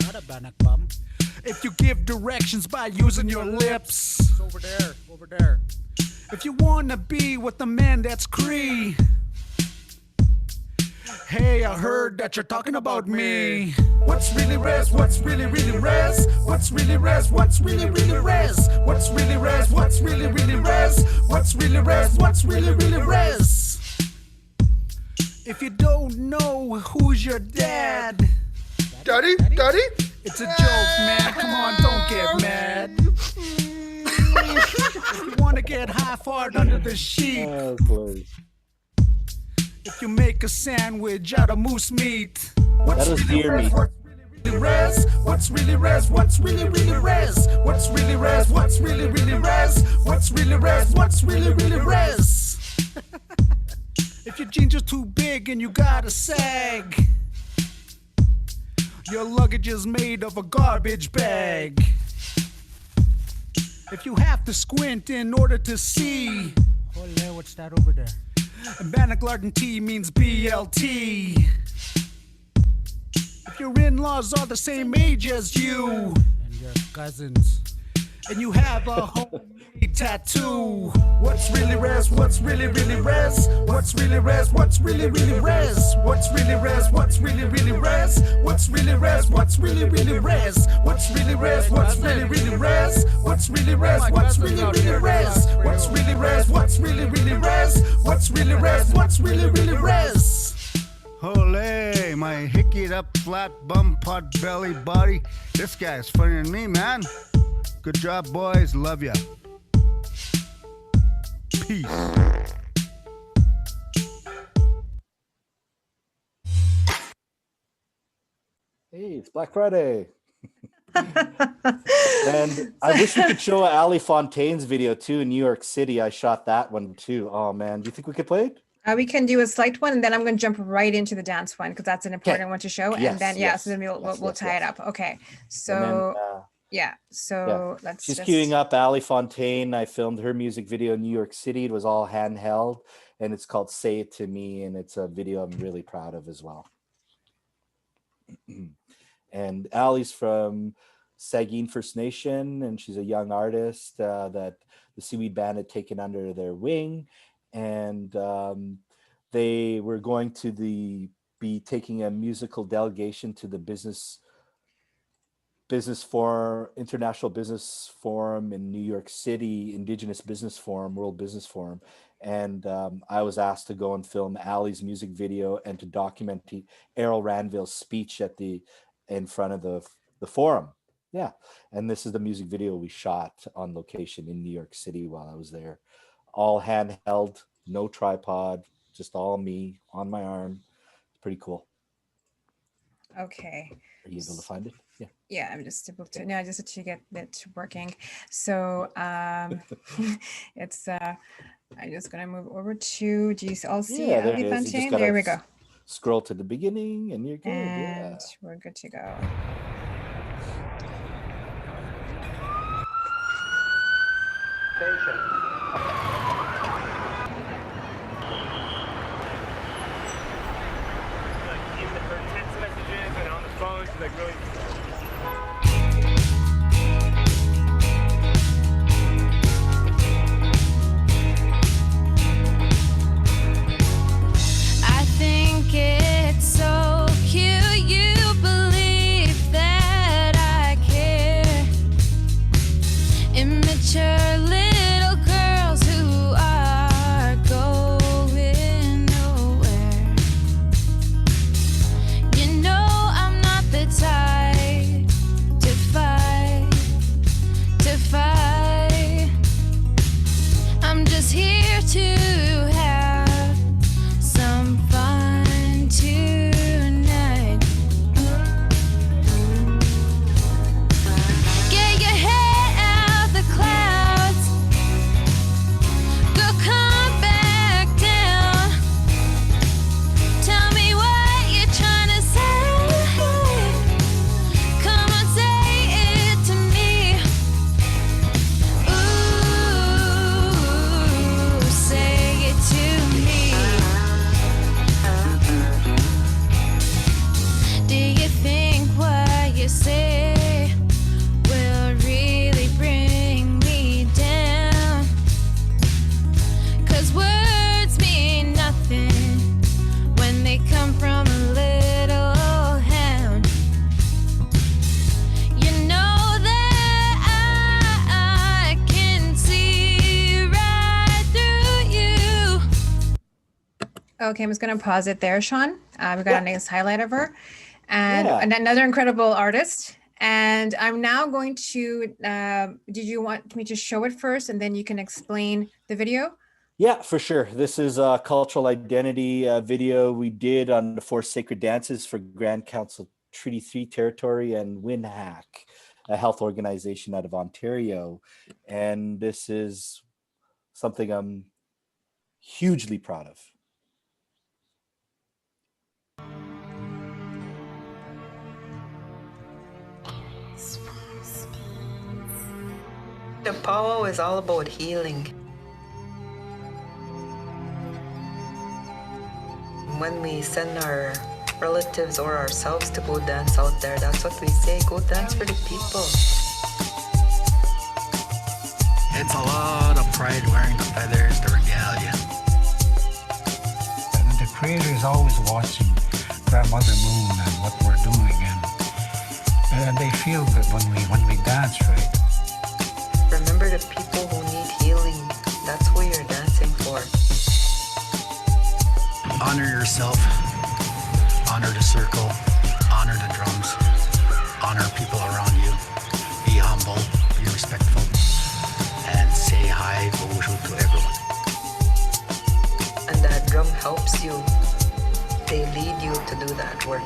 I got a bannock bum. If you give directions by using your lips. It's over there, over there. If you wanna be with the man that's Cree. Hey, I heard that you're talking about me. What's really res? What's really res? What's really res? What's really res? What's really res? What's really res? What's really res? What's really res? If you don't know who's your dad. Daddy? It's a joke, man. Come on, don't get mad. If you wanna get high fart under the sheet. Oh, boy. If you make a sandwich out of moose meat, That was deer meat. res? What's really res? What's really res? What's really res? What's really res? What's really res? What's really res? If your jeans are too big and you gotta sag, your luggage is made of a garbage bag. If you have to squint in order to see, Ole, what's that over there? Bannocklarden T means BLT. If your in-laws are the same age as you, And your cousins. and you have a homemade tattoo, what's really res? What's really res? What's really res? What's really res? What's really res? What's really res? What's really res? What's really res? What's really res? What's really res? What's really res? What's really res? What's really res? What's really res? What's really res? What's really res? Ole, my hickeyed up flat bum pot belly body. This guy's funnier than me, man. Good job, boys. Love ya. Peace. Hey, it's Black Friday. And I wish we could show Ali Fontaine's video too in New York City. I shot that one too. Oh man, do you think we could play it? We can do a slight one, and then I'm going to jump right into the dance one because that's an important one to show. Yes, and then yes, so then we'll tie it up. Okay, so And then, let's she's just queuing up Ali Fontaine. I filmed her music video in New York City. It was all handheld, and it's called "Say It to Me," and it's a video I'm really proud of as well. And Ali's from Saugeen First Nation, and she's a young artist that the Seaweed Band had taken under their wing, and they were going to be taking a musical delegation to the International Business Forum in New York City, Indigenous Business Forum, World Business Forum. And I was asked to go and film Ali's music video and to document Errol Ranville's speech in front of the forum. Yeah. And this is the music video we shot on location in New York City while I was there. All handheld, no tripod, just all me on my arm. It's pretty cool. Okay. Are you able to find it? Yeah. Yeah, I'm just able to now just to get it working. So it's I'm just gonna move over to do you all see Yeah, there Ali it is. You just Fontaine? gotta There we go. Scroll to the beginning and you're good. And we're good to go. Text messages and on the phone, she's like really. I think it's so cute you believe that I care. Immature little girls who are going nowhere. You know I'm not the type to fight. I'm just here to have some fun tonight. Get your head out the clouds. Girl, come back down. Tell me what you're trying to say. Come on, say it to me. Ooh, say it to me. Do you think what you say will really bring me down? 'Cause words mean nothing when they come from a little hound. You know that I can see right through you. Okay, I'm just gonna pause it there, Sean. We got a nice highlight of her. And Yeah. another incredible artist. And I'm now going to, did you want me to show it first and then you can explain the video? Yeah, for sure. This is a cultural identity video we did on the 4 sacred dances for Grand Council Treaty 3 territory and WinHack, a health organization out of Ontario. And this is something I'm hugely proud of. The powwow is all about healing. When we send our relatives or ourselves to go dance out there, that's what we say, go dance for the people. It's a lot of pride wearing the feathers, the regalia. And the Creator is always watching Grandmother Moon and what we're doing, and they feel good when we dance, right? Remember the people who need healing. That's who you're dancing for. Honor yourself, honor the circle, honor the drums, honor people around you. Be humble, be respectful, and say hi, bonjour to everyone. And that drum helps you. They lead you to do that work.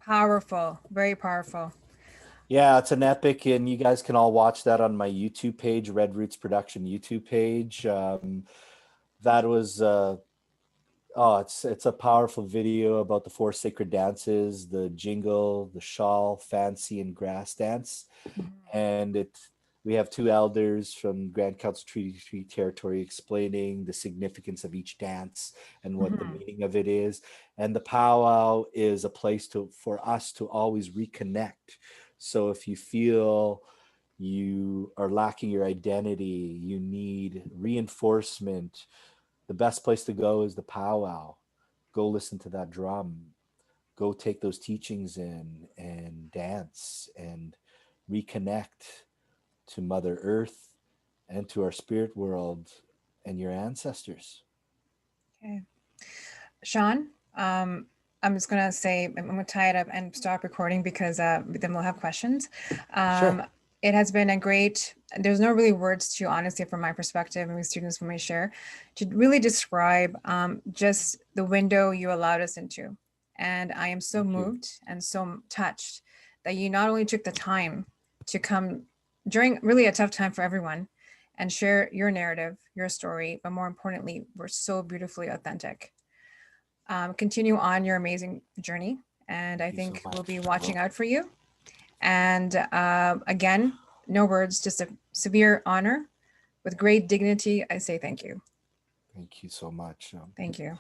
Powerful, very powerful. Yeah, it's an epic, and you guys can all watch that on my YouTube page, Red Roots Production YouTube page. That was it's a powerful video about the 4 sacred dances, the jingle, the shawl, fancy, and grass dance. And we have 2 elders from Grand Council Treaty 3 territory explaining the significance of each dance and what the meaning of it is. And the powwow is a place for us to always reconnect. So if you feel you are lacking your identity, you need reinforcement, the best place to go is the powwow. Go listen to that drum. Go take those teachings in and dance and reconnect to Mother Earth and to our spirit world and your ancestors. Okay. Sean, I'm just going to say, I'm going to tie it up and stop recording because then we'll have questions. Sure. It has been a great, there's no really words to, honestly, from my perspective and with students when we share, to really describe just the window you allowed us into. And I am so moved and so touched that you not only took the time to come during really a tough time for everyone and share your narrative, your story, but more importantly, we're so beautifully authentic. Continue on your amazing journey. And I think we'll be watching out for you. And again, no words, just a severe honor. With great dignity, I say thank you. Thank you so much. Thank you.